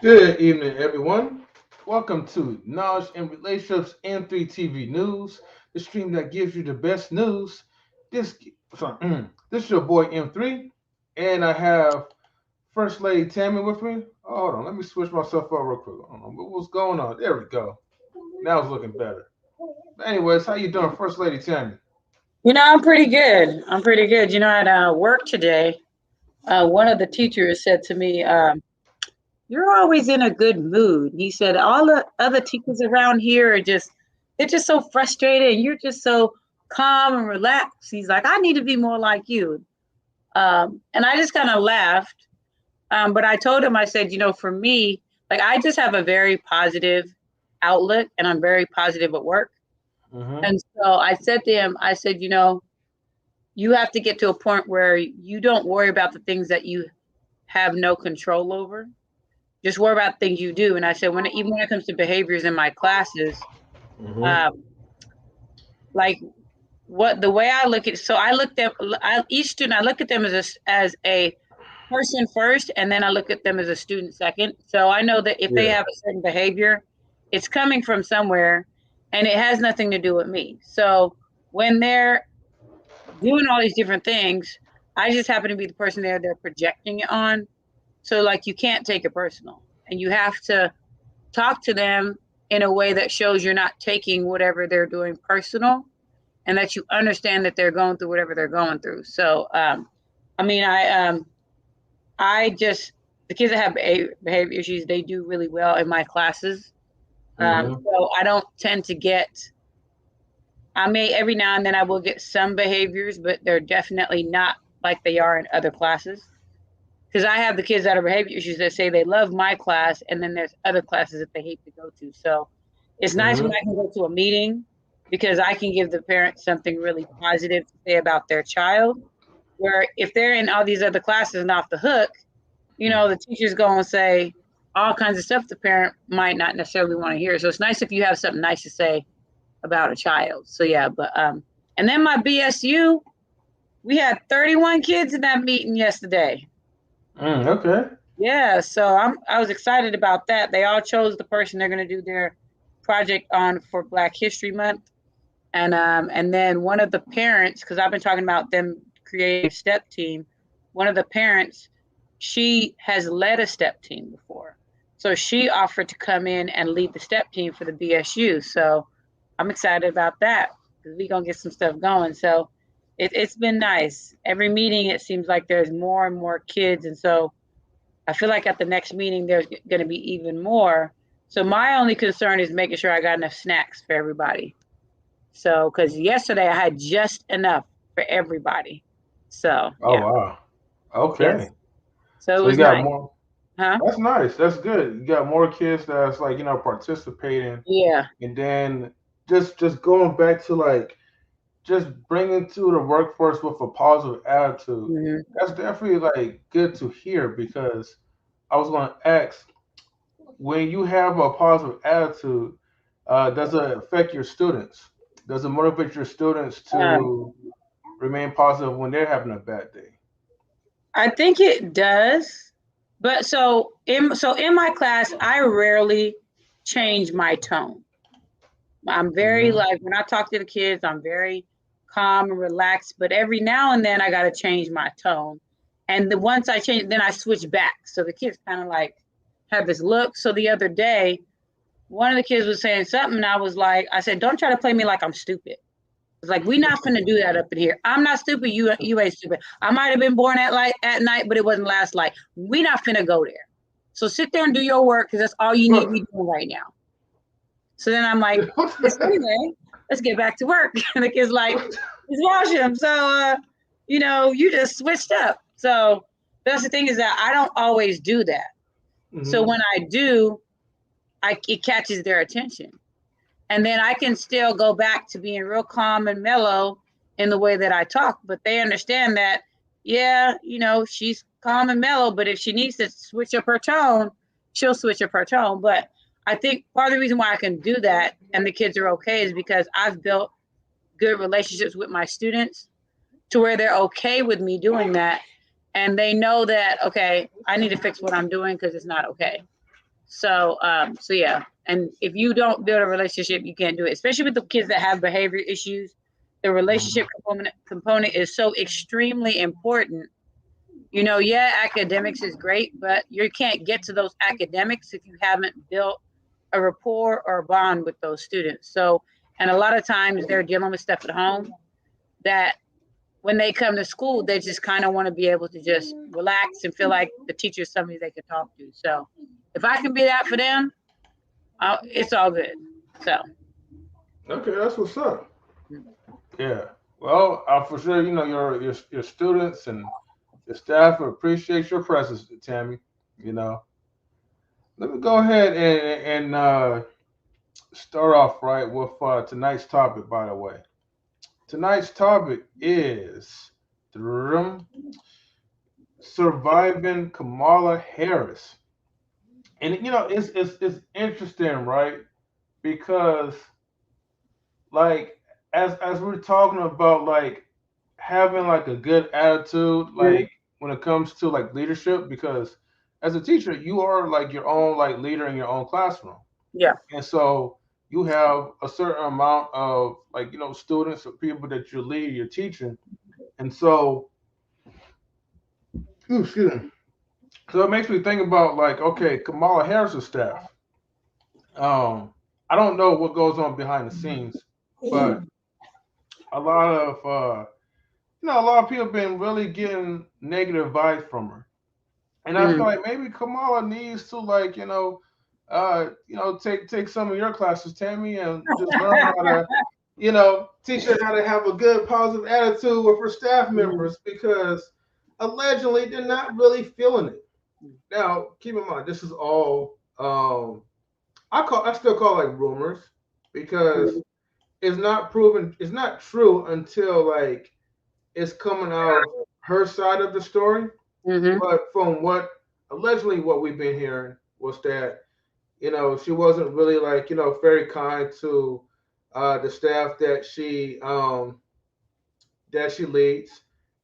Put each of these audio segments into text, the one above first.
Good evening, everyone. Welcome to Knowledge and Relationships and 3 TV News, the stream that gives you the best news. This, this is your boy M3, and I have First Lady Tammy with me. Hold on, let me switch myself up real quick. I don't know what's going on. There we go. Now it's looking better. But anyways, how you doing, First Lady Tammy? I'm pretty good. I'm pretty good. At work today, one of the teachers said to me, "You're always in a good mood." He said, "All the other teachers around here they're just so frustrated, and you're just so calm and relaxed." He's like, "I need to be more like you." And I just kind of laughed. But I told him, I said, for me, like I just have a very positive outlook, and I'm very positive at work. Mm-hmm. And so I said to him, I said, you have to get to a point where you don't worry about the things that you have no control over. Just worry about things you do. And I said, even when it comes to behaviors in my classes, Mm-hmm. um, like what the way I look at, so I looked at each student, I look at them as a person first, and then I look at them as a student second. So I know that if they Yeah. have a certain behavior, it's coming from somewhere, and it has nothing to do with me. So when they're doing all these different things, I just happen to be the person there they're projecting it on. So like you can't take it personal, and you have to talk to them in a way that shows you're not taking whatever they're doing personal, and that you understand that they're going through whatever they're going through. So I mean I just the kids that have behavior issues, they do really well in my classes. Mm-hmm. So I don't tend to get. I may every now and then I will get some behaviors, but they're definitely not like they are in other classes. Because I have the kids that are behavior issues that say they love my class, and then there's other classes that they hate to go to. So it's nice when Mm-hmm. I can go to a meeting because I can give the parents something really positive to say about their child. Where if they're in all these other classes and off the hook, the teacher's going to say all kinds of stuff the parent might not necessarily want to hear. So it's nice if you have something nice to say about a child. So yeah, but and then my BSU, we had 31 kids in that meeting yesterday. Okay. Yeah, so I was excited about that. They all chose the person they're going to do their project on for Black History Month, and then one of the parents, because I've been talking about them creating a step team. One of the parents, she has led a step team before, so she offered to come in and lead the step team for the BSU. So I'm excited about that because we're gonna get some stuff going. So it's been nice. Every meeting, it seems like there's more and more kids, and so I feel like at the next meeting there's going to be even more. So my only concern is making sure I got enough snacks for everybody. So because yesterday I had just enough for everybody. So Oh yeah, wow. Okay. yes. So it So you was got nice, more. huh? That's nice. That's good. You got more kids that's like participating, Yeah. and then just going back to like just bringing to the workforce with a positive attitude. Hmm. That's definitely like good to hear because I was going to ask when you have a positive attitude, does it affect your students? Does it motivate your students Um, to remain positive when they're having a bad day? I think it does, but so in my class, I rarely change my tone. I'm very Hmm. like when I talk to the kids, I'm very calm and relaxed. But every now and then, I got to change my tone. And once I change, then I switch back. So the kids kind of like have this look. So the other day, one of the kids was saying something, and I said, "Don't try to play me like I'm stupid." It's like we not finna do that up in here. I'm not stupid. You ain't stupid. I might have been born at night, but it wasn't last night. We not finna go there. So sit there and do your work because that's all you need to be doing right now. So then I'm like, yes, anyway, let's get back to work. And the kid's like, it's washroom. So, you just switched up. So that's the thing is that I don't always do that. So Hmm. when I do, it catches their attention. And then I can still go back to being real calm and mellow in the way that I talk. But they understand that, yeah, she's calm and mellow, but if she needs to switch up her tone, she'll switch up her tone. But I think part of the reason why I can do that and the kids are okay is because I've built good relationships with my students to where they're okay with me doing that. And they know that, okay, I need to fix what I'm doing because it's not okay. So, so yeah. And if you don't build a relationship, you can't do it. Especially with the kids that have behavior issues, the relationship component is so extremely important. You know, yeah, academics is great, but you can't get to those academics if you haven't built a rapport or a bond with those students. So, and a lot of times they're dealing with stuff at home that when they come to school, they just kind of want to be able to just relax and feel like the teacher is somebody they can talk to. So, if I can be that for them, it's all good. So, Okay, that's what's up. Yeah. Well, for sure, your students and your staff will appreciate your presence, Tammy. You know. Let me go ahead and start off right with tonight's topic. By the way, tonight's topic is surviving Kamala Harris, and it's interesting, right? Because like as we're talking about like having like a good attitude, like when it comes to like leadership, because as a teacher, you are like your own like leader in your own classroom. yeah. And so you have a certain amount of like, students or people that you lead, you're teaching. And so, ooh, excuse me. So it makes me think about like, okay, Kamala Harris's staff. Um, I don't know what goes on behind the scenes, but a lot of a lot of people have been really getting negative vibes from her. And I feel like maybe Kamala needs to like, take some of your classes, Tammy, and just learn how to teach her how to have a good positive attitude with her staff members because allegedly they're not really feeling it. Now, keep in mind, this is all I still call it like rumors because it's not proven, it's not true until like it's coming out of her side of the story. But from what allegedly what we've been hearing was that she wasn't really like very kind to the staff that she leads,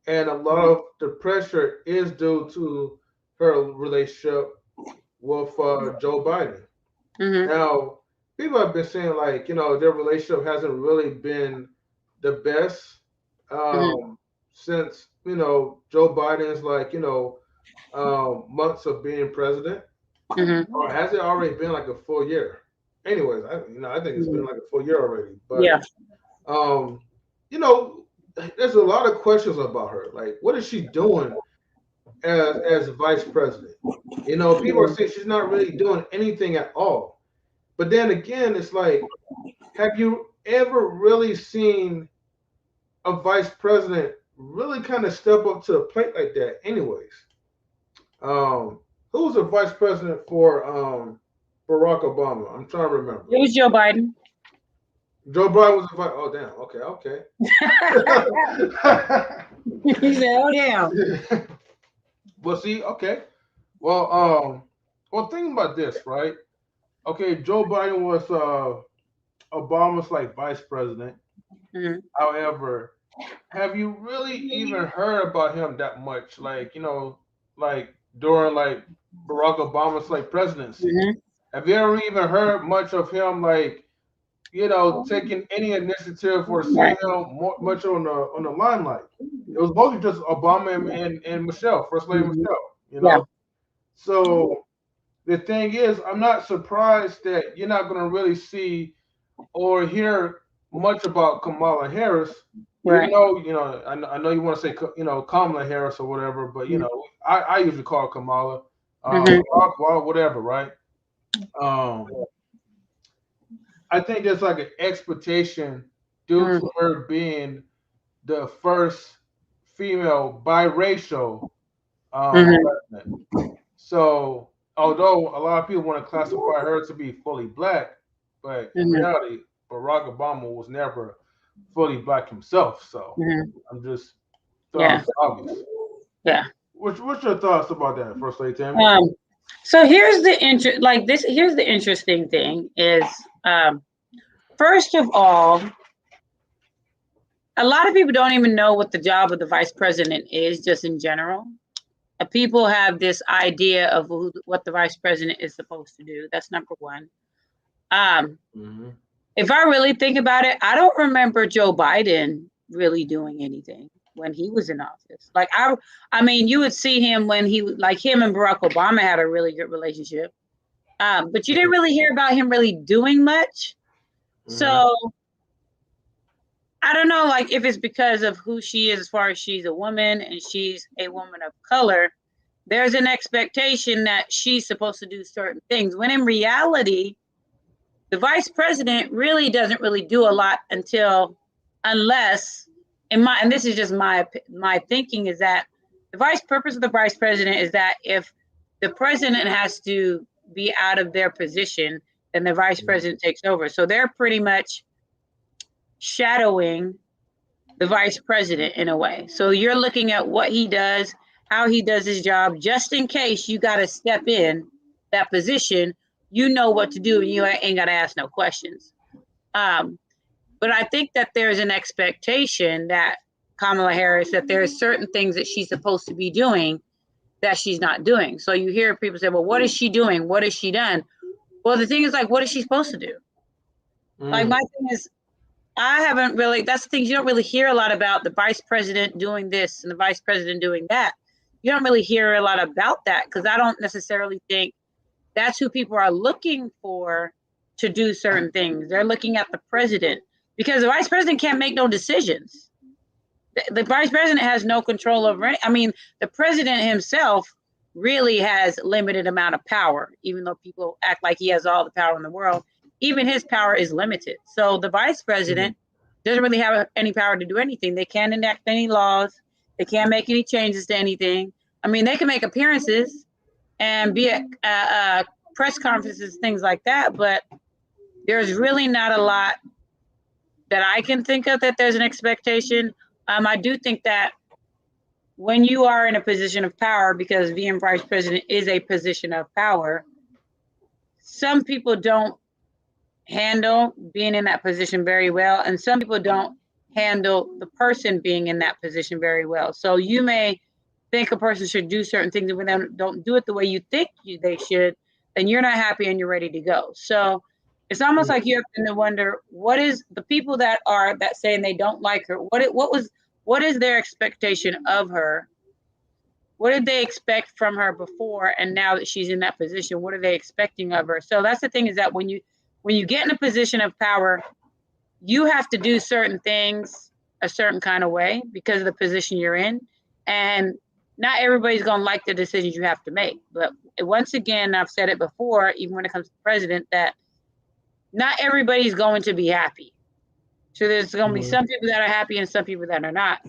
and a lot of the pressure is due to her relationship with Joe Biden. Now, people have been saying like their relationship hasn't really been the best since Joe Biden's like months of being president, or has it already been like a full year? Anyways, I think it's been like a full year already. But Yeah. um, you know, there's a lot of questions about her. Like, what is she doing as vice president? People are saying she's not really doing anything at all. But then again, it's like, have you ever really seen a vice president really kind of step up to the plate like that? Anyways, who was the vice president for Barack Obama? I'm trying to remember. It was Joe Biden. Joe Biden was the vice. Oh damn. Okay. He said, "Oh damn." Well, see, okay. Well, think about this, right? Okay, Joe Biden was Obama's like vice president. However, have you really even heard about him that much? Like, like during like Barack Obama's like presidency. Have you ever even heard much of him like, taking any initiative or seeing him much on the limelight? It was mostly just Obama and Michelle, First Lady Michelle. So the thing is, I'm not surprised that you're not going to really see or hear much about Kamala Harris. Right. I know you want to say, Kamala Harris or whatever, but I usually call her Kamala, whatever, right? I think there's like an expectation due to her being the first female biracial president. So, although a lot of people want to classify her to be fully black, but in reality, Barack Obama was never fully black himself. So, I'm just throwing it obvious. Yeah. What's your thoughts about that, First Lady Tammy? So here's the Here's the interesting thing is, first of all, a lot of people don't even know what the job of the vice president is, just in general. people have this idea of what the vice president is supposed to do. That's number one. If I really think about it, I don't remember Joe Biden really doing anything when he was in office. Like I mean, you would see him when him and Barack Obama had a really good relationship. But you didn't really hear about him really doing much. So I don't know, like, if it's because of who she is, as far as she's a woman and she's a woman of color, there's an expectation that she's supposed to do certain things. When in reality, the vice president really doesn't really do a lot unless, and this is just my thinking, is that the purpose of the vice president is that if the president has to be out of their position, then the vice president takes over. So they're pretty much shadowing the vice president in a way. So you're looking at what he does, how he does his job, just in case you got to step in that position, you know what to do and you ain't got to ask no questions. But I think that there's an expectation that Kamala Harris, that there are certain things that she's supposed to be doing that she's not doing. So you hear people say, well, what is she doing? What has she done? Well, the thing is, like, what is she supposed to do? Like, my thing is, I haven't really, that's the thing, you don't really hear a lot about the vice president doing this and the vice president doing that. You don't really hear a lot about that because I don't necessarily think that's who people are looking for to do certain things. They're looking at the president because the vice president can't make no decisions. The vice president has no control over any, I mean, the president himself really has limited amount of power, even though people act like he has all the power in the world. Even his power is limited. So the vice president doesn't really have any power to do anything. They can't enact any laws. They can't make any changes to anything. I mean, they can make appearances and be at press conferences, things like that, but there's really not a lot that I can think of that there's an expectation. I do think that when you are in a position of power, because being vice president is a position of power, some people don't handle being in that position very well, and some people don't handle the person being in that position very well. So you may think a person should do certain things, and when they don't do it the way you think they should, then you're not happy and you're ready to go. So it's almost like you have to wonder, what is the people that saying they don't like her, what is their expectation of her? What did they expect from her before, and now that she's in that position, what are they expecting of her? So that's the thing, is that when you get in a position of power, you have to do certain things a certain kind of way because of the position you're in. And not everybody's going to like the decisions you have to make. But once again, I've said it before, even when it comes to the president, that not everybody's going to be happy. So there's going to be some people that are happy and some people that are not.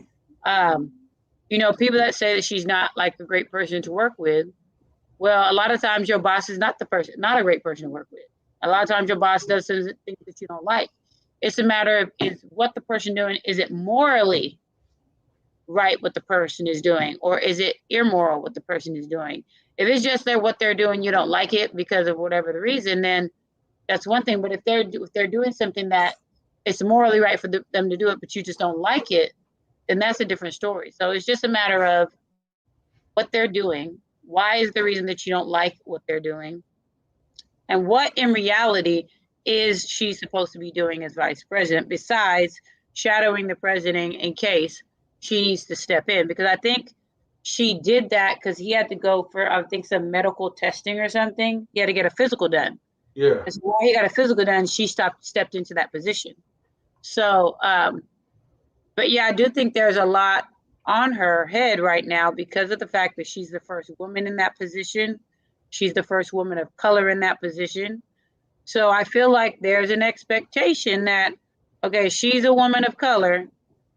People that say that she's not like a great person to work with. Well, a lot of times your boss is not a great person to work with. A lot of times your boss does things that you don't like. It's a matter of, is what the person doing, is it morally right what the person is doing, or is it immoral what the person is doing? If it's just what they're doing, you don't like it because of whatever the reason, then that's one thing. But if they're doing something that it's morally right for them to do it, but you just don't like it, then that's a different story. So it's just a matter of what they're doing. Why is the reason that you don't like what they're doing? And what in reality is she supposed to be doing as vice president, besides shadowing the president in case she needs to step in? Because I think she did that because he had to go for, I think, some medical testing or something. He had to get a physical done. Yeah. And so while he got a physical done, she stepped into that position. So, but yeah, I do think there's a lot on her head right now because of the fact that she's the first woman in that position. She's the first woman of color in that position. So I feel like there's an expectation that, okay, she's a woman of color,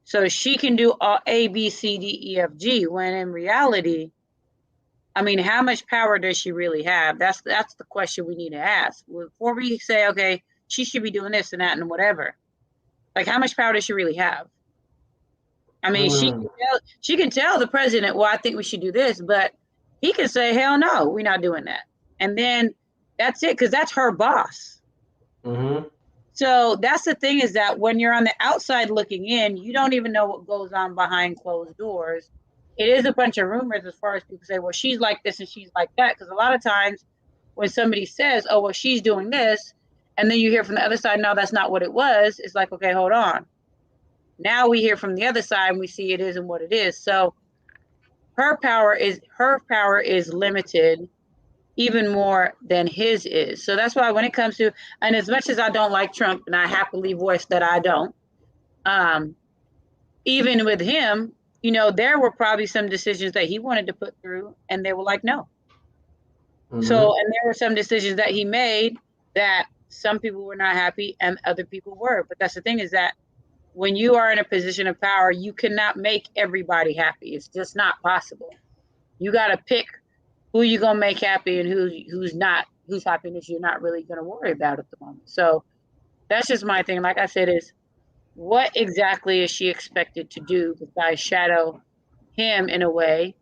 so she can do all A, B, C, D, E, F, G, when in reality, I mean, how much power does she really have? That's the question we need to ask. Before we say, okay, she should be doing this and that and whatever. Like, how much power does she really have? I mean, she can tell the president, well, I think we should do this, but he can say, hell no, we're not doing that. And then that's it, because that's her boss. So that's the thing, is that when you're on the outside looking in, you don't even know what goes on behind closed doors it is a bunch of rumors as far as people say, well, she's like this and she's like that. Because a lot of times when somebody says, oh, well, she's doing this, and then you hear from the other side, no, that's not what it was. It's like, okay, hold on. Now we hear from the other side and we see it isn't what it is. So her power is limited even more than his is. So that's why when it comes to, and as much as I don't like Trump, and I happily voice that I don't, even with him, you know, there were probably some decisions that he wanted to put through and they were like, no. So, and there were some decisions that he made that some people were not happy and other people were. But that's the thing, is that when you are in a position of power, you cannot make everybody happy. It's just not possible. You got to pick who you're going to make happy and who's not, whose happiness you're not really going to worry about at the moment. So that's just my thing. Like I said, is what exactly is she expected to do besides shadow him in a way,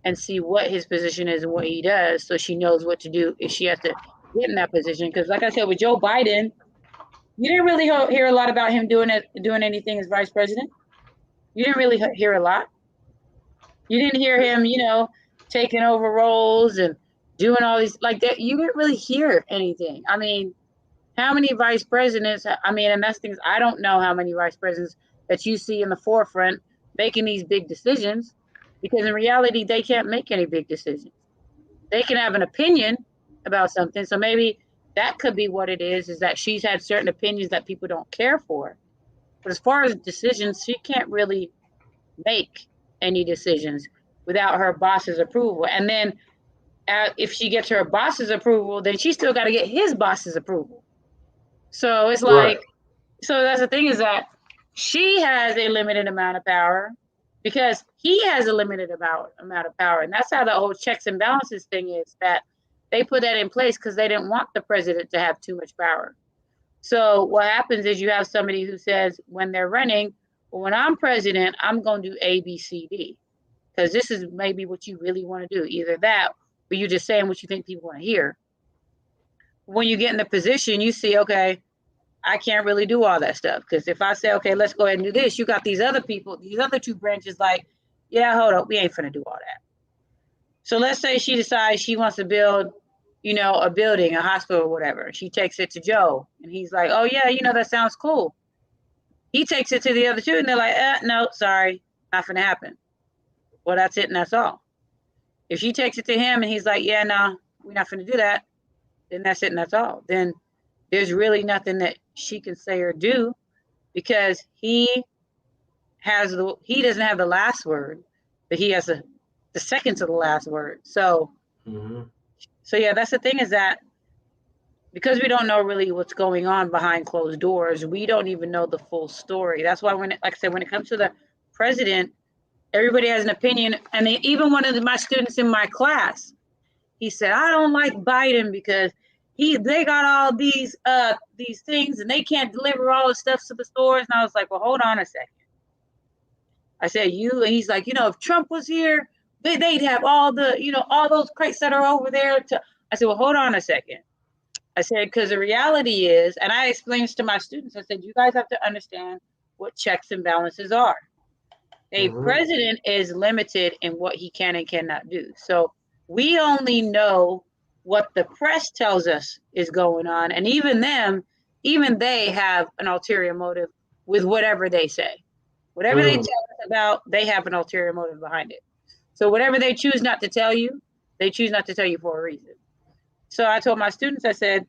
and see what his position is and what he does, so she knows what to do if she has to get in that position. Because like I said, with Joe Biden, you didn't really hear a lot about him doing anything as vice president. You didn't really hear a lot. You didn't hear him, you know, taking over roles and doing all these like that. You didn't really hear anything. I mean, how many vice presidents? I mean, and that's things, I don't know how many vice presidents that you see in the forefront making these big decisions, because in reality, they can't make any big decisions. They can have an opinion about something. So maybe that could be what it is that she's had certain opinions that people don't care for. But as far as decisions, she can't really make any decisions without her boss's approval. And then if she gets her boss's approval, then she still got to get his boss's approval. So it's like, right. So that's the thing, is that she has a limited amount of power because he has a limited amount of power. And that's how the whole checks and balances thing is, that they put that in place because they didn't want the president to have too much power. So what happens is you have somebody who says when they're running, well, when I'm president, I'm going to do A, B, C, D. Because this is maybe what you really want to do. Either that, or you're just saying what you think people want to hear. When you get in the position, you see, okay, I can't really do all that stuff. Because if I say, okay, let's go ahead and do this, you got these other people, these other two branches like, yeah, hold up, we ain't finna do all that. So let's say she decides she wants to build, you know, a building, a hospital or whatever. She takes it to Joe and he's like, oh yeah, you know, that sounds cool. He takes it to the other two and they're like, no, sorry, not gonna happen. Well, that's it and that's all. If she takes it to him and he's like, yeah, no, we're not gonna do that, then that's it and that's all. Then there's really nothing that she can say or do, because he doesn't have the last word, but he has the second to the last word. So, so yeah, that's the thing, is that because we don't know really what's going on behind closed doors, we don't even know the full story. That's why like I said, when it comes to the president, everybody has an opinion. And even one of my students in my class, he said, I don't like Biden because they got all these things and they can't deliver all the stuff to the stores. And I was like, well, hold on a second. I said, and he's like, you know, if Trump was here, they'd have all the, you know, all those crates that are over there. I said, well, hold on a second. I said, because the reality is, and I explained this to my students, I said, you guys have to understand what checks and balances are. A president is limited in what he can and cannot do. So we only know what the press tells us is going on. And even they have an ulterior motive with whatever they say. Whatever they tell us about, they have an ulterior motive behind it. So whatever they choose not to tell you, they choose not to tell you for a reason. So I told my students, I said,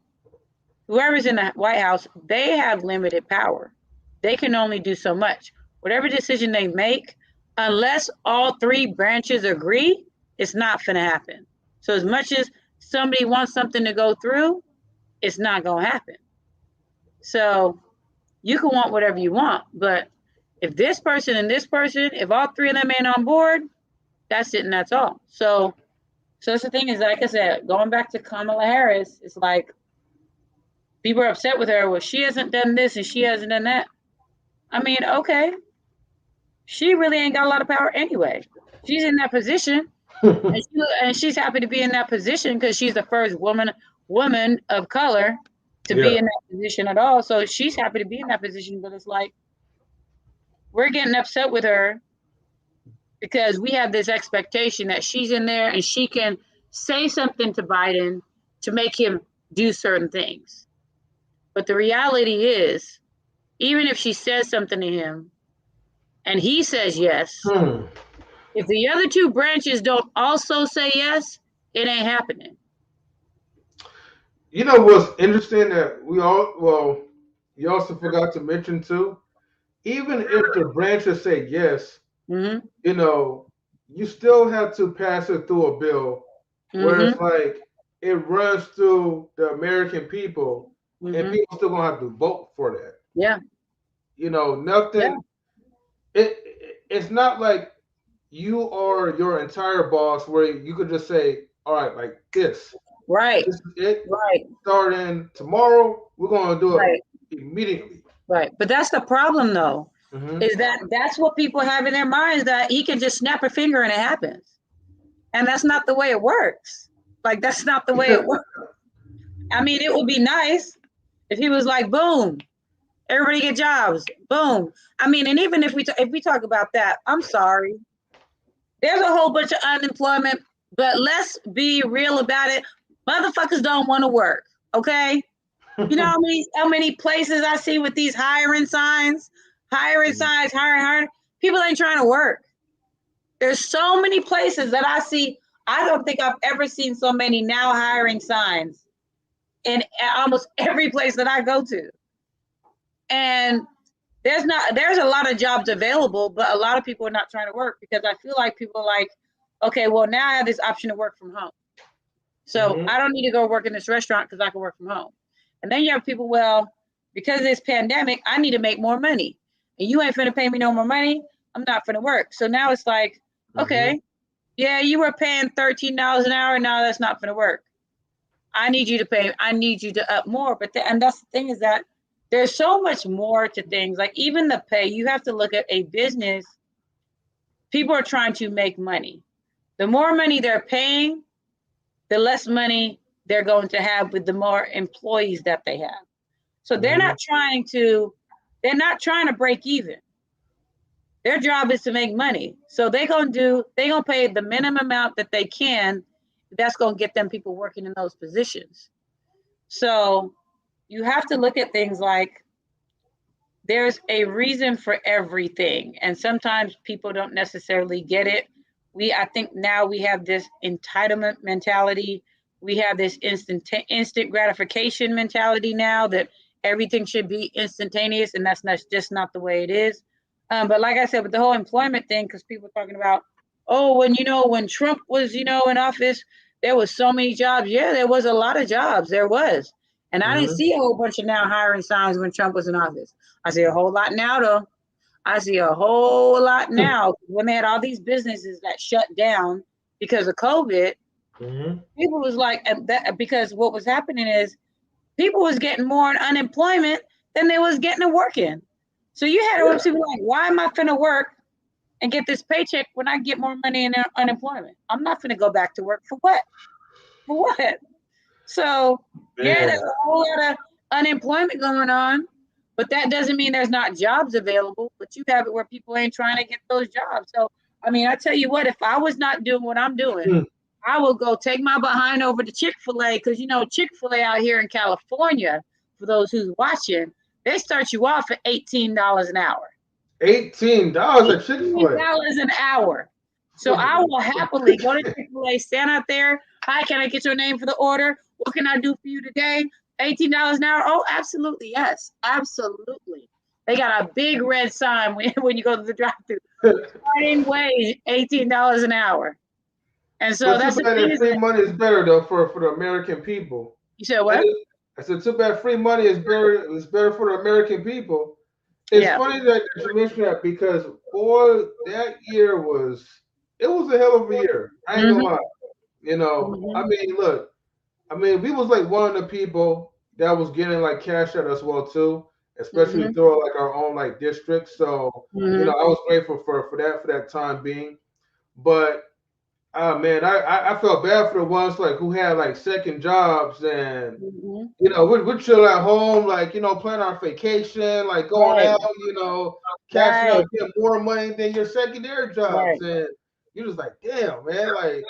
whoever's in the White House, they have limited power. They can only do so much. Whatever decision they make, unless all three branches agree, it's not going to happen. So as much as somebody wants something to go through, it's not going to happen. So you can want whatever you want, but if this person and this person, if all three of them ain't on board, that's it and that's all. So that's the thing, is, like I said, going back to Kamala Harris, it's like people are upset with her. Well, she hasn't done this and she hasn't done that. I mean, okay. She really ain't got a lot of power anyway. She's in that position, and she's happy to be in that position because she's the first woman of color to be in that position at all. So she's happy to be in that position, but it's like, we're getting upset with her because we have this expectation that she's in there and she can say something to Biden to make him do certain things. But the reality is, even if she says something to him and he says yes, if the other two branches don't also say yes, it ain't happening. You know what's interesting that you also forgot to mention too. Even if the branches say yes, Mm-hmm. you know, you still have to pass it through a bill where Mm-hmm. it's like it runs through the American people, and Mm-hmm. people still gonna have to vote for that. Yeah. You know, Yeah. nothing. It's not like you are your entire boss where you could just say, all right, like Right. this is it. Right. Starting tomorrow, we're gonna do it Right. immediately. Right. But that's the problem, though, Hmm. is that that's what people have in their minds, that he can just snap a finger and it happens. And that's not the way it works. Like, that's not the way it works. I mean, it would be nice if he was like, boom, everybody get jobs, boom. I mean, and even if we talk about that, I'm sorry, there's a whole bunch of unemployment, but let's be real about it. Motherfuckers don't want to work. Okay, you know how many places I see with these hiring signs, hiring. People ain't trying to work. There's so many places that I see. I don't think I've ever seen so many now hiring signs in almost every place that I go to. And there's a lot of jobs available, but a lot of people are not trying to work because I feel like people are like, okay, well, now I have this option to work from home. So Hmm. I don't need to go work in this restaurant because I can work from home. And then you have people, well, because of this pandemic, I need to make more money. And you ain't finna pay me no more money. I'm not finna work. So now it's like, Hmm. okay, yeah, you were paying $13 an hour. Now that's not finna work. I need you to up more. And that's the thing, is that there's so much more to things. Like, even the pay, you have to look at a business. People are trying to make money. The more money they're paying, the less money they're going to have with the more employees that they have. So Hmm. they're not trying to break even. Their job is to make money. So they're gonna pay the minimum amount that they can. That's gonna get them people working in those positions. So you have to look at things like, there's a reason for everything. And sometimes people don't necessarily get it. I think now we have this entitlement mentality. We have this instant gratification mentality now, that everything should be instantaneous, and that's just not the way it is. But like I said, with the whole employment thing, because people are talking about, oh, when Trump was, in office, there was so many jobs. Yeah, there was a lot of jobs. There was. And I didn't Hmm. see a whole bunch of now hiring signs when Trump was in office. I see a whole lot now, though. I see a whole lot now. When they had all these businesses that shut down because of COVID, Hmm. people was like, because what was happening is people was getting more in unemployment than they was getting to working. So you had to be like, why am I finna work and get this paycheck when I get more money in unemployment? I'm not finna go back to work for what? For what? So yeah, Man. there's a whole lot of unemployment going on, but that doesn't mean there's not jobs available. But you have it where people ain't trying to get those jobs. So I mean, I tell you what, if I was not doing what I'm doing, Hmm. I will go take my behind over to Chick-fil-A, because Chick-fil-A out here in California, for those who's watching, they start you off at $18 an hour. $18 at Chick-fil-A. $18 an hour. So What I the- will happily go to Chick-fil-A, stand out there. Hi, can I get your name for the order? What can I do for you today? $18 an hour? Oh, absolutely. Yes, absolutely. They got a big red sign when you go to the drive-thru. Starting wage, $18 an hour. And so But too that's the bad thing, that is free that, money is better though for the American people. you said And what? I said too bad free money is better. It's better for the American people. It's Yeah. funny that you mentioned that because boy, that year was it was a hell of a year. I ain't gonna Mm-hmm. lie. I Mm-hmm. mean, look, I mean, we was like one of the people that was getting like cash out as well too, especially Mm-hmm. through like our own like district. So Mm-hmm. I was grateful for that time being. But man, I felt bad for the ones like who had like second jobs and Mm-hmm. we're chill at home, like plan our vacation, like going Right. out, cashing Right. out, get more money than your secondary jobs, Right. and you're just like, damn, man, like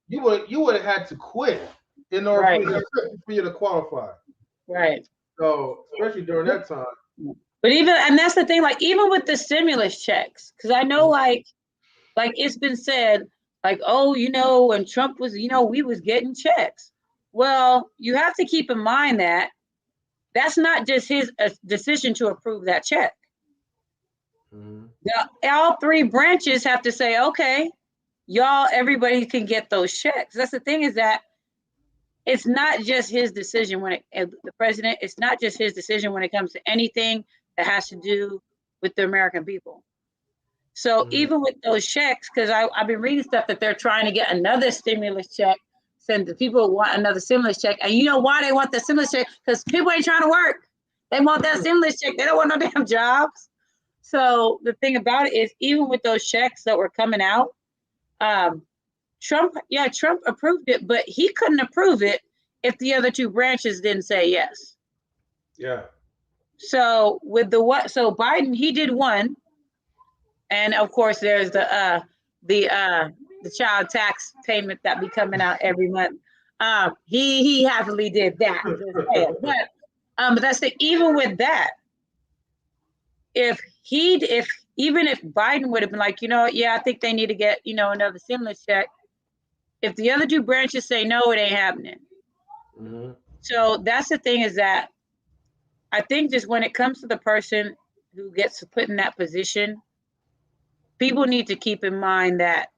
you would have had to quit in order Right. for you to qualify. Right. So especially during that time. But even and that's the thing, like even with the stimulus checks, because I know like it's been said, like, oh, when Trump was, we was getting checks. Well, you have to keep in mind that that's not just his decision to approve that check. Mm-hmm. All three branches have to say, okay, y'all, everybody can get those checks. That's the thing is that it's not just his decision the president, it's not just his decision when it comes to anything that has to do with the American people. So Mm-hmm. even with those checks, because I've been reading stuff that they're trying to get another stimulus check, since the people want another stimulus check. And you know why they want the stimulus check? Because people ain't trying to work. They want that stimulus check. They don't want no damn jobs. So the thing about it is, even with those checks that were coming out, Trump approved it, but he couldn't approve it if the other two branches didn't say yes. Yeah. So so Biden, he did one, and of course there's the child tax payment that be coming out every month. He happily did that, but that's even with that, if even if Biden would have been like, yeah, I think they need to get another stimulus check. If the other two branches say no, it ain't happening. Mm-hmm. So that's the thing is that I think just when it comes to the person who gets put in that position, people need to keep in mind that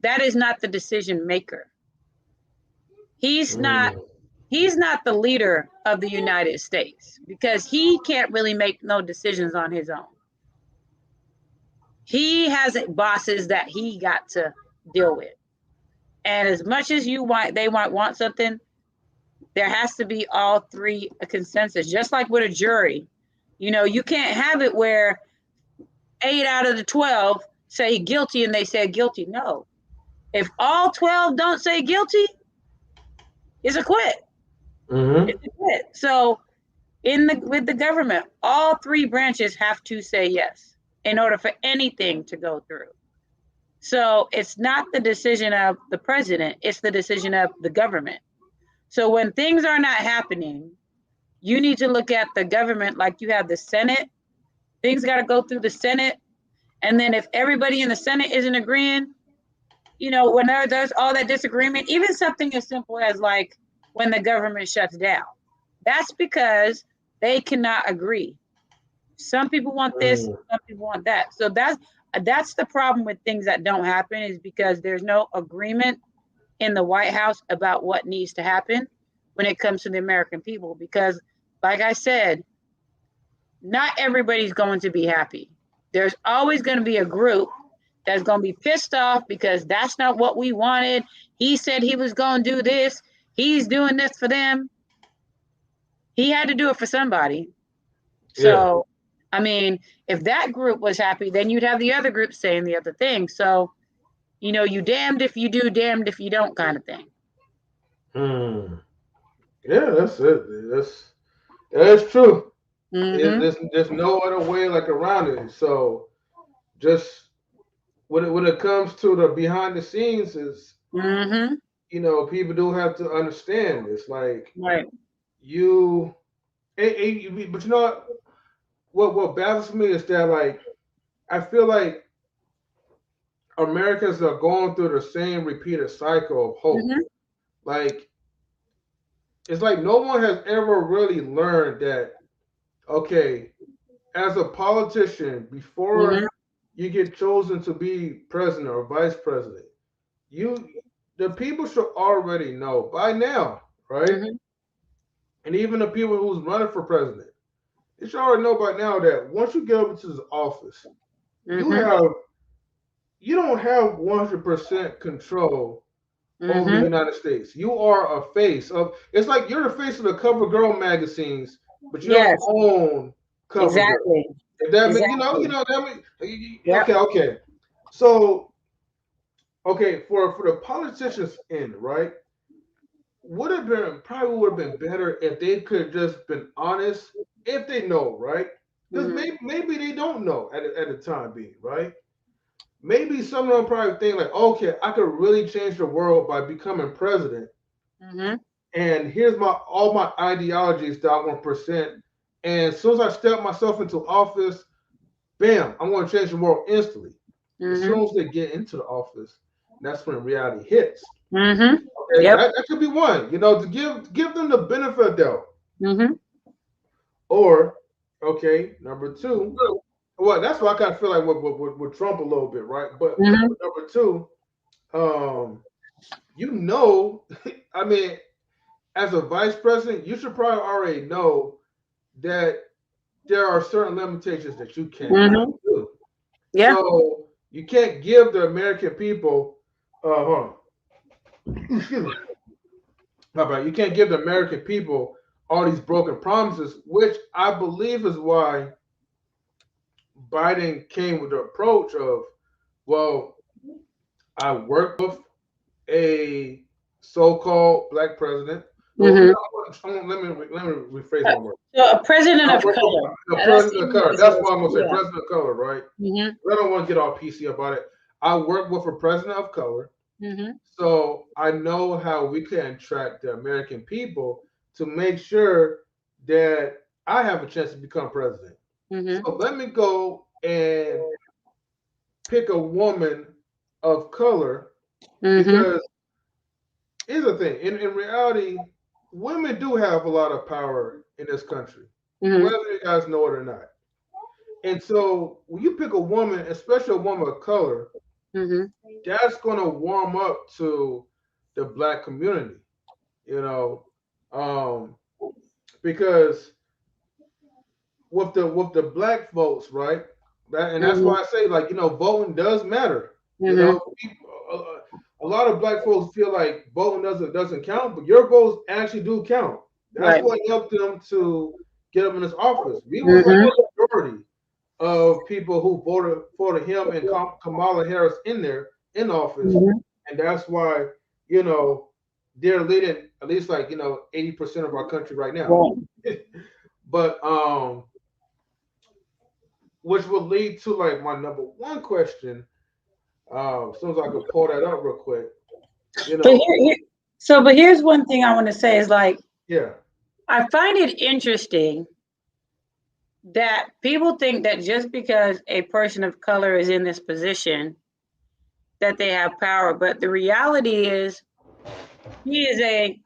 that is not the decision maker. He's not Mm-hmm. he's not the leader of the United States because he can't really make no decisions on his own. He has bosses that he got to deal with. And as much as they might want something, there has to be all three a consensus, just like with a jury. You can't have it where 8 out of the 12 say guilty and they say guilty. No. If all 12 don't say guilty, it's a quit. Mm-hmm. It's a quit. So with the government, all three branches have to say yes in order for anything to go through. So it's not the decision of the president, it's the decision of the government. So when things are not happening, you need to look at the government like you have the Senate. Things got to go through the Senate. And then if everybody in the Senate isn't agreeing, whenever there's all that disagreement, even something as simple as like when the government shuts down, that's because they cannot agree. Some people want this, some people want that. So that's the problem with things that don't happen, is because there's no agreement in the White House about what needs to happen when it comes to the American people. Because, like I said, not everybody's going to be happy. There's always going to be a group that's going to be pissed off because that's not what we wanted. He said he was going to do this. He's doing this for them. He had to do it for somebody. Yeah. So, I mean, if that group was happy, then you'd have the other group saying the other thing. So, you damned if you do, damned if you don't kind of thing. Hmm. Yeah, that's it. That's true. Mm-hmm. There's no other way like around it. So just when it comes to the behind the scenes is, Mm-hmm. people do have to understand this. Like Right. you, but you know what baffles me is that, like, I feel like Americans are going through the same repeated cycle of hope. Mm-hmm. Like it's like no one has ever really learned that, okay, as a politician, Mm-hmm. before you get chosen to be president or vice president, you the people should already know by now, right? Mm-hmm. And even the people who's running for president, they should already know by now that once you get up into this office, you Mm-hmm. have you don't have 100% control over the Mm-hmm. United States. You are a face of. It's like you're the face of the Cover Girl magazines, but you don't Yes. own Cover Girl. Exactly. If that mean, Exactly. that Yep. okay, okay. So, okay, for the politicians in, right, would have been better if they could have just been honest, if they know, right? Because maybe they don't know at the time being, right? Maybe some of them probably think like, okay, I could really change the world by becoming president, Mm-hmm. and here's my all my ideologies that I want to present. And as soon as I step myself into office, bam, I'm going to change the world instantly. As Mm-hmm. soon as they get into the office, that's when reality hits. Mm-hmm. Okay, Yep. that could be one. To give them the benefit of the doubt. Mm-hmm. Or okay, number two. Well, that's why I kind of feel like with Trump a little bit, right? But Mm-hmm. number two, um, you know, I mean, as a vice president, you should probably already know that there are certain limitations that you cannot Mm-hmm. do. Yeah. So you can't give the American people, hold on, excuse me, how about you can't give the American people all these broken promises, which I believe is why Biden came with the approach of, well, I work with a so-called black president. Well, Mm-hmm. let me rephrase my word. So a president I of work color. with a That's president of even color. That's easier. what I'm gonna say. Yeah. President of color, right? Mm-hmm. I don't want to get all PC about it. I work with a president of color, Mm-hmm. so I know how we can attract the American people to make sure that I have a chance to become president. Mm-hmm. So let me go and pick a woman of color Mm-hmm. because here's the thing. In reality, women do have a lot of power in this country, Mm-hmm. whether you guys know it or not. And so when you pick a woman, especially a woman of color, Mm-hmm. that's going to warm up to the black community, you know, um, because with the black votes, right? And that's Mm-hmm. why I say like voting does matter. You Mm-hmm. know, people, a lot of black folks feel like voting doesn't count, but your votes actually do count. That's Right. what helped them to get up in this office. We was like Mm-hmm. a majority of people who voted for him and Kamala Harris in there in office, Mm-hmm. and that's why you know they're leading at least like 80% of our country right now. Right. But which will lead to like my number one question. As soon as I could pull that up real quick, you But know, but here's one thing I want to say is like yeah, I find it interesting that people think that just because a person of color is in this position that they have power, but the reality is he is a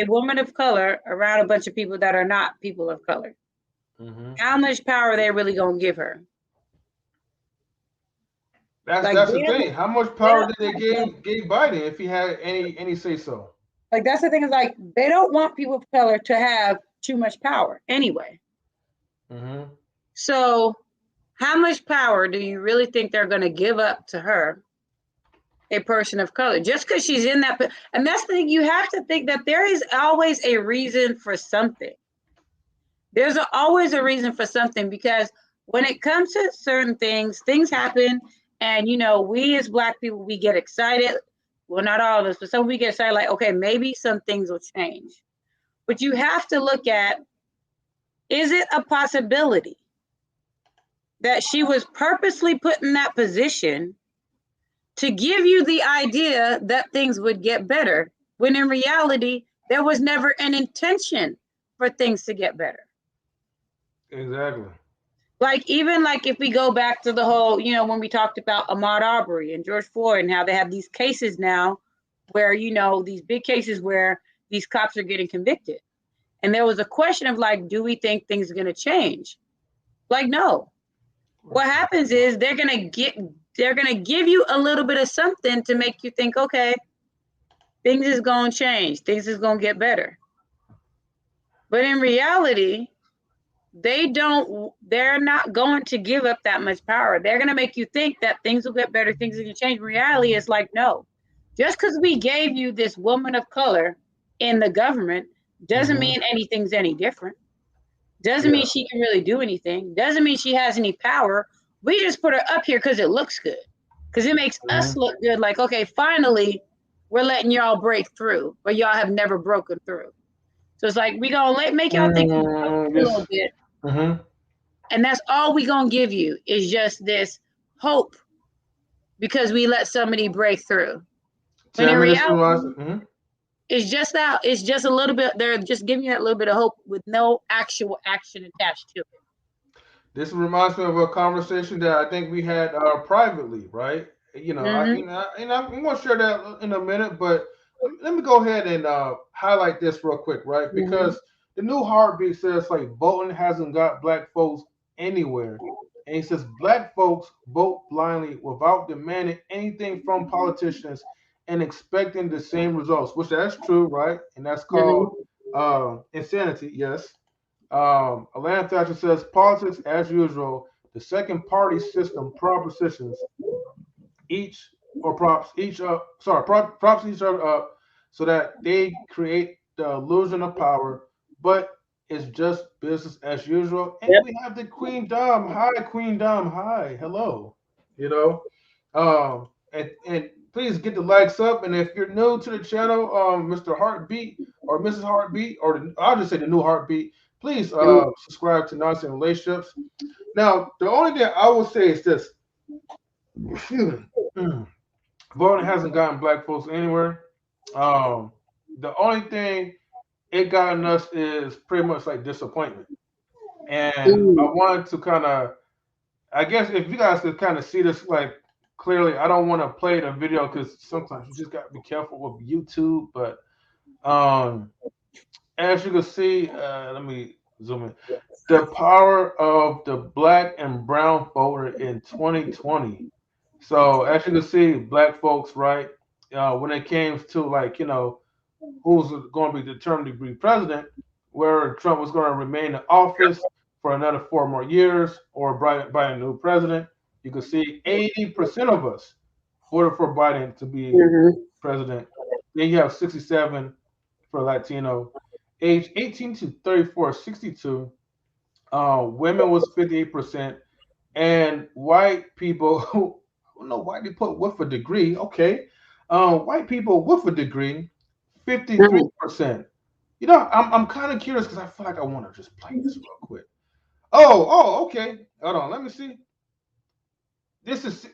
woman of color around a bunch of people that are not people of color. hmm How much power are they really gonna give her? that's Like that's the they thing. don't, How much they power don't did they want them. gave Biden if he had any say so? Like that's the thing is like they don't want people of color to have too much power anyway. hmm So how much power do you really think they're gonna give up to her, a person of color, just because she's in that? And that's the thing. You have to think that there is always a reason for something. Always a reason for something because when it comes to certain things, things happen, and we as Black people we get excited. Well, not all of us, but some we get excited like, okay, maybe some things will change. But you have to look at, is it a possibility that she was purposely put in that position to give you the idea that things would get better, when in reality, there was never an intention for things to get better? Exactly. Like, even like if we go back to the whole, when we talked about Ahmaud Arbery and George Floyd and how they have these cases now where, these big cases where these cops are getting convicted. And there was a question of like, do we think things are going to change? Like, no. What happens is they're going to give you a little bit of something to make you think, okay, things is going to change. Things is going to get better. But in reality, they're not going to give up that much power. They're going to make you think that things will get better, things are going to change. In reality, it's like, no. Just because we gave you this woman of color in the government doesn't hmm mean anything's any different. Doesn't Yeah. mean she can really do anything. Doesn't mean she has any power. We just put her up here because it looks good. Because it makes us hmm look good. Like, okay, finally, we're letting y'all break through, but y'all have never broken through. So it's like, we going to make y'all think a Yes. little bit. hmm And that's all we gonna give you is just this hope because we let somebody break through. When in reality, it's just that it's just a little bit. They're just giving you that little bit of hope with no actual action attached to it. This reminds me of a conversation that I think we had privately, right? I'm going to share that in a minute, but let me go ahead and highlight this real quick, right? Because the new heartbeat says like voting hasn't got black folks anywhere, and he says black folks vote blindly without demanding anything from politicians and expecting the same results, which that's true, right? And that's called insanity, yes. Atlanta Thatcher says politics as usual. The second party system propositions each or props each up. Sorry, props each other up so that they create the illusion of power, but it's just business as usual. And we have the Queen Dom. Hi, Queen Dom. Hi, hello. You know, and please get the likes up. And if you're new to the channel, Mr. Heartbeat or Mrs. Heartbeat, or I'll just say the new Heartbeat, please subscribe to Nonsense Relationships. Now, the only thing I will say is this. Voting hasn't gotten black folks anywhere. The only thing it gotten us is pretty much like disappointment. And I wanted to kind of, I guess if you guys could kind of see this like clearly, I don't want to play the video because sometimes you just got to be careful with YouTube. But as you can see, let me zoom in. The power of the black and brown voter in 2020. So as you can see, black folks, right? When it came to like, who's going to be determined to be president, where Trump was going to remain in office for another 4 more years or by a new president, you can see 80% of us voted for Biden to be president. Then you have 67 for Latino, age 18 to 34, 62. Women was 58%, and white people, no, white people with a degree, okay. White people with a degree, 53%. I'm kind of curious because I feel like I want to just play this real quick. Oh, okay. Hold on, let me see. This is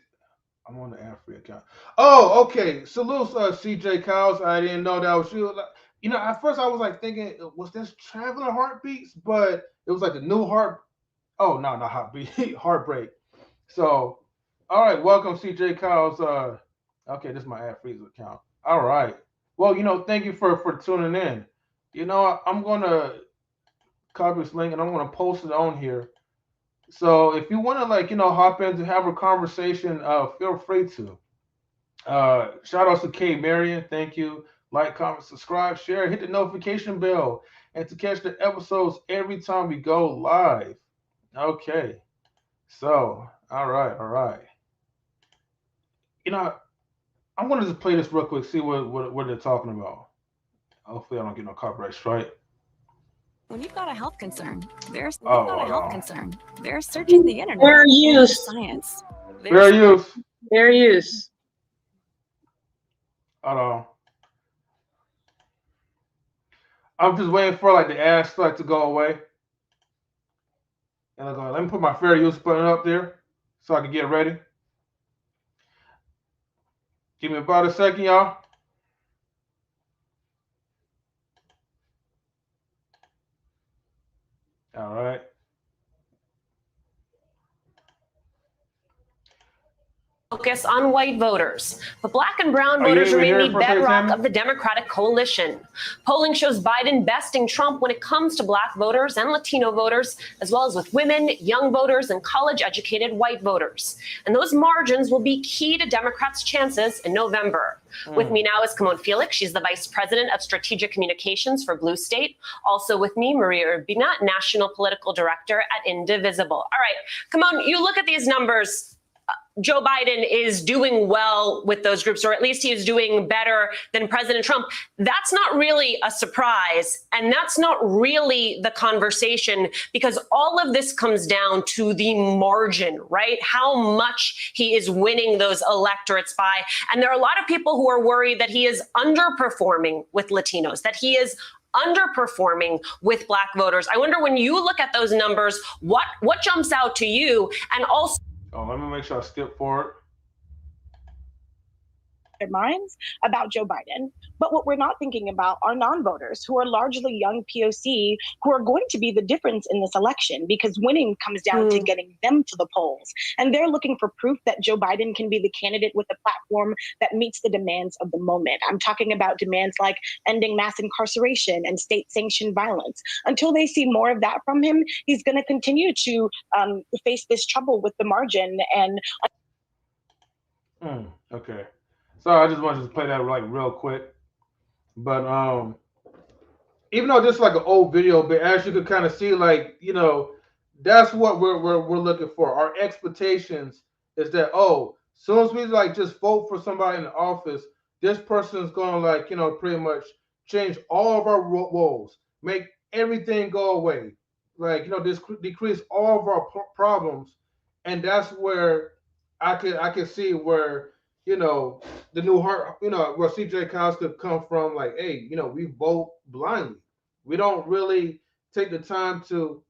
I'm on the ad-free account. Oh, okay. Salute, CJ Cowles. I didn't know that was you. At first I was like thinking, was this Traveling Heartbeats? But it was like a new heart. Oh, no, not Heartbeat. Heartbreak. So, all right. Welcome, CJ Cowles. Okay, this is my ad-free account. All right. Well, thank you for tuning in. I'm gonna copy this link and I'm gonna post it on here. So if you want to hop in to have a conversation, feel free to. Shout outs to K Marion, thank you. Like, comment, subscribe, share, hit the notification bell, and to catch the episodes every time we go live. Okay. So, all right. I'm gonna just play this real quick, see what they're talking about. Hopefully I don't get no copyright strike. When you've got a health concern, they're searching the internet. Fair use. Science. Fair use. Fair use. Hold on. I'm just waiting for like the ad strike to go away. And let me put my fair use button up there so I can get ready. Give me about a second, y'all. All right. Focus on white voters, but black and brown voters remain the bedrock of the Democratic coalition. Polling shows Biden besting Trump when it comes to black voters and Latino voters, as well as with women, young voters, and college-educated white voters. And those margins will be key to Democrats' chances in November. With me now is Kamon Felix. She's the Vice President of Strategic Communications for Blue State. Also with me, MarioMarion, National Political Director at Indivisible. All right, Kamon, you look at these numbers. Joe Biden is doing well with those groups, or at least he is doing better than President Trump. That's not really a surprise, and that's not really the conversation, because all of this comes down to the margin, right? How much he is winning those electorates by. And there are a lot of people who are worried that he is underperforming with Latinos, that he is underperforming with Black voters. I wonder, when you look at those numbers, what jumps out to you? And also, let me make sure I skip forward. Their minds about Joe Biden. But what we're not thinking about are non-voters who are largely young POC who are going to be the difference in this election, because winning comes down to getting them to the polls. And they're looking for proof that Joe Biden can be the candidate with a platform that meets the demands of the moment. I'm talking about demands like ending mass incarceration and state-sanctioned violence. Until they see more of that from him, he's going to continue to face this trouble with the margin. And okay. So I just wanted to play that like real quick. But even though this is like an old video, but as you could kind of see, like, you know, that's what we're looking for. Our expectations is that, oh, soon as we like just vote for somebody in the office, this person is going to, like, you know, pretty much change all of our woes, make everything go away, like, you know, decrease all of our problems. And that's where I could see where, you know, the new heart, you know, where CJ Kyles could come from, like, hey, you know, we vote blindly. We don't really take the time to,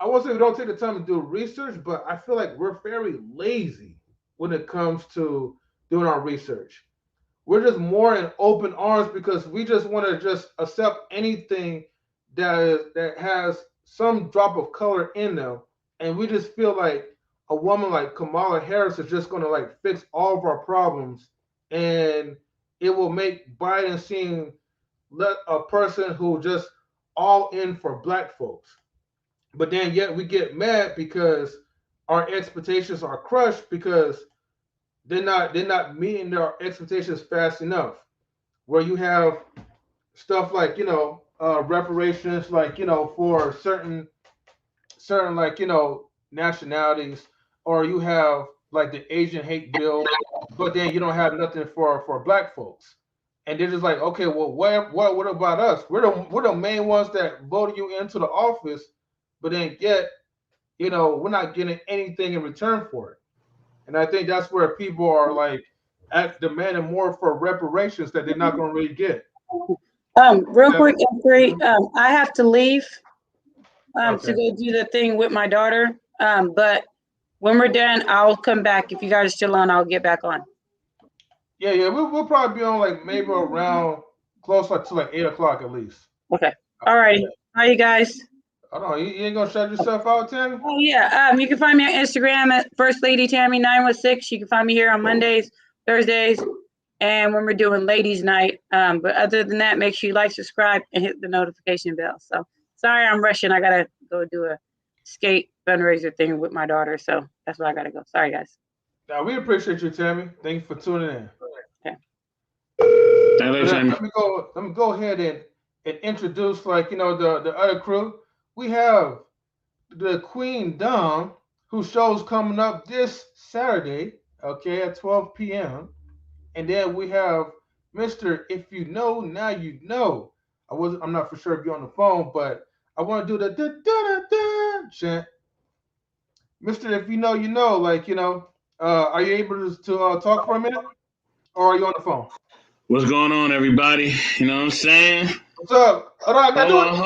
I won't say we don't take the time to do research, but I feel like we're very lazy when it comes to doing our research. We're just more in open arms because we just want to just accept anything that has some drop of color in them. And we just feel like a woman like Kamala Harris is just going to like fix all of our problems, and it will make Biden seem a person who just all in for Black folks. But then yet we get mad because our expectations are crushed because they're not meeting their expectations fast enough. Where you have stuff like, you know, reparations, like, you know, for certain like, you know, nationalities, or you have like the Asian hate bill, but then you don't have nothing for Black folks. And they're just like, okay, well, what about us? We're the main ones that voted you into the office, but then yet, you know, we're not getting anything in return for it. And I think that's where people are like demanding more for reparations that they're not going to really get. Real quick, I have to leave to go do the thing with my daughter. But when we're done, I'll come back. If you guys are still on, I'll get back on. Yeah, we'll probably be on like maybe around close to like 8 o'clock at least. Okay. All righty. Bye, you guys. I don't know. You ain't gonna shut yourself out, Tammy? Oh yeah. You can find me on Instagram at First Lady Tammy 916. You can find me here on Mondays, Thursdays, and when we're doing Ladies Night. But other than that, make sure you like, subscribe, and hit the notification bell. So sorry, I'm rushing. I gotta go do a skate fundraiser thing with my daughter. So that's where I gotta go. Sorry, guys. Now we appreciate you, Tammy. Thank you for tuning in. Okay. Let me go ahead and introduce, like, you know, the other crew. We have the Queen Dom, whose show's coming up this Saturday, okay, at 12 p.m. And then we have Mr. If You Know, Now You Know. I'm not for sure if you're on the phone, but I want to do the da-da-da-da chant. Mr. If You Know, You Know, like, you know, are you able to talk for a minute? Or are you on the phone? What's going on, everybody? You know what I'm saying? What's up? Hold on. Hold on.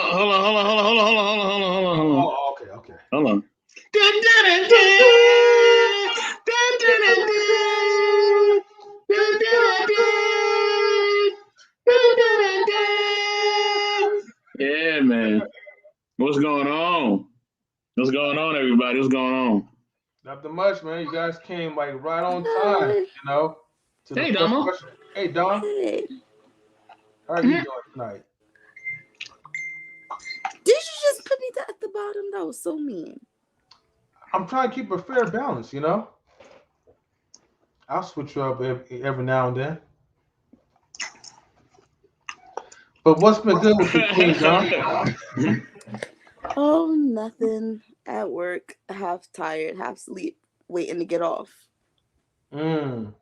Oh, okay. Hold on. Yeah, man. What's going on? What's going on, everybody? What's going on? Nothing much, man. You guys came like right on time, you know. Hey, Dom. Hey, Dom. Hey. How are you doing tonight? Did you just put me at the bottom? That was so mean. I'm trying to keep a fair balance, you know. I'll switch you up every now and then. But what's been good with the Queen, Dom? Oh, nothing. At work, half tired, half sleep, waiting to get off. And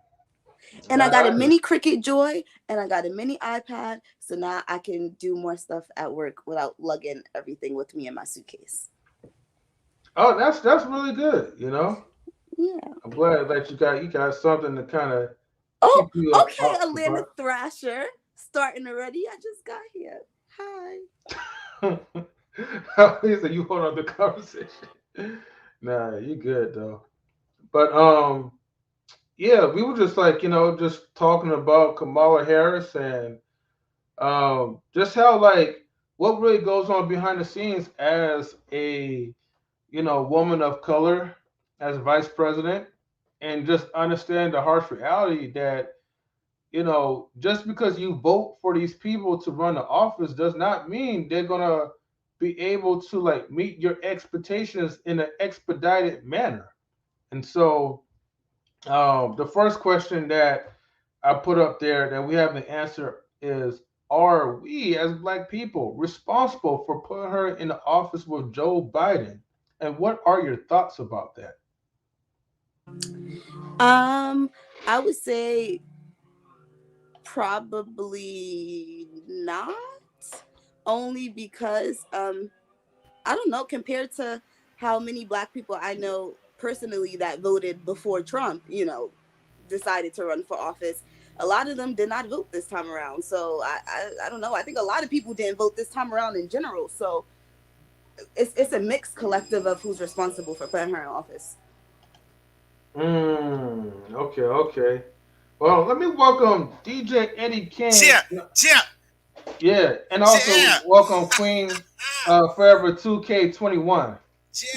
I got a mini Cricut Joy, and I got a mini iPad, so now I can do more stuff at work without lugging everything with me in my suitcase. Oh, that's really good, you know. Yeah. I'm glad that you got something to kind of. Oh, okay, Atlanta Thrasher, starting already. I just got here. Hi. He said you hold on the conversation. Nah, you good though. But yeah, we were just like, just talking about Kamala Harris and just how like what really goes on behind the scenes as a woman of color as vice president, and just understand the harsh reality that just because you vote for these people to run the office does not mean they're gonna be able to like meet your expectations in an expedited manner. And so the first question that I put up there that we haven't answered is, are we as black people responsible for putting her in the office with Joe Biden? And what are your thoughts about that? I would say probably not, only because I don't know, compared to how many black people I know personally that voted before Trump, decided to run for office, a lot of them did not vote this time around. So I don't know. I think a lot of people didn't vote this time around in general. So it's a mixed collective of who's responsible for putting her in office. Okay. Well, let me welcome DJ Eddie King. Yeah, and also welcome Queen Forever 2K21.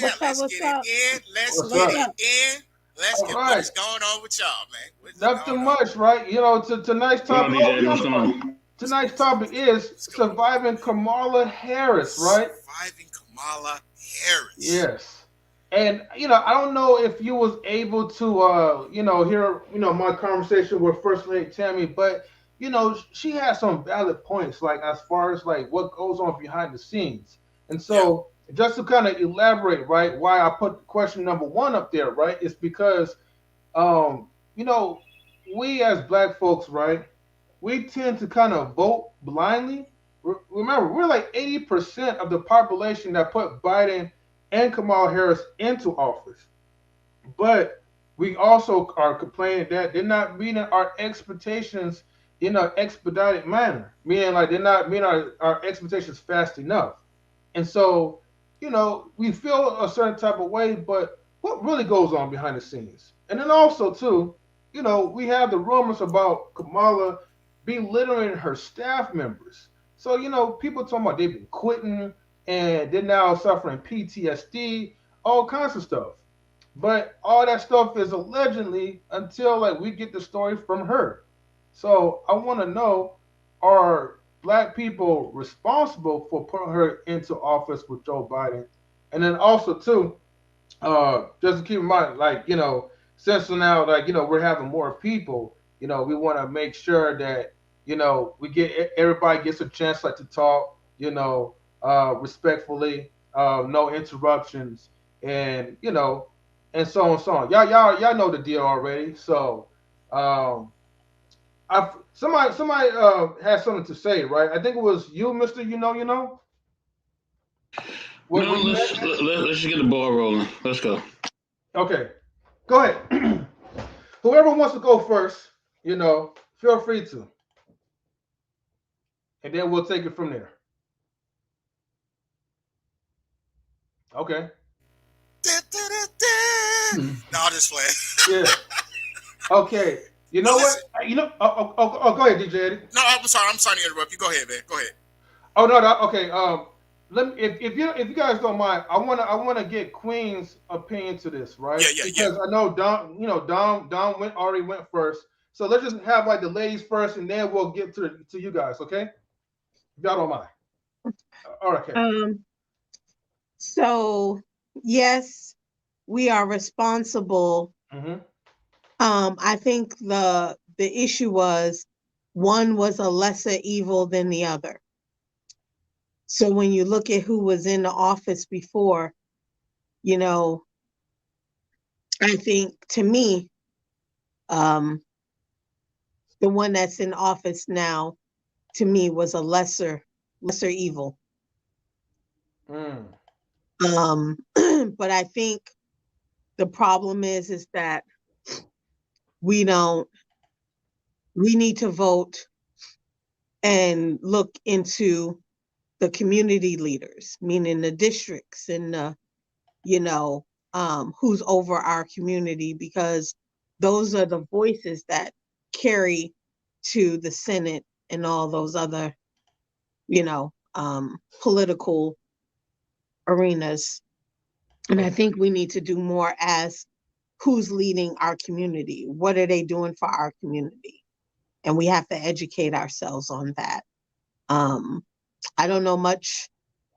Let's get it in. Let's get it in. Let's get what is going on with y'all, man. Nothing much, right? Tonight's topic. Tonight's topic is surviving Kamala Harris, right? Surviving Kamala Harris. Yes. And I don't know if you was able to hear my conversation with First Lady Tammy, but she has some valid points, like as far as like what goes on behind the scenes. And so just to kind of elaborate, right, why I put question number one up there, right, is because we as black folks, right, we tend to kind of vote blindly. Remember, we're like 80% of the population that put Biden and Kamala Harris into office. But we also are complaining that they're not meeting our expectations in an expedited manner, meaning like they're not meeting our expectations fast enough. And so, we feel a certain type of way, but what really goes on behind the scenes? And then also, too, we have the rumors about Kamala belittling her staff members. So, people talking about they've been quitting and they're now suffering PTSD, all kinds of stuff. But all that stuff is allegedly until like we get the story from her. So I want to know, are black people responsible for putting her into office with Joe Biden? And then also too, just to keep in mind, like, since now, like, we're having more people, we want to make sure that, we get everybody gets a chance like to talk, respectfully, no interruptions, and and so on and so on. Y'all know the deal already. So somebody had something to say, right? I think it was you, Mr. Let's just get the ball rolling. Let's go. Okay, go ahead. Whoever wants to go first, feel free to, and then we'll take it from there. Okay. No, I'll just play. Yeah. Okay. You know what? Go ahead, DJ Eddie. No, I'm sorry to interrupt you. Go ahead, man. Go ahead. Oh no. Okay. Let me, if you guys don't mind, I wanna get Queen's opinion to this, right? Because I know Dom already went first. So let's just have like the ladies first, and then we'll get to you guys, okay? If y'all don't mind. All right. Okay. So yes, we are responsible. Mm-hmm. I think the issue was one was a lesser evil than the other. So when you look at who was in the office before, I think to me, the one that's in office now, to me, was a lesser evil. But I think the problem is that we need to vote and look into the community leaders, meaning the districts and the, who's over our community, because those are the voices that carry to the Senate and all those other, political arenas. And I think we need to do more as who's leading our community. What are they doing for our community? And we have to educate ourselves on that. I don't know much.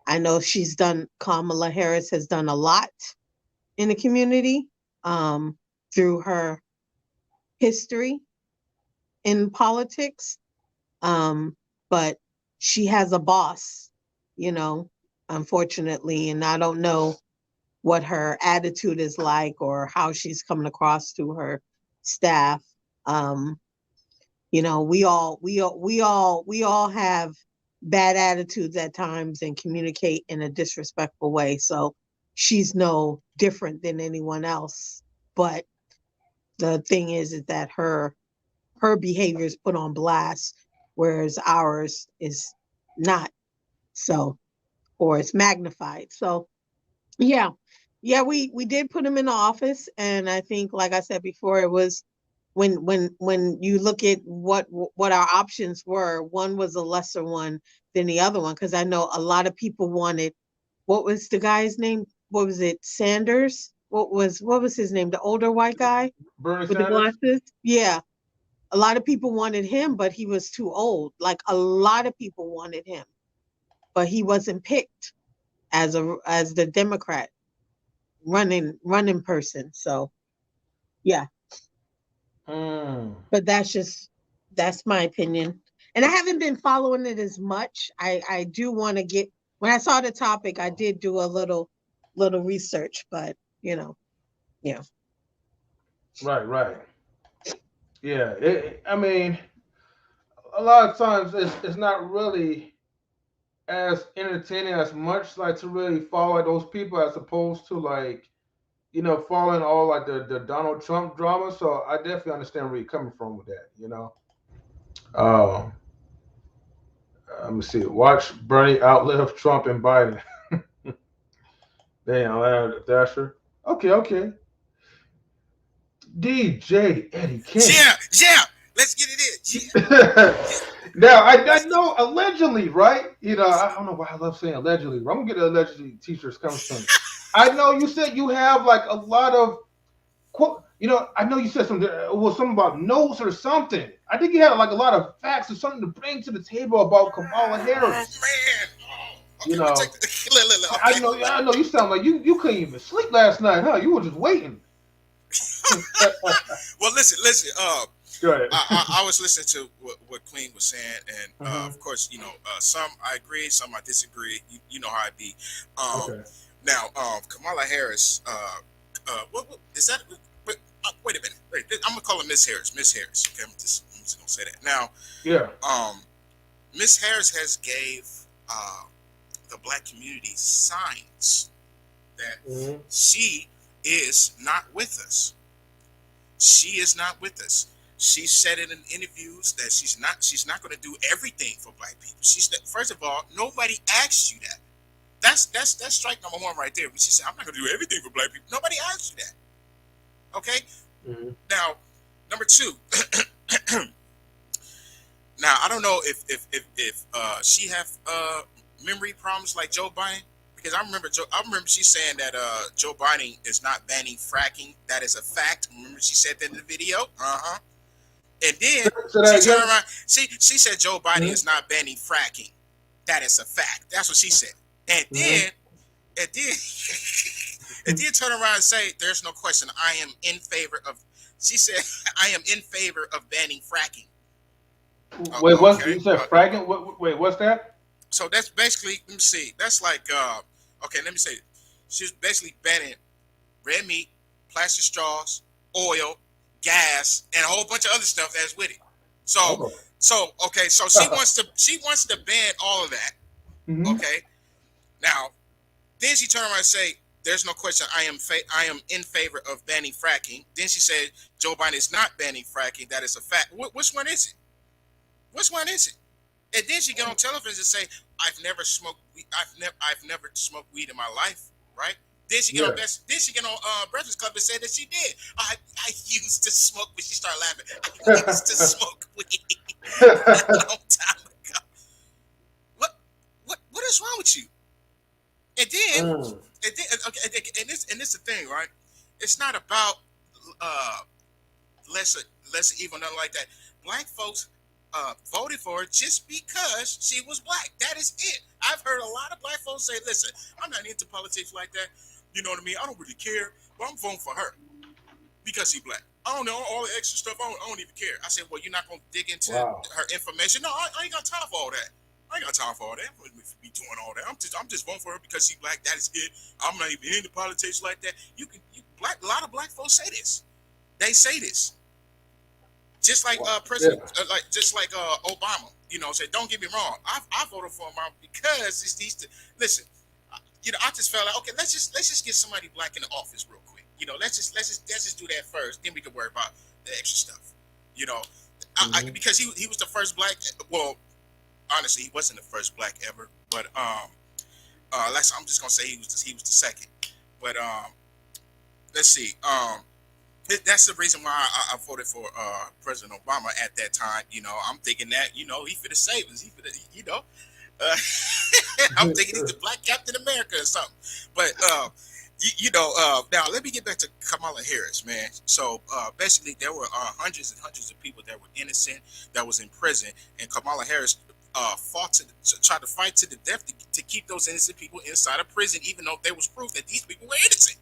I know Kamala Harris has done a lot in the community through her history in politics. But she has a boss, unfortunately, and I don't know what her attitude is like or how she's coming across to her staff. We all have bad attitudes at times and communicate in a disrespectful way. So she's no different than anyone else. But the thing is that her behavior is put on blast, whereas ours is not. So, or it's magnified. So yeah, we did put him in the office, and I think, like I said before, it was when you look at what our options were, one was a lesser one than the other one, because I know a lot of people wanted, what was the guy's name? What was it? Sanders? What was his name? The older white guy Bernie with Sanders? the glasses? Yeah. A lot of people wanted him, but he was too old. Like, a lot of people wanted him, but he wasn't picked as the Democrat running person. So yeah. But that's my opinion. And I haven't been following it as much. I do want to get, when I saw the topic, I did do a little research, but yeah. Right. Yeah. I mean, a lot of times it's not really as entertaining as much, like, to really follow those people as opposed to, like, following all, like, the Donald Trump drama. So I definitely understand where you're coming from with that. Let me see. Watch Bernie outlive Trump and Biden. Damn, Dasher. Okay. DJ Eddie King. Yeah. Let's get it in. Now, I know allegedly, right? I don't know why I love saying allegedly. I'm gonna get the allegedly t-shirts coming soon. I know you said you have, like, a lot of quote. I know you said something. Something about notes or something. I think you had, like, a lot of facts or something to bring to the table about Kamala Harris. Oh, man. Okay. I know you sound like you couldn't even sleep last night, huh? You were just waiting. Well, listen. Go ahead. I was listening to what Queen was saying, and of course, some I agree, some I disagree. You know how I be. Okay. Now, Kamala Harris. What is that? Wait a minute. Wait, I'm gonna call her Miss Harris. Miss Harris. Okay, I'm just gonna say that. Now, yeah. Miss Harris has gave the Black community signs that she is not with us. She is not with us. She said it in interviews that she's not going to do everything for Black people. First of all, nobody asked you that. That's strike number one right there. When she said, "I'm not going to do everything for Black people," nobody asked you that. Okay. Now, number two. Now, I don't know if she have memory problems like Joe Biden, because I remember she saying that Joe Biden is not banning fracking. That is a fact. Remember she said that in the video. And then she turned around. She said Joe Biden is not banning fracking. That is a fact. That's what she said. And then turn around and say, "There's no question. I am in favor of." She said, "I am in favor of banning fracking." Wait, what? You said fracking? Wait, what's that? So that's basically, let me see. That's like, okay, let me say, she's basically banning red meat, plastic straws, oil, gas, and a whole bunch of other stuff that's with it. So she wants to ban all of that. Okay. Now, then she turned around and say, "There's no question. I am in favor of banning fracking." Then she said, "Joe Biden is not banning fracking. That is a fact." Which one is it? Which one is it? And then she get on television and say, I've never smoked weed. I've never smoked weed in my life, right? Then she get on Breakfast Club and say that she did. I used to smoke, but she started laughing. I used to smoke weed a long time ago. What is wrong with you? And then and this the thing, right? It's not about lesser evil, nothing like that. Black folks voted for her just because she was black. That is it. I've heard a lot of black folks say, listen, I'm not into politics like that. You know what I mean? I don't really care, but I'm voting for her because she's black. I don't know all the extra stuff. I don't even care. I said, well, you're not going to dig into her information. No, I ain't got time for all that. I ain't got time for all that. I'm going to be doing all that. I'm just voting for her because she's black. That is it. I'm not even into politics like that. A lot of black folks say this. They say this. Just like President, just like Obama, you know, said, don't get me wrong, I voted for him because it's these. Listen, you know, I just felt like, okay, let's just get somebody black in the office real quick. You know, let's just do that first. Then we can worry about the extra stuff. You know, because he was the first black. Well, honestly, he wasn't the first black ever, but I'm just gonna say he was the second. But let's see. That's the reason why I voted for President Obama at that time. You know, I'm thinking that, you know, he for the save us. He for the, you know, I'm thinking he's the Black Captain America or something. But now let me get back to Kamala Harris, man. So basically, there were hundreds and hundreds of people that were innocent that was in prison, and Kamala Harris tried to fight to the death to keep those innocent people inside of prison, even though there was proof that these people were innocent.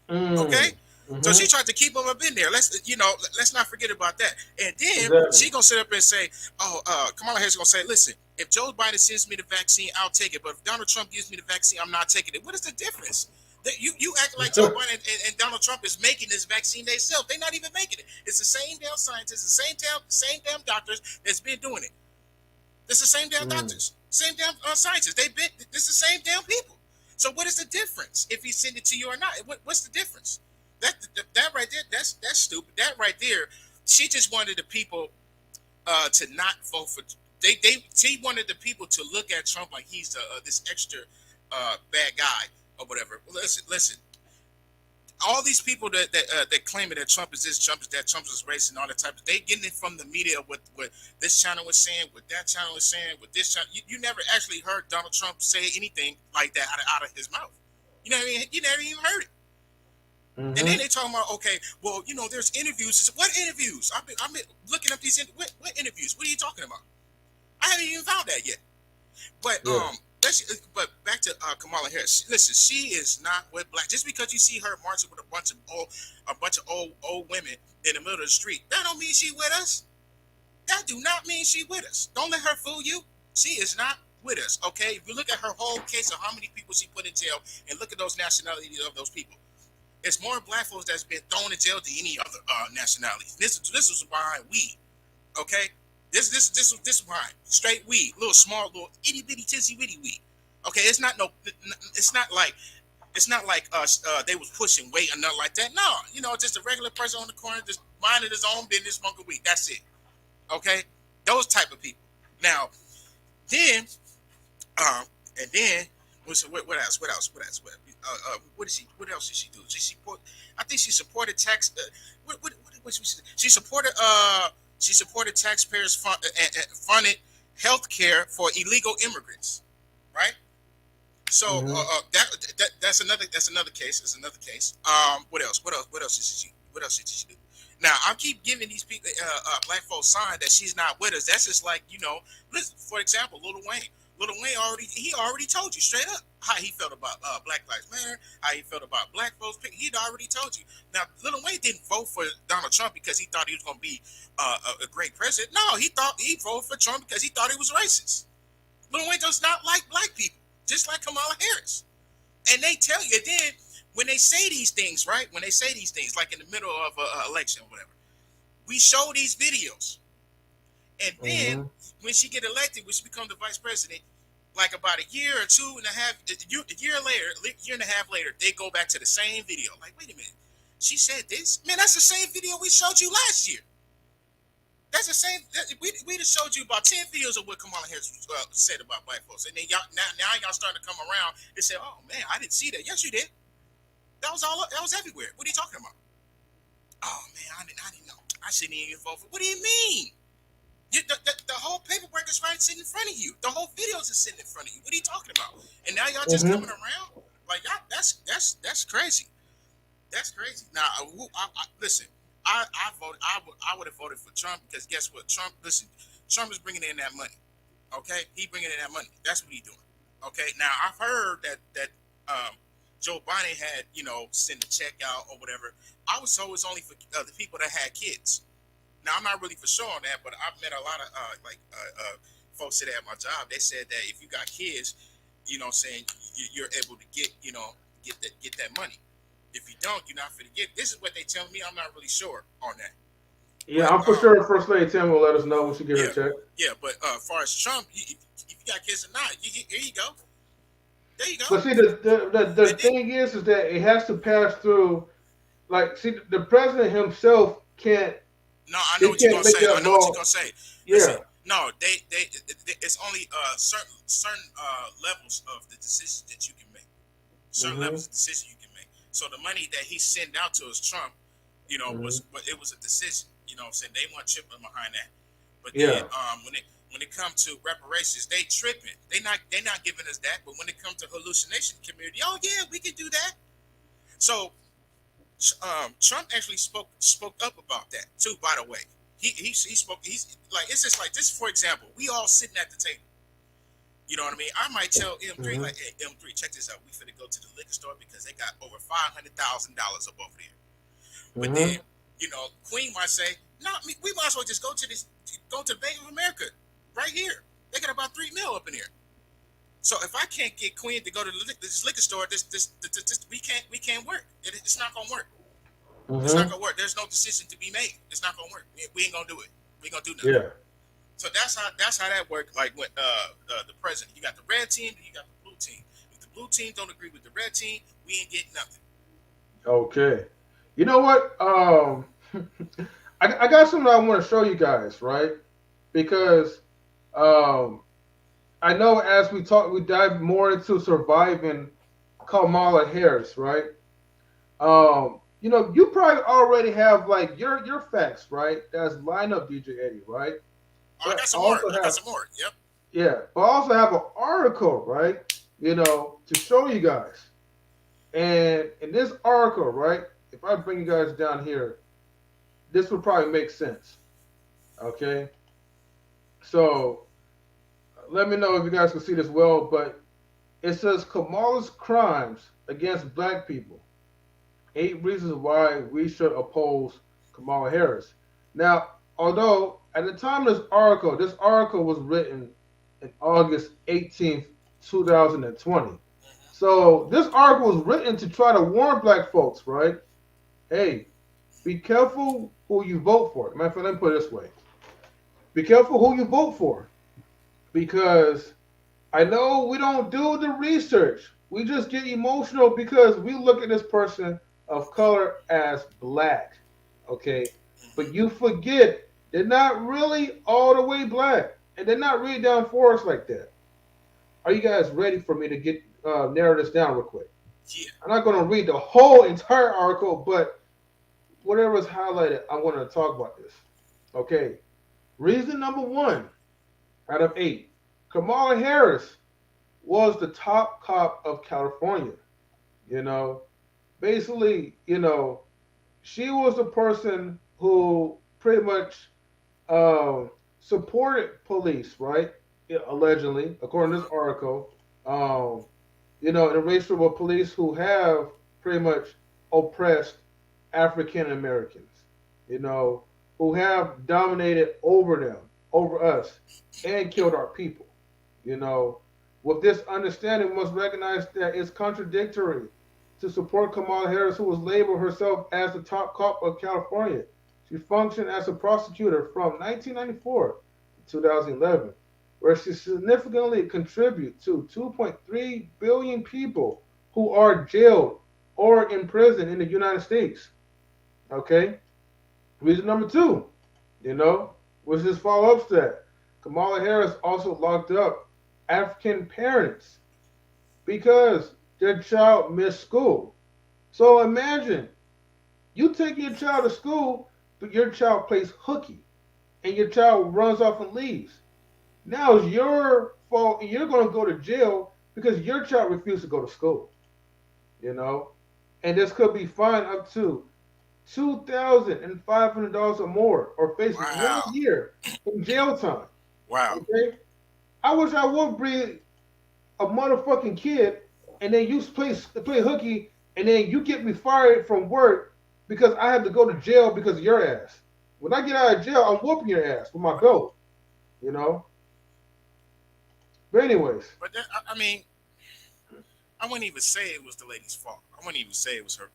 Okay. So she tried to keep them up in there. Let's not forget about that. And then she gonna sit up and say, Kamala Harris gonna say, listen, if Joe Biden sends me the vaccine, I'll take it. But if Donald Trump gives me the vaccine, I'm not taking it. What is the difference? You act like Joe Biden and Donald Trump is making this vaccine themselves. They're not even making it. It's the same damn scientists, the same damn doctors that's been doing it. It's the same damn doctors, same damn scientists. It's the same damn people. So what is the difference if he send it to you or not? What's the difference? That right there, that's stupid. That right there, she just wanted the people to not vote for. She wanted the people to look at Trump like he's this extra bad guy or whatever. Listen. All these people that claiming that Trump is this, Trump is that, Trump is racist, and all that type of, they getting it from the media. What this channel was saying, what that channel was saying, what this channel. You never actually heard Donald Trump say anything like that out of his mouth. You know what I mean? You never even heard it. And then they talking about, okay, well, you know, there's interviews. What interviews? I've been looking up these. What interviews? What are you talking about? I haven't even found that yet. But but back to Kamala Harris. Listen, she is not with black. Just because you see her marching with a bunch of old women in the middle of the street, that don't mean she with us. That do not mean she with us. Don't let her fool you. She is not with us. Okay, if you look at her whole case of how many people she put in jail, and look at those nationalities of those people. It's more black folks that's been thrown in jail than any other nationalities. This was behind weed, okay? This was behind straight weed, little itty bitty titsy bitty weed, okay? It's not like they was pushing weight or nothing like that. No, you know, just a regular person on the corner just minding his own business, smoking weed. That's it, okay? Those type of people. Now, then, and then. What else? What else did she do? I think she supported tax. She supported taxpayers funded health care for illegal immigrants, right? So that's another case. That's another case. What else? What else did she do? Now I keep giving these people black folks sign that she's not with us. That's just like, you know, listen. For example, Lil Wayne. Lil Wayne already told you straight up how he felt about Black Lives Matter, how he felt about black folks. He'd already told you. Now, Lil Wayne didn't vote for Donald Trump because he thought he was going to be a great president. No, he voted for Trump because he thought he was racist. Lil Wayne does not like black people, just like Kamala Harris. And they tell you, then when they say these things, right? When they say these things, like in the middle of an election or whatever, we show these videos. And then when she get elected, when she becomes the vice president, like about a year or two and a half, year and a half later, they go back to the same video. Like, wait a minute, she said this? Man, that's the same video we showed you last year. That's the same. We just showed you about 10 videos of what Kamala Harris said about black folks, and then y'all now y'all starting to come around and say, "Oh man, I didn't see that." Yes, you did. That was all. That was everywhere. What are you talking about? Oh man, I didn't know. I shouldn't even vote for. What do you mean? The whole paperwork is right sitting in front of you. The whole videos is sitting in front of you. What are you talking about? And now y'all just coming around like y'all, that's crazy. That's crazy. Now, listen. I voted. I would have voted for Trump because guess what? Trump is bringing in that money. Okay, he bringing in that money. That's what he's doing. Okay. Now I've heard that Joe Biden had send a check out or whatever. I was told it's only for the people that had kids. Now I'm not really for sure on that, but I've met a lot of folks that at my job. They said that if you got kids, saying you're able to get that money. If you don't, you're not going to get. This is what they tell me. I'm not really sure on that. Yeah, but, I'm for sure First Lady Tammy will let us know when she gets her check. Yeah, but as far as Trump, if you got kids or not, here you go. There you go. But see, the thing is that it has to pass through. Like, see, the president himself can't. No, I know what you're gonna say. I know what you're gonna say. Yeah. Listen, no, they it's only certain levels of the decisions that you can make. Certain levels of decisions you can make. So the money that he sent out to us, Trump, was a decision. What I'm saying? They weren't tripping behind that. But then when it comes to reparations, they tripping. They're not giving us that. But when it comes to hallucination community, oh yeah, we can do that. So Trump actually spoke up about that too. By the way, he spoke. He's like, it's just like this. For example, we all sitting at the table. You know what I mean? I might tell M3 like, hey, M3, check this out. We finna go to the liquor store because they got over $500,000 up over there. But then, Queen might say, no, we might as well just go to the Bank of America right here. They got about $3 million up in here. So if I can't get Queen to go to this liquor store, this we can't work. It's not gonna work. It's not gonna work. There's no decision to be made. It's not gonna work. We ain't gonna do it. We ain't gonna do nothing. Yeah. So that's how that worked. Like with the president, you got the red team, and you got the blue team. If the blue team don't agree with the red team, we ain't getting nothing. Okay. You know what? I got something I want to show you guys, right? Because I know as we dive more into surviving Kamala Harris, right? You probably already have like your facts, right? That's lined up, DJ Eddie, right? I got some more. Yep. Yeah, but I also have an article, right? To show you guys. And in this article, right? If I bring you guys down here, this would probably make sense. Okay. So let me know if you guys can see this well, but it says Kamala's crimes against black people. 8 reasons why we should oppose Kamala Harris. Now, although at the time of this article was written in August 18th, 2020. So this article was written to try to warn black folks, right? Hey, be careful who you vote for. Matter of fact, let me put it this way. Be careful who you vote for. Because I know we don't do the research. We just get emotional because we look at this person of color as black. Okay? But you forget they're not really all the way black. And they're not really down for us like that. Are you guys ready for me to get narrow this down real quick? Yeah. I'm not going to read the whole entire article, but whatever is highlighted, I want to talk about this. Okay. Reason number 1 out of 8. Kamala Harris was the top cop of California. Basically, she was the person who pretty much supported police, right? Allegedly, according to this article. The racial police who have pretty much oppressed African Americans, who have dominated over us, and killed our people. With this understanding, we must recognize that it's contradictory to support Kamala Harris, who was labeled herself as the top cop of California. She functioned as a prosecutor from 1994 to 2011, where she significantly contributed to 2.3 billion people who are jailed or in prison in the United States. Okay? Reason number 2, Was his follow-up stat. Kamala Harris also locked up African parents because their child missed school. So imagine you take your child to school, but your child plays hooky, and your child runs off and leaves. Now it's your fault, and you're going to go to jail because your child refused to go to school. You know, and this could be fined up to $2,500 or more, or face Wow. 1 year in jail time. Wow. Okay, I wish I would bring a motherfucking kid, and then you play hooky, and then you get me fired from work because I have to go to jail because of your ass. When I get out of jail, I'm whooping your ass with my belt. You know. But anyways. But that, I mean, I wouldn't even say it was the lady's fault. I wouldn't even say it was her.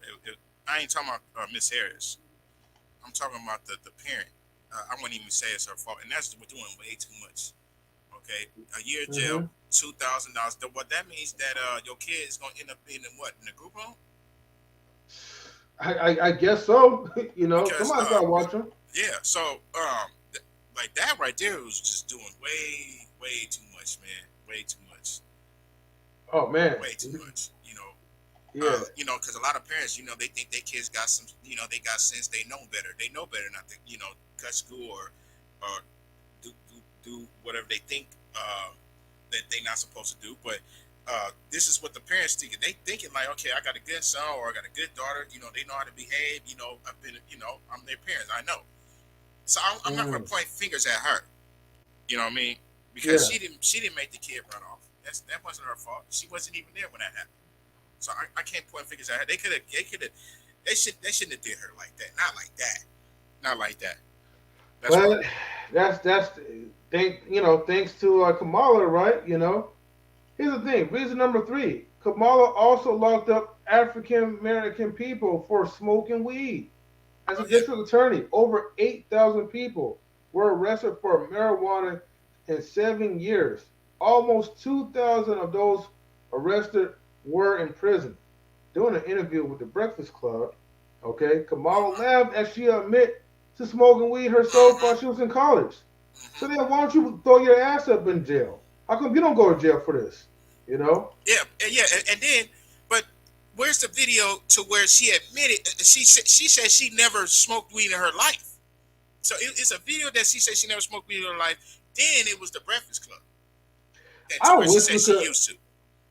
I ain't talking about Miss Harris. I'm talking about the parent. I wouldn't even say it's her fault, and that's we're doing way too much. Okay, a year in jail, $2,000. What that means that your kid is gonna end up being in what, in the group home? I guess so. You know, Because, somebody's got to watch them. Yeah, so like that right there was just doing way too much, man. Way too much. Oh man, way too much. You know. Yeah. You know, because a lot of parents, you know, they think their kids got some, you know, they got sense. They know better. They know better not to, you know, cut school or do whatever they think that they're not supposed to do. But this is what the parents think. They thinking like, okay, I got a good son or I got a good daughter. You know, they know how to behave. You know, I've been, you know, I'm their parents. I know. So I'm not gonna point fingers at her. You know what I mean? Because she didn't make the kid run off. That wasn't her fault. She wasn't even there when that happened. So I can't point fingers at her. They shouldn't have did her like that. Not like that. Not like that. That's thanks to Kamala, right? You know, here's the thing. Reason number 3: Kamala also locked up African American people for smoking weed. As a district attorney, over 8,000 people were arrested for marijuana in 7 years. Almost 2,000 of those arrested were in prison. During an interview with the Breakfast Club, okay, Kamala laughed as she admitted to smoking weed herself while she was in college. So then why don't you throw your ass up in jail? How come you don't go to jail for this? You know? Yeah, and then, but where's the video to where she admitted, she said she never smoked weed in her life. So it's a video that she said she never smoked weed in her life. Then it was the Breakfast Club.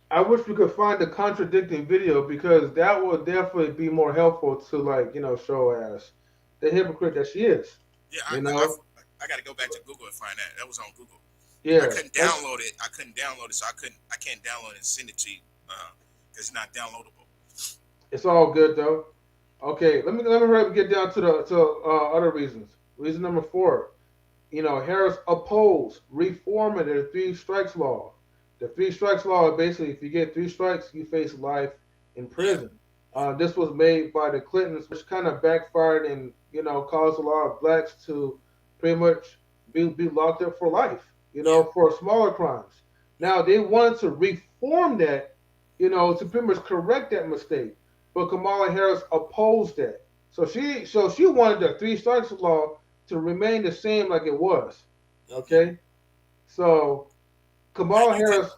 I wish we could find a contradicting video, because that would definitely be more helpful to, like, you know, show as the hypocrite that she is. Yeah, I got to go back to Google and find that. That was on Google. Yeah, I couldn't download it. So I can't download it and send it to you because it's not downloadable. It's all good though. Okay, let me hurry up and get down to other reasons. Reason number 4. You know, Harris opposed reforming the 3 strikes law. The 3 strikes law, basically, if you get 3 strikes, you face life in prison. This was made by the Clintons, which kind of backfired and, you know, caused a lot of blacks to pretty much be locked up for life, you know, for smaller crimes. Now, they wanted to reform that, you know, to pretty much correct that mistake. But Kamala Harris opposed that. So she wanted the 3 strikes law to remain the same like it was. Okay? So Kamala Harris,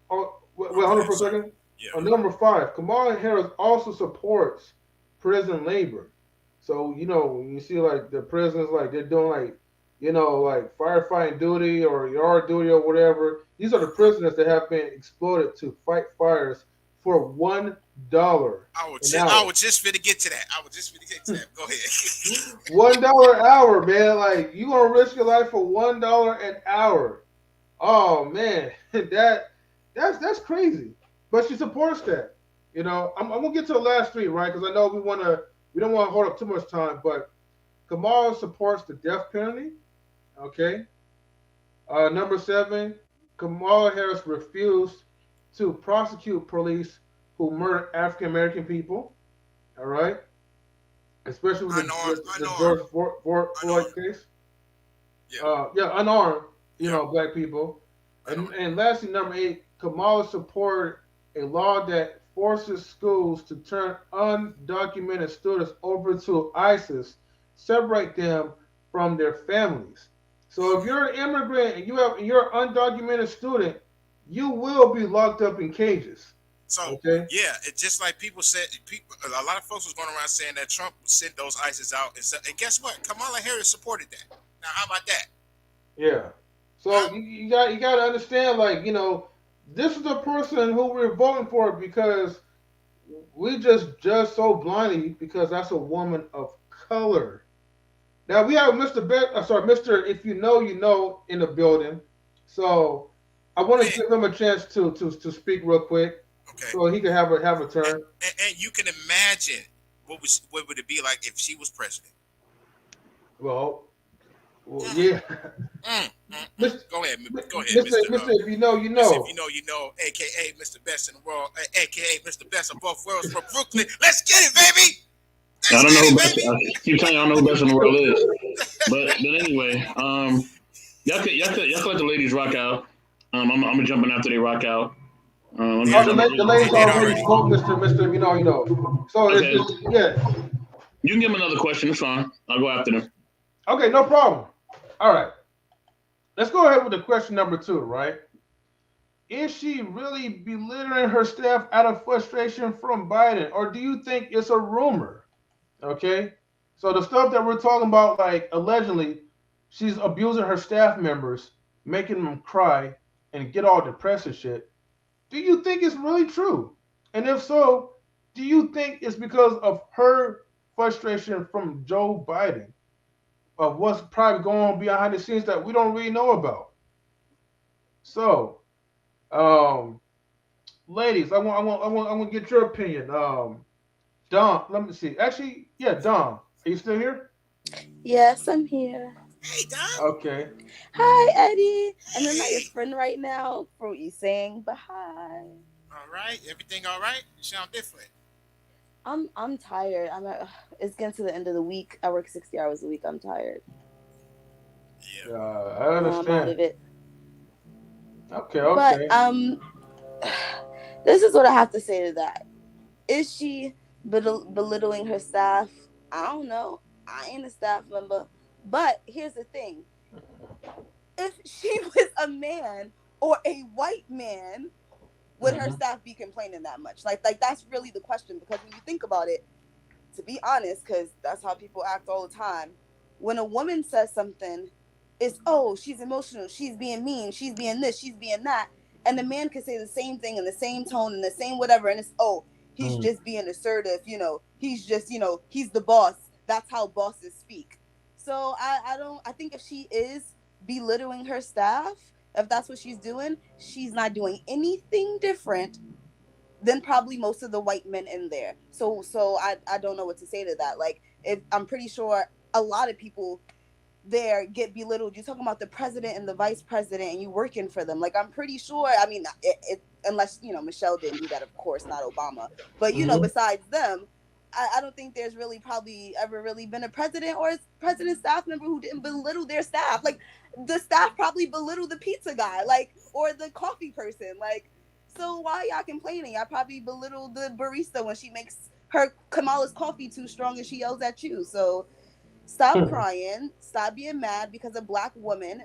wait, hold on for a second. On number 5, Kamala Harris also supports prison labor. So, you know, when you see like the prisons, like they're doing like, you know, like firefighting duty or yard duty or whatever. These are the prisoners that have been exploited to fight fires for $1. I was just finna get to that. Go ahead. $1 an hour, man. Like, you gonna risk your life for $1 an hour? Oh man, that's crazy. But she supports that. You know, I'm gonna get to the last 3, right? Because I know we don't want to hold up too much time. But Kamala supports the death penalty. Okay. Number 7, Kamala Harris refused to prosecute police who murdered African American people. All right. Especially with the George Floyd case. Unarmed, you know, black people. And lastly, number 8, Kamala supported a law that forces schools to turn undocumented students over to ISIS, separate them from their families. So if you're an immigrant and you're an undocumented student, you will be locked up in cages. So okay? Yeah, it's just like people said. A lot of folks was going around saying that Trump sent those ISIS out, and guess what? Kamala Harris supported that. Now, how about that? Yeah. So you got to understand, like, this is the person who we're voting for because we just judge so blindly because that's a woman of color. Now we have Mr. If you know, you know, in the building. So I want to give him a chance to speak real quick, so he can have a turn. And you can imagine what would it be like if she was president? Well, yeah. Go ahead, Mr. Mr. If you know, you know. Mr. If you know, you know, aka Mr. Best in the world, aka Mr. Best of both worlds from Brooklyn. Let's get it, baby. I don't know who best. I keep telling you, I don't know who best in the world is. But anyway, y'all can let the ladies rock out. I'm gonna jump in after they rock out. The ladies already spoke, Mr. You know. So okay. Yeah. You can give them another question. It's fine. I'll go after them. Okay, no problem. All right. Let's go ahead with the question number 2, right? Is she really belittling her staff out of frustration from Biden, or do you think it's a rumor? Okay? So the stuff that we're talking about, like allegedly, she's abusing her staff members, making them cry and get all depressed and shit. Do you think it's really true? And if so, do you think it's because of her frustration from Joe Biden, of what's probably going on behind the scenes that we don't really know about? So, ladies, I want to get your opinion. Dom, let me see. Actually, yeah, Dom, are you still here? Yes, I'm here. Hey, Dom. Okay. Hi, Eddie. And I'm not your friend right now for what you're saying, but hi. All right, everything all right? You sound different. I'm tired. It's getting to the end of the week. I work 60 hours a week. I'm tired. Yeah, I understand. I'm out of it. Okay. But this is what I have to say to that. Is she belittling her staff? I don't know. I ain't a staff member. But here's the thing. If she was a man or a white man, would her staff be complaining that much? Like that's really the question, because when you think about it, to be honest, because that's how people act all the time, when a woman says something, it's, oh, she's emotional, she's being mean, she's being this, she's being that, and the man can say the same thing in the same tone and the same whatever, and it's, oh, he's just being assertive, he's just, he's the boss. That's how bosses speak. So I think if she is belittling her staff, if that's what she's doing, she's not doing anything different than probably most of the white men in there. So I don't know what to say to that. Like, I'm pretty sure a lot of people there get belittled. You're talking about the president and the vice president, and you working for them. Like, I'm pretty sure. I mean, unless Michelle didn't do that, of course, not Obama. But besides them, I don't think there's really probably ever really been a president or a president staff member who didn't belittle their staff. Like, the staff probably belittled the pizza guy, like, or the coffee person. Like, so why y'all complaining? I probably belittled the barista when she makes her Kamala's coffee too strong and she yells at you. So stop crying. Stop being mad because a black woman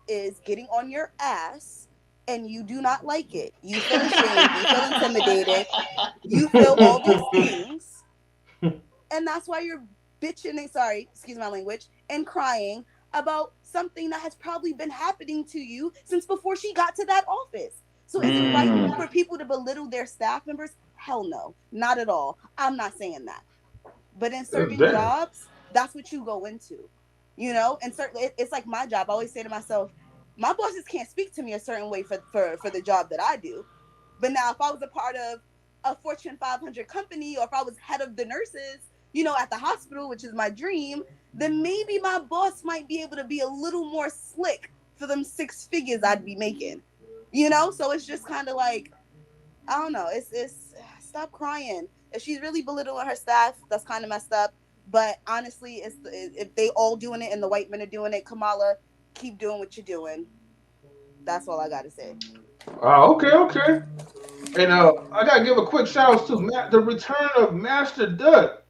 is getting on your ass and you do not like it. You feel ashamed. You feel intimidated. You feel all these things. And that's why you're bitching and, sorry, excuse my language, and crying about something that has probably been happening to you since before she got to that office. So is it right for people to belittle their staff members? Hell no, not at all. I'm not saying that. But in certain jobs, that's what you go into, and certainly it's like my job. I always say to myself, my bosses can't speak to me a certain way for the job that I do. But now if I was a part of a Fortune 500 company, or if I was head of the nurses, at the hospital, which is my dream, then maybe my boss might be able to be a little more slick for them 6 figures I'd be making, So it's just kind of like, I don't know. It's stop crying. If she's really belittling her staff, that's kind of messed up. But honestly, if they all doing it and the white men are doing it, Kamala, keep doing what you're doing. That's all I got to say. Okay. And I got to give a quick shout out to the return of Master Doug.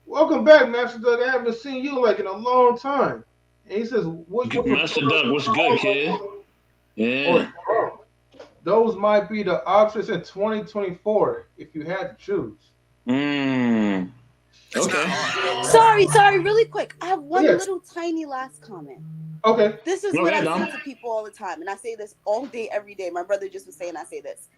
Welcome back, Master Doug. I haven't seen you like in a long time. And he says, "What you Master Duck, what's good, kid? Yeah. Those might be the options in 2024 if you had to choose." Okay. Sorry, really quick. I have one little tiny last comment. Okay. This is what I say to people all the time, and I say this all day, every day. My brother just was saying I say this.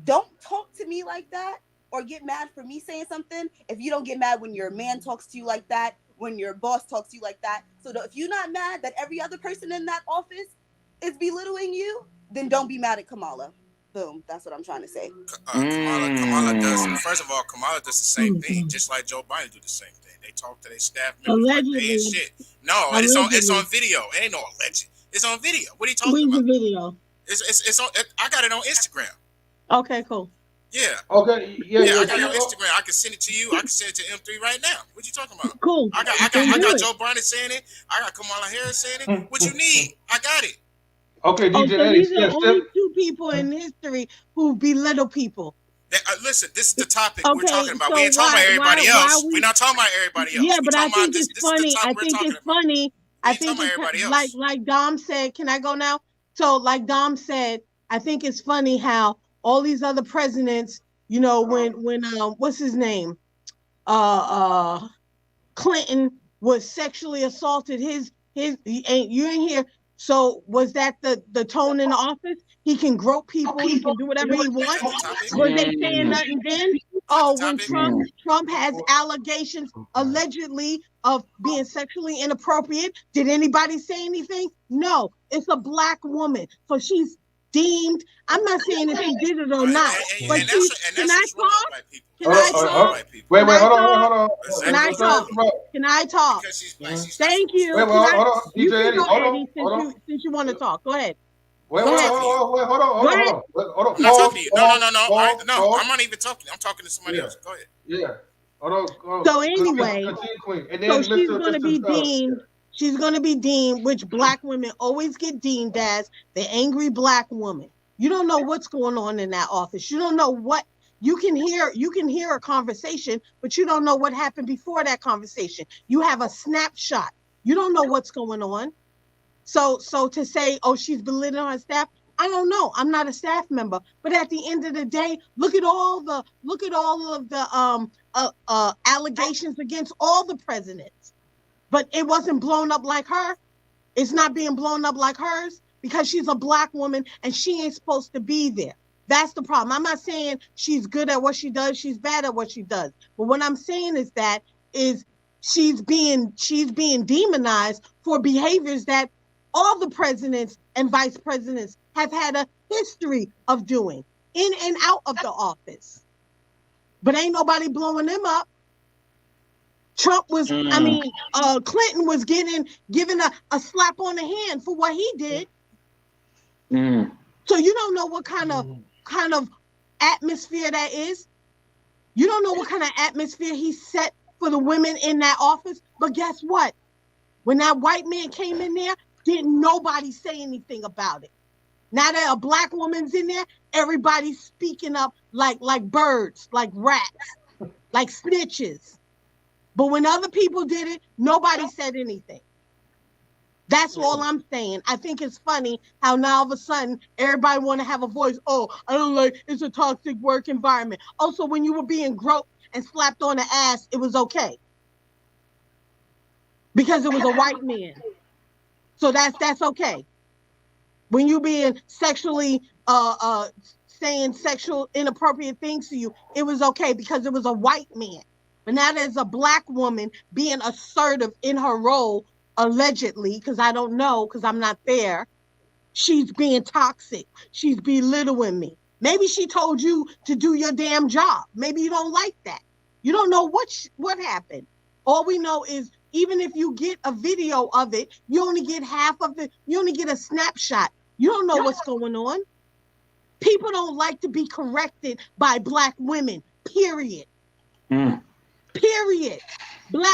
Don't talk to me like that or get mad for me saying something if you don't get mad when your man talks to you like that, when your boss talks to you like that. So if you're not mad that every other person in that office is belittling you, then don't be mad at Kamala. Boom. That's what I'm trying to say. Kamala does. First of all, Kamala does the same thing, just like Joe Biden do the same thing. They talk to their staff members like they ain't shit. No, it's on video. It ain't no alleged. It's on video. What are you talking about? Where's the video? It's on. I got it on Instagram. Okay, cool. Yeah. Okay. Yeah. I got it on Instagram. I can send it to you. I can send it to M3 right now. What you talking about? Cool. I got Joe Biden saying it. I got Kamala Harris saying it. What you need? I got it. Okay, DJ so Eddie. These are only two people in history who belittle people. Listen, this is the topic we're talking about. We ain't talking about everybody else. We're not talking about everybody else. Yeah, but I think it's funny. I think it's funny. I think it's like Dom said. Can I go now? So, like Dom said, I think it's funny how all these other presidents, you know, when what's his name, Clinton was sexually assaulted. You ain't here. So was that the tone in the office? He can grope people. He can do whatever he wants. Was they saying nothing then? Oh, when Trump has allegations allegedly of being sexually inappropriate, did anybody say anything? No, it's a black woman, so she's deemed. I'm not saying if she did it or not, but she. Can I talk? Can I talk? Wait, hold on. Can I talk? Can I talk? Thank you. Wait, hold on. You DJ can Eddie, go, Eddie, since you want to talk. Go ahead. Hold on. I'm not talking to you. No. I'm not even talking. I'm talking to somebody else. Go ahead. Yeah. Hold on. So anyway, so she's going to be deemed. She's going to be deemed, which black women always get deemed as the angry black woman. You don't know what's going on in that office. You don't know what you can hear a conversation, but you don't know what happened before that conversation. You have a snapshot. You don't know what's going on. So to say, oh, she's belittling her staff, I don't know. I'm not a staff member, but at the end of the day, look at all of the allegations against all the presidents. But it wasn't blown up like her. It's not being blown up like hers because she's a black woman and she ain't supposed to be there. That's the problem. I'm not saying she's good at what she does. She's bad at what she does. But what I'm saying is she's being demonized for behaviors that all the presidents and vice presidents have had a history of doing in and out of the office. But ain't nobody blowing them up. Trump was, Clinton was given a slap on the hand for what he did. So you don't know what kind of atmosphere that is. You don't know what kind of atmosphere he set for the women in that office. But guess what? When that white man came in there, didn't nobody say anything about it. Now that a black woman's in there, everybody's speaking up like birds, like rats, like snitches. But when other people did it, nobody said anything. That's all I'm saying. I think it's funny how now all of a sudden everybody want to have a voice. Oh, I don't like, it's a toxic work environment. Also, when you were being groped and slapped on the ass, it was okay. Because it was a white man. So that's okay. When you being sexually saying sexual inappropriate things to you, it was okay because it was a white man. But now there's a black woman being assertive in her role, allegedly, because I don't know, because I'm not there. She's being toxic. She's belittling me. Maybe she told you to do your damn job. Maybe you don't like that. You don't know what happened. All we know is even if you get a video of it, you only get half of it. You only get a snapshot. You don't know what's going on. People don't like to be corrected by black women, period. Period.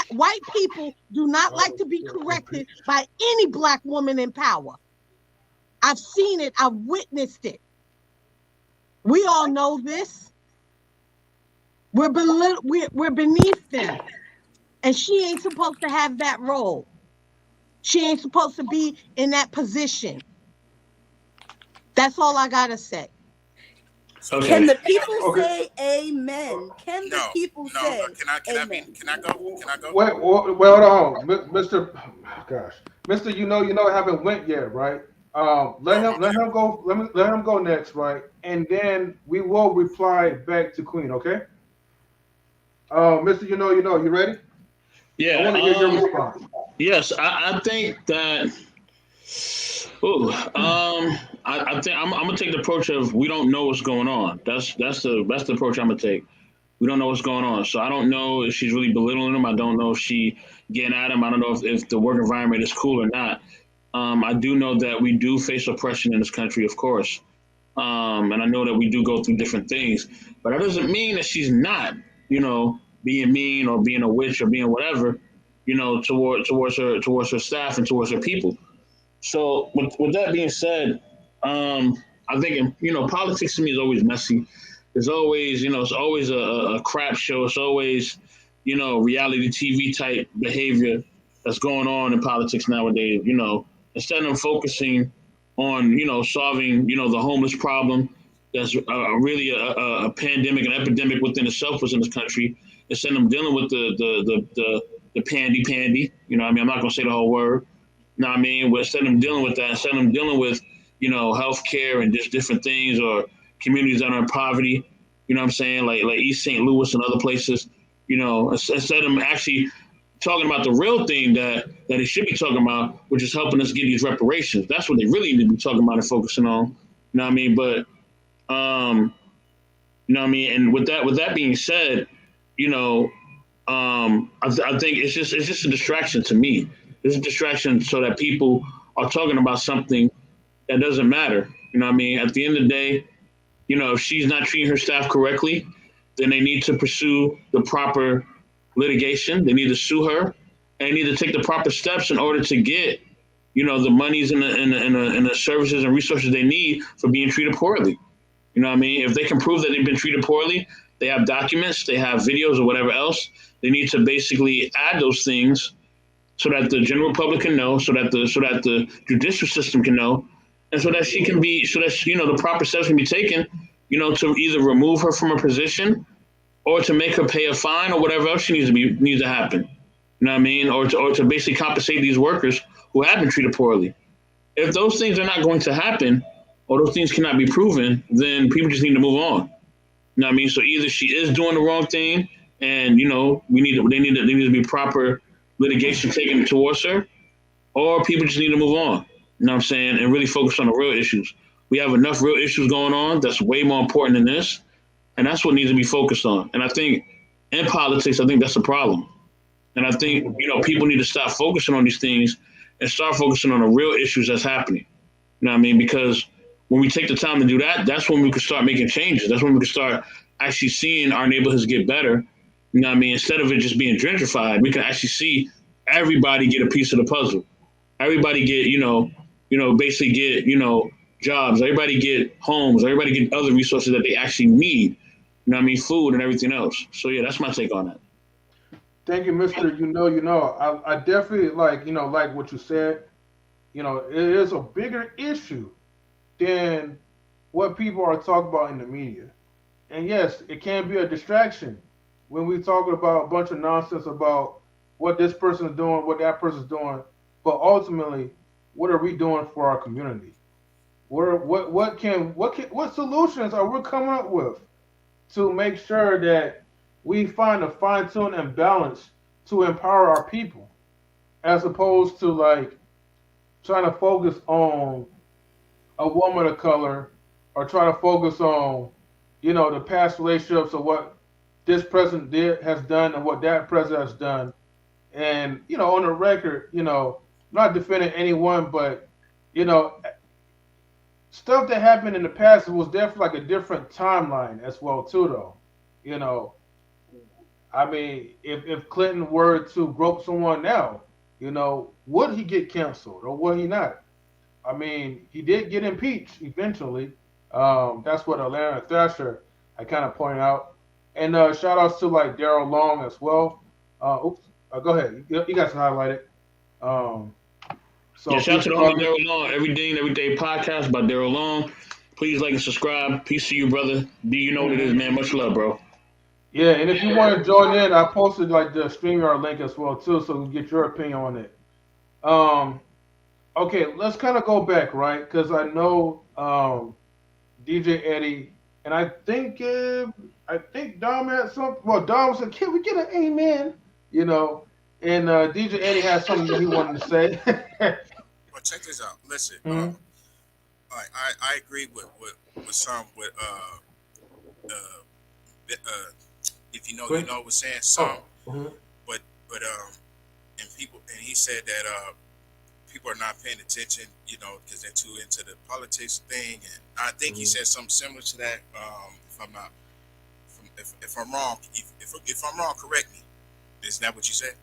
White people do not like to be corrected by any black woman in power. I've seen it. I've witnessed it. We all know this. We're beneath them. And she ain't supposed to have that role. She ain't supposed to be in that position. That's all I gotta say. Okay. Can the people say amen? Can the people say Can I go? Wait, hold on, Mr. Gosh, Mr. You know, haven't went yet, right? Let him go. Let him go next, right? And then we will reply back to Queen, okay? Mr. You know, you ready? Yeah. I want to hear your response. Yes, I think that. I think I'm gonna take the approach of we don't know what's going on. That's the approach I'm gonna take. We don't know what's going on, so I don't know if she's really belittling him. I don't know if she getting at him. I don't know if the work environment is cool or not. I do know that we do face oppression in this country, of course, and I know that we do go through different things. But that doesn't mean that she's not, being mean or being a witch or being whatever, towards her staff and towards her people. So with that being said, I think politics to me is always messy. It's always it's always a crap show. It's always reality TV type behavior that's going on in politics nowadays. Instead of focusing on solving the homeless problem, that's really a pandemic, an epidemic within itself was in this country. Instead of dealing with the pandy. I'm not gonna say the whole word. Instead of dealing with that, instead of dealing with, healthcare and just different things or communities that are in poverty, like East St. Louis and other places, instead of actually talking about the real thing that they should be talking about, which is helping us get these reparations. That's what they really need to be talking about and focusing on. But, and with that being said, I think it's just a distraction to me. It's a distraction so that people are talking about something that doesn't matter. At the end of the day, if she's not treating her staff correctly, then they need to pursue the proper litigation. They need to sue her, and they need to take the proper steps in order to get, the monies and the services and resources they need for being treated poorly. If they can prove that they've been treated poorly, they have documents, they have videos or whatever else. They need to basically add those things so that the general public can know, so that the judicial system can know, and so that the proper steps can be taken, to either remove her from her position or to make her pay a fine or whatever else needs to happen. Or to basically compensate these workers who have been treated poorly. If those things are not going to happen, or those things cannot be proven, then people just need to move on. So either she is doing the wrong thing, and they need to be proper litigation taken towards her, or people just need to move on. And really focus on the real issues. We have enough real issues going on that's way more important than this, and that's what needs to be focused on. And I think in politics, I think that's the problem. And I think people need to stop focusing on these things and start focusing on the real issues that's happening. Because when we take the time to do that, that's when we can start making changes. That's when we can start actually seeing our neighborhoods get better. Instead of it just being gentrified, we can actually see everybody get a piece of the puzzle. Everybody get, basically get, jobs. Everybody get homes. Everybody get other resources that they actually need. Food and everything else. So yeah, that's my take on that. Thank you, Mr. I definitely like what you said. It is a bigger issue than what people are talking about in the media. And yes, it can be a distraction when we're talking about a bunch of nonsense about what this person is doing, what that person is doing. But ultimately, what are we doing for our community? What solutions are we coming up with to make sure that we find a fine tune and balance to empower our people, as opposed to trying to focus on a woman of color or try to focus on, the past relationships of what this president has done and what that president has done. And, on the record, not defending anyone, but, stuff that happened in the past was definitely a different timeline as well, too, though. If Clinton were to grope someone now, would he get canceled or would he not? He did get impeached eventually. That's what Atlanta Thrasher I kind of pointed out. And shout outs to Daryl Long as well. Go ahead. You guys can highlight it. So shout out to the homie Daryl Long, Everyday podcast by Daryl Long. Please like and subscribe. Peace to you, brother. Do you know what it is, man? Much love, bro. Yeah, and if you want to join in, I posted like the StreamYard link as well too, so we can get your opinion on it. Okay, let's kind of go back, right? Because I know DJ Eddie, and I think Dom had something. Well, Dom said, "Can we get an amen?" You know, and DJ Eddie had something that he wanted to say. Well, check this out. Listen, I agree with some with if you know you know was saying some, but and he said that people are not paying attention, you know, because they're too into the politics thing, and I think he said something similar to that. If I'm wrong, if I'm wrong, correct me. Is that what you said?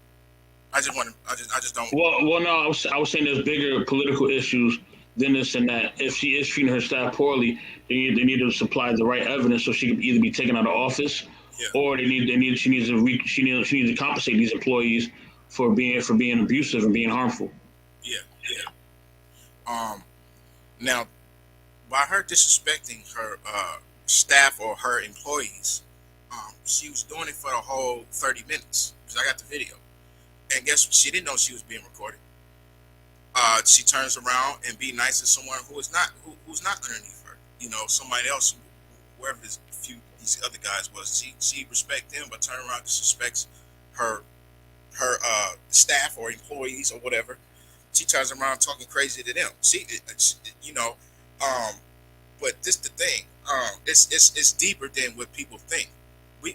I just don't. Well, no, I was saying there's bigger political issues than this and that. If she is treating her staff poorly, they need to supply the right evidence so she can either be taken out of office, or she needs to compensate these employees for being abusive and being harmful. Yeah. Now, by her disrespecting her staff or her employees, she was doing it for the whole 30 minutes. Because I got the video, and guess what? She didn't know she was being recorded. She turns around and be nice to someone who's not underneath her. You know, somebody else, wherever these other guys was. She respect them, but turn around and disrespects her staff or employees or whatever. She turns around talking crazy to them. But this the thing. It's deeper than what people think. We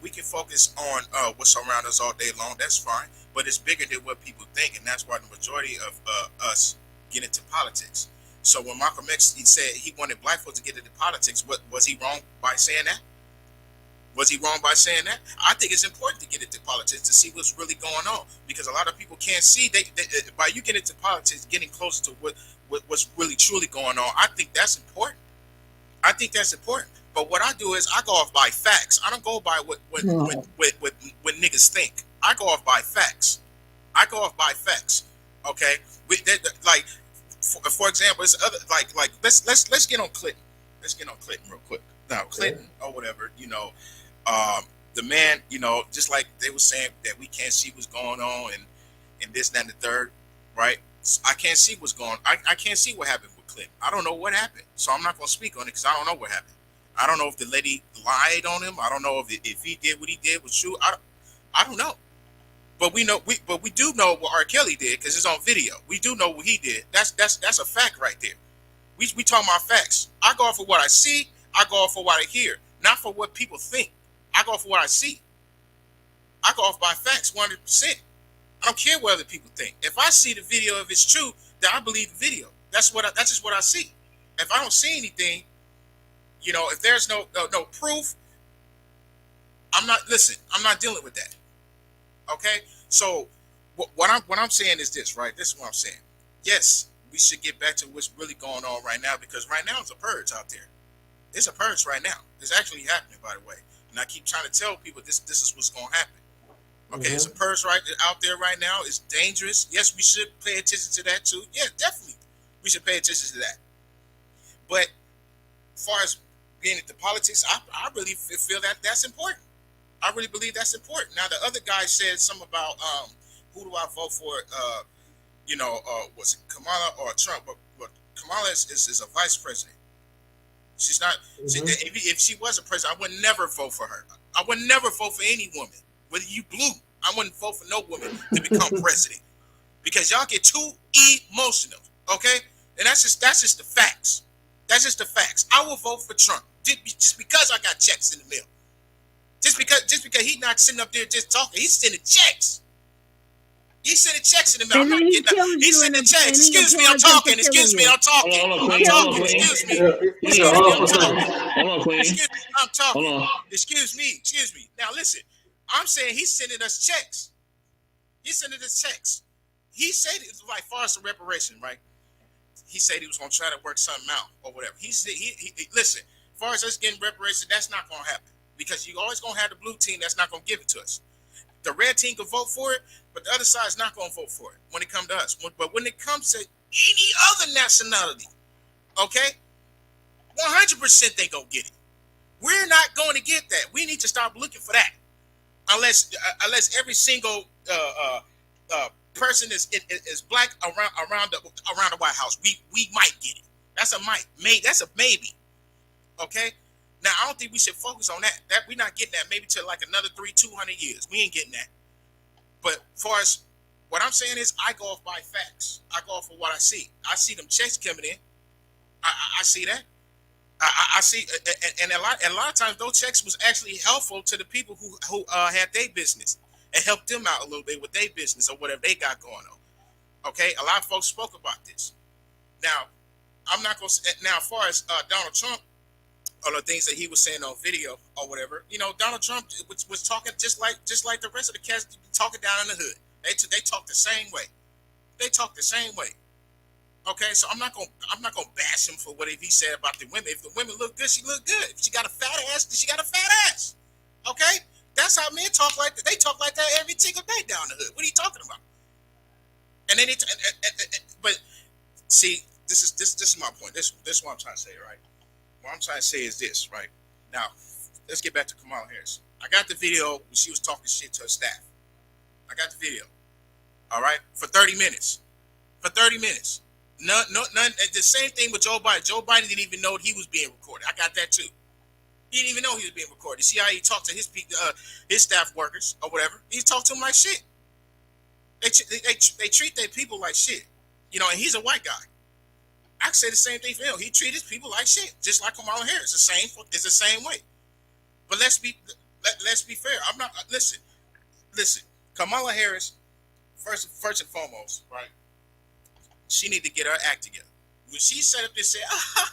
can focus on what's around us all day long. That's fine, but it's bigger than what people think, and that's why the majority of us get into politics. So when Malcolm X said he wanted black folks to get into politics, was he wrong by saying that? Was he wrong by saying that? I think it's important to get into politics to see what's really going on, because a lot of people can't see. By you getting into politics, getting closer to what's really truly going on. I think that's important. But what I do is I go off by facts. I don't go by what niggas think. I go off by facts. Okay, for example, it's other like let's get on Clinton. Let's get on Clinton real quick. Now Clinton or whatever, you know, the man, you know, just like they were saying that we can't see what's going on and this, that, and the third, right? I can't see what's going on. I can't see what happened with Clinton. I don't know what happened, so I'm not going to speak on it because I don't know what happened. I don't know if the lady lied on him. I don't know if he did what he did was true. I don't know. But we do know what R. Kelly did because it's on video. We do know what he did. That's a fact right there. We talking about facts. I go off of what I see. I go off of what I hear, not for what people think. I go off of what I see. I go off by facts 100%. I don't care what other people think. If I see the video, if it's true, then I believe the video. That's just what I see. If I don't see anything, you know, if there's no proof, I'm not dealing with that. Okay? So what I'm saying is this, right? This is what I'm saying. Yes, we should get back to what's really going on right now, because right now it's a purge out there. It's a purge right now. It's actually happening, by the way. And I keep trying to tell people this is what's going to happen. Okay, It's a purge out there right now. It's dangerous. Yes, we should pay attention to that too. Yeah, definitely. We should pay attention to that. But as far as being into politics, I really feel that that's important. I really believe that's important. Now, the other guy said something about who do I vote for? Was it Kamala or Trump? But Kamala is a vice president. She's not. If she was a president, I would never vote for her. I would never vote for any woman, whether you blue. I wouldn't vote for no woman to become president, because y'all get too emotional. Okay, and that's just the facts. That's just the facts. I will vote for Trump just because I got checks in the mail. Just because he's not sitting up there just talking. He's sending checks. He's sending checks in the mail. He's sending checks. Excuse me, I'm talking. Excuse me, I'm talking. Excuse me, I'm talking. Excuse me. Now listen, I'm saying he's sending us checks. He said it was like far as the reparation, right? He said he was going to try to work something out or whatever. He said, listen, as far as us getting reparation, that's not going to happen, because you always going to have the blue team that's not going to give it to us. The red team can vote for it, but the other side is not going to vote for it when it comes to us. But when it comes to any other nationality, okay, 100% they go get it. We're not going to get that. We need to stop looking for that. Unless every single person is black around the White House, we might get it. That's a might. That's a maybe. Okay. Now I don't think we should focus on that. That we're not getting that. Maybe till like another 200 years. We ain't getting that. But far as what I'm saying is, I go off by facts. I go off of what I see. I see them checks coming in. I see that. I see, and a lot of times those checks was actually helpful to the people who had their business and helped them out a little bit with their business or whatever they got going on. Okay, a lot of folks spoke about this. Now, I'm not going to. Now, as far as Donald Trump, or the things that he was saying on video or whatever, Donald Trump was talking just like the rest of the cats talking down in the hood. They talk the same way. They talk the same way. Okay, so I'm not gonna bash him for what he said about the women. If the women look good, she look good. If she got a fat ass, then she got a fat ass. Okay, that's how men talk like that. They talk like that every single day down the hood. What are you talking about? And then but see, this is my point. This is what I'm trying to say, right? What I'm trying to say is this, right? Now, let's get back to Kamala Harris. I got the video when she was talking shit to her staff. I got the video. All right, for 30 minutes. For 30 minutes. None. The same thing with Joe Biden. Joe Biden didn't even know he was being recorded. I got that too. He didn't even know he was being recorded. See how he talked to his staff workers or whatever? He talked to them like shit. They treat their people like shit. And he's a white guy. I can say the same thing for him. He treats people like shit, just like Kamala Harris. It's the same way. But let's be fair. I'm not listen. Kamala Harris, first and foremost, right? She need to get her act together. When she set up and said,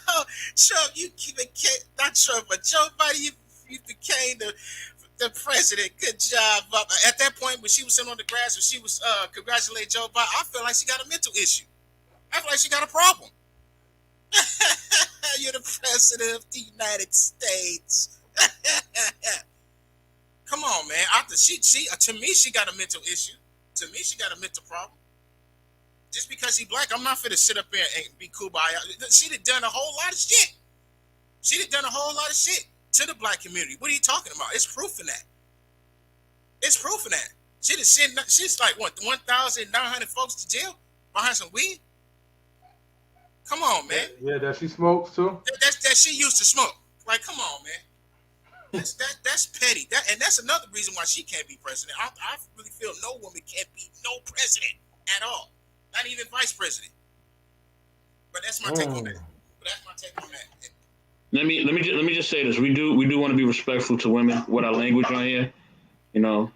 "Oh, Trump, you became not Trump, but Joe Biden, you became the president. Good job." At that point, when she was sitting on the grass, when she was congratulating Joe Biden, I feel like she got a mental issue. I feel like she got a problem. You're the president of the United States. Come on, man. To me, she got a mental issue. To me, she got a mental problem. Just because he black, I'm not finna sit up there and be cool by her. She done a whole lot of shit. She done a whole lot of shit to the black community. What are you talking about? It's proof in that. It's proof in that. She's like, what, 1,900 folks to jail behind some weed? Come on, man. Yeah, that she smokes too. That she used to smoke. Like, come on, man. That's petty. And that's another reason why she can't be president. I really feel no woman can't be no president at all. Not even vice president. But that's my take on that. Let me just say this. We do want to be respectful to women with our language on here. You know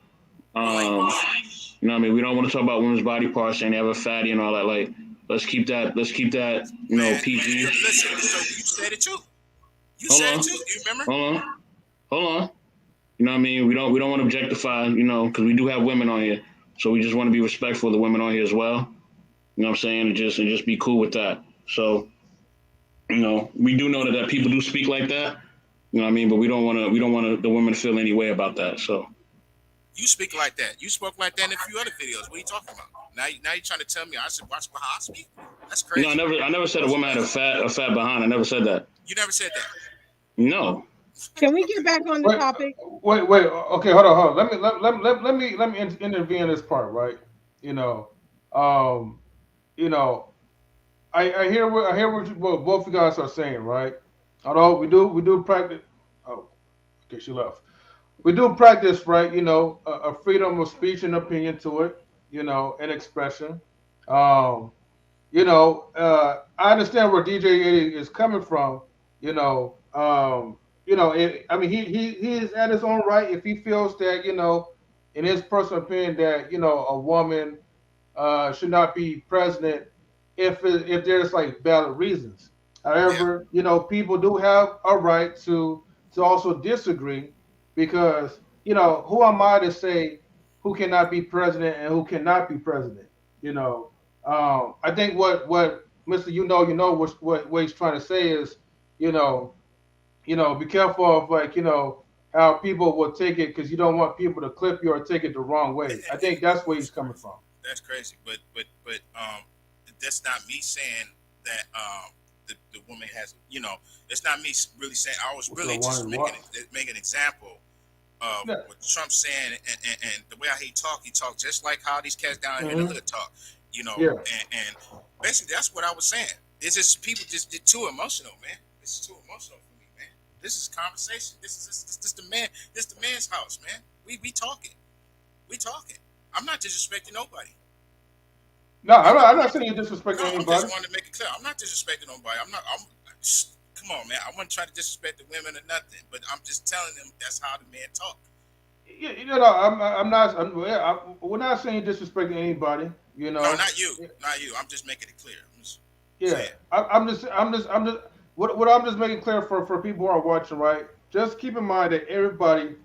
what I mean? We don't want to talk about women's body parts saying they have a fatty and all that. Like, let's keep that, PG. Listen, so you said it too. You said it too. You remember? Hold on. You know what I mean? We don't want to objectify, because we do have women on here. So we just want to be respectful of the women on here as well. You know what I'm saying? And just be cool with that. So, we do know that people do speak like that. You know what I mean? But we don't want the women to feel any way about that. So you speak like that. You spoke like that in a few other videos. What are you talking about? Now you're trying to tell me I should watch how I speak? That's crazy. I never said a woman had a fat behind. I never said that. You never said that. No. Can we get back on the topic? Wait. Okay, hold on. Let me intervene in this part, right? I hear what both of you guys are saying, right? Although we do practice. Oh, okay, she left. We do practice, right? A freedom of speech and opinion to it, and expression. I understand where DJ is coming from. He is at his own right if he feels that, in his personal opinion, that a woman should not be president if there's like valid reasons. However, people do have a right to also disagree, because who am I to say who cannot be president and who cannot be president? I think what Mr. what he's trying to say is, be careful of how people will take it because you don't want people to clip you or take it the wrong way. I think that's where he's coming from. That's crazy, but that's not me saying that the woman has, it's not me really saying. I was really just making an example of what Trump's saying, and the way he talk just like how these cats down here in the hood talk, and basically that's what I was saying. It's just people just get too emotional, man. This is too emotional for me, man. This is conversation. This the man. This the man's house, man. We talking. We talking. I'm not disrespecting nobody. No, I'm not saying you're disrespecting anybody. I just wanted to make it clear. I'm not disrespecting nobody. Come on, man. I wasn't trying to disrespect the women or nothing, but I'm just telling them that's how the men talk. Yeah, we're not saying you're disrespecting anybody. No, not you. I'm just making it clear. I'm just what I'm just making clear for people who are watching, right? Just keep in mind that everybody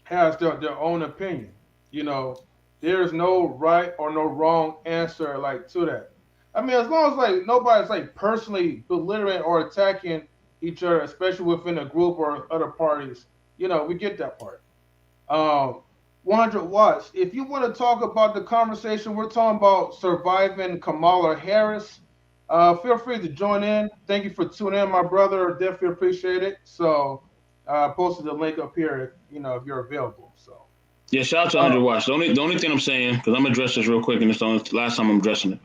has their own opinion. There's no right or no wrong answer to that. I mean, as long as nobody's personally belittling or attacking each other, especially within a group or other parties, we get that part. 100 watts. If you want to talk about the conversation, we're talking about surviving Kamala Harris. Feel free to join in. Thank you for tuning in, my brother. Definitely appreciate it. So, posted the link up here, if you're available. So. Yeah, shout out to 100 watts. The only thing I'm saying, because I'm gonna address this real quick, and it's the last time I'm addressing it.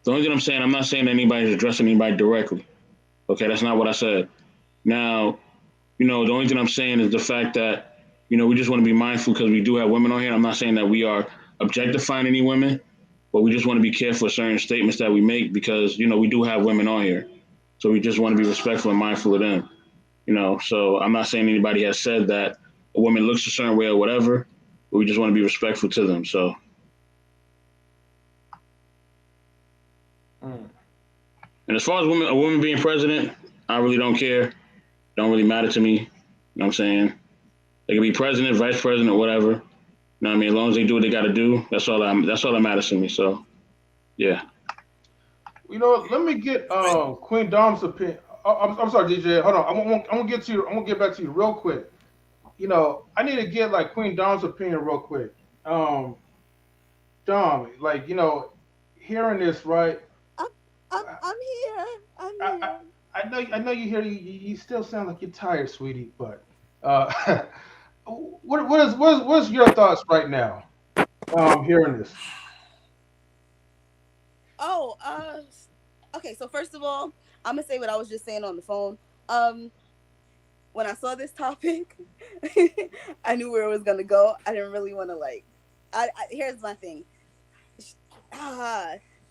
The only thing I'm saying, I'm not saying anybody's addressing anybody directly. Okay, that's not what I said. Now, the only thing I'm saying is the fact that, we just want to be mindful because we do have women on here. I'm not saying that we are objectifying any women, but we just want to be careful of certain statements that we make because, we do have women on here. So we just want to be respectful and mindful of them. So I'm not saying anybody has said that a woman looks a certain way or whatever, but we just want to be respectful to them. So. And as far as a woman being president, I really don't care. Don't really matter to me. You know what I'm saying? They can be president, vice president, whatever. You know what I mean? As long as they do what they got to do, that's all that matters to me. So, yeah. Let me get Queen Dom's opinion. I'm sorry, DJ. Hold on. I'm gonna get back to you real quick. I need to get Queen Dom's opinion real quick. Dom, hearing this, right? I'm here. I know you hear you still sound like you're tired, sweetie, but what's your thoughts right now? Hearing this. Oh, okay. So first of all, I'm gonna say what I was just saying on the phone. When I saw this topic, I knew where it was gonna go. I didn't really want to here's my thing.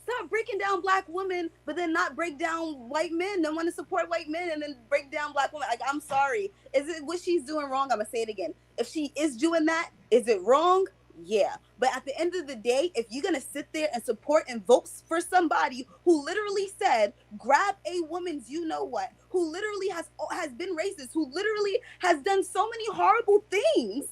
Stop breaking down black women, but then not break down white men. Then want to support white men and then break down black women. I'm sorry. Is it what she's doing wrong? I'm gonna say it again. If she is doing that, is it wrong? Yeah. But at the end of the day, if you're gonna sit there and support and vote for somebody who literally said, grab a woman's who literally has been racist, who literally has done so many horrible things.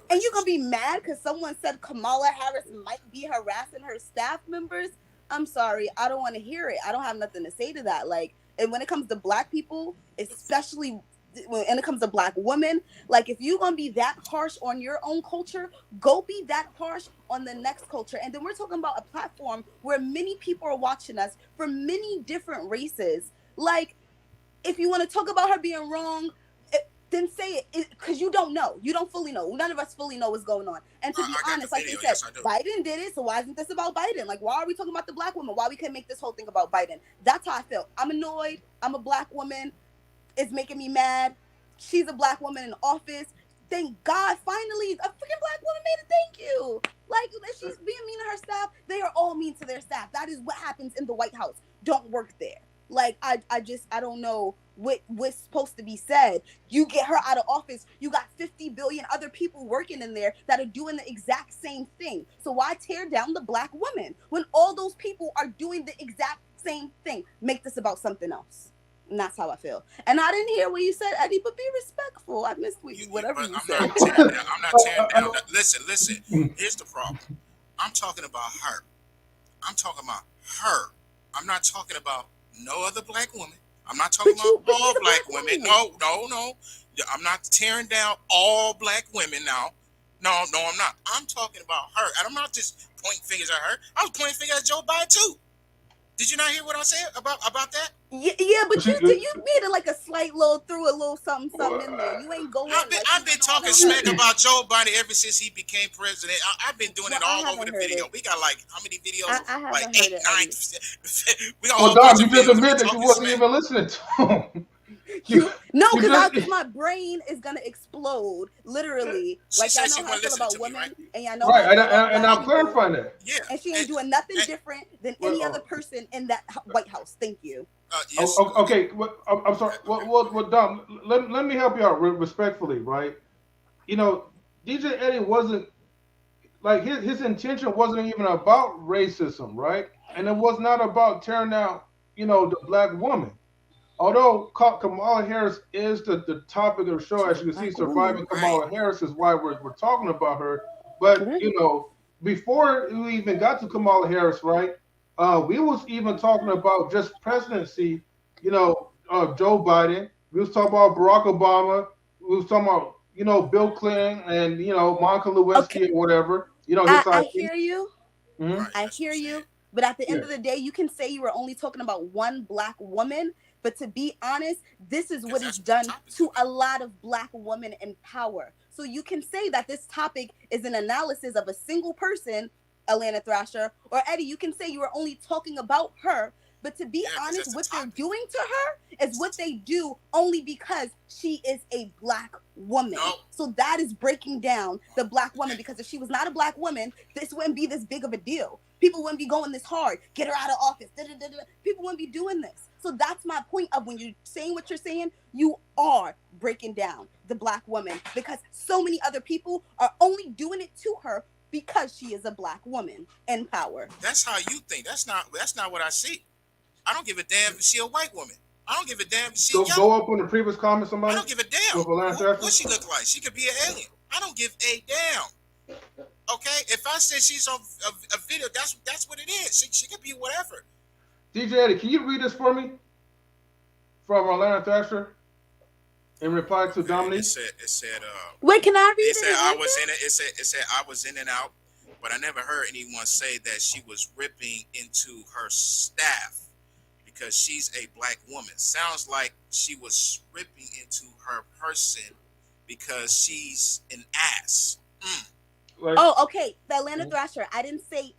And you're going to be mad because someone said Kamala Harris might be harassing her staff members? I'm sorry. I don't want to hear it. I don't have nothing to say to that. And when it comes to black people, especially when it comes to black women, if you're going to be that harsh on your own culture, go be that harsh on the next culture. And then we're talking about a platform where many people are watching us from many different races. If you want to talk about her being wrong, then say it because you don't know. You don't fully know. None of us fully know what's going on. And to be honest, like you said, Biden did it. So why isn't this about Biden? Why are we talking about the black woman? Why we can't make this whole thing about Biden? That's how I feel. I'm annoyed. I'm a black woman. It's making me mad. She's a black woman in office. Thank God, finally, a freaking black woman made it. Thank you. She's being mean to her staff. They are all mean to their staff. That is what happens in the White House. Don't work there. I don't know what's supposed to be said. You get her out of office, you got 50 billion other people working in there that are doing the exact same thing. So why tear down the black woman when all those people are doing the exact same thing? Make this about something else. And that's how I feel. And I didn't hear what you said, Eddie, but be respectful. I missed whatever you said. I'm not tearing down. Listen. Here's the problem. I'm talking about her. I'm talking about her. I'm not talking about no other black woman. I'm not talking about all black women. No. I'm not tearing down all black women now. No, I'm not. I'm talking about her. And I'm not just pointing fingers at her. I was pointing fingers at Joe Biden too. Did you not hear what I said about that? Yeah, but you made it like a slight little, threw a little something in there. You ain't going. I've been talking smack about Joe Biden ever since he became president. I've been doing it all over the video. We got like how many videos? I haven't like heard 8, it. 9. We got Dom, you just admitted that you wasn't even listening to him. No, because my brain is gonna explode, literally. Like I know how I feel about women, right? And I know. Right, and I'm clarifying that. Yeah, and she ain't doing nothing different than any other person in that White House. Thank you. Yes. Okay, I'm sorry. Well, Dom, let me help you out respectfully, right? You know, DJ Eddie wasn't like his intention wasn't even about racism, right? And it was not about tearing down, the black woman. Although Kamala Harris is the topic of the show, as you can see, surviving Kamala Harris is why we're talking about her. But before we even got to Kamala Harris, right? We was even talking about just presidency, Joe Biden. We was talking about Barack Obama. We was talking about, Bill Clinton and, Monica Lewinsky or whatever. I hear you. Mm-hmm. I hear you. But at the end of the day, you can say you were only talking about one black woman. But to be honest, this is what is done to a lot of black women in power. So you can say that this topic is an analysis of a single person, Atlanta Thrasher, or Eddie, you can say you were only talking about her. But to be honest, what they're doing to her is what they do only because she is a black woman. No. So that is breaking down the black woman, because if she was not a black woman, this wouldn't be this big of a deal. People wouldn't be going this hard. Get her out of office. People wouldn't be doing this. So that's my point of when you're saying what you're saying, you are breaking down the black woman, because so many other people are only doing it to her because she is a black woman in power. That's how you think. That's not what I see. I don't give a damn if she a white woman. I don't give a damn if she young. Go up on the previous comment, somebody. I don't give a damn what she look like. She could be an alien. I don't give a damn. Okay, if I say she's on a video, that's what it is. She could be whatever. DJ Eddie, can you read this for me? From Atlanta Thrasher, in reply to Dominique. It said. Wait, can I read it? It said I was in it. It said I was in and out, but I never heard anyone say that she was ripping into her staff because she's a black woman. Sounds like she was ripping into her person because she's an ass. Like, okay. The Atlanta Thrasher. I didn't say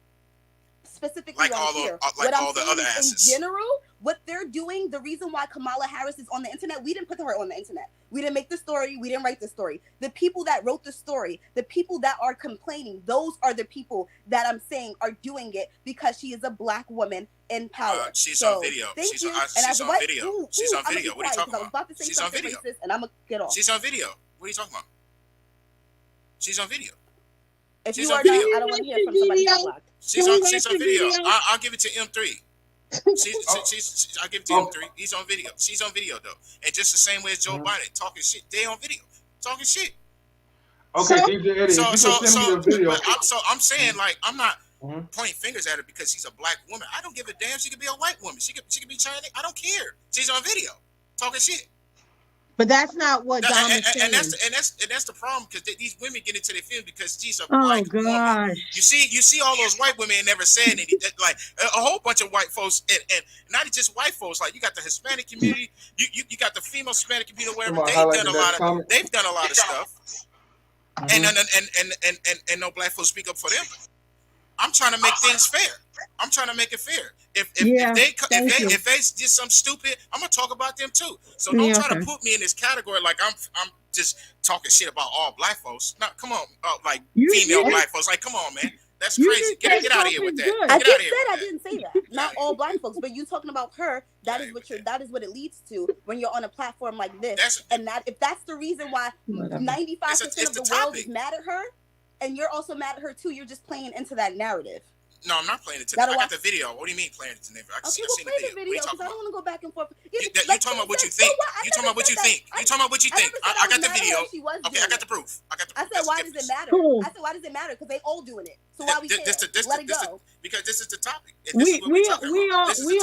specifically like right all here. like what all I'm the saying other is, asses. in general, what they're doing, the reason why Kamala Harris is on the internet, we didn't put her on the internet. We didn't make the story. We didn't write the story. The people that wrote the story, the people that are complaining, those are the people that I'm saying are doing it because she is a black woman in power. She's on video. She's on video. She's on video. What are you talking about? I was about to say she's on video. Racist, and I'm going to get off. She's on video. What are you talking about? She's on video. If she's you are not, I don't want to hear from somebody who's blocked. She's on video. I'll give it to M3. I'll give it to M3. He's on video. She's on video though, and just the same way as Joe Biden talking shit. They on video talking shit. Okay, DJ Eddie. So I'm saying, like, I'm not pointing fingers at her because she's a black woman. I don't give a damn. She could be a white woman. She could be Chinese. I don't care. She's on video talking shit. But that's not what Dom is saying. And that's the problem, because these women get into their film because she's a black woman. You see all those white women never saying anything. Like a whole bunch of white folks, and not just white folks. Like you got the Hispanic community, you got the female Hispanic community, whatever. They've done a lot of stuff, and no black folks speak up for them. I'm trying to make things fair. I'm trying to make it fair. If they did something stupid, I'm gonna talk about them too. So don't try to put me in this category like I'm just talking shit about all black folks. No, come on, like female black folks. Like, come on, man, that's crazy. Get out of here with that. I didn't say that. Not all black folks, but you talking about her. That is what it leads to when you're on a platform like this. If that's the reason why 95% of the world is mad at her, and you're also mad at her too, you're just playing into that narrative. No, I'm not playing it today. I got the video. What do you mean playing it today? Okay, we'll play the video because I don't want to go back and forth. You talking about what you think? You talking about what you think? You talking about what you think? I got the video. Okay, I got the proof. I said, why does it matter? I said, why does it matter? Because they all doing it. So why we can't let it go? Because this is the topic. We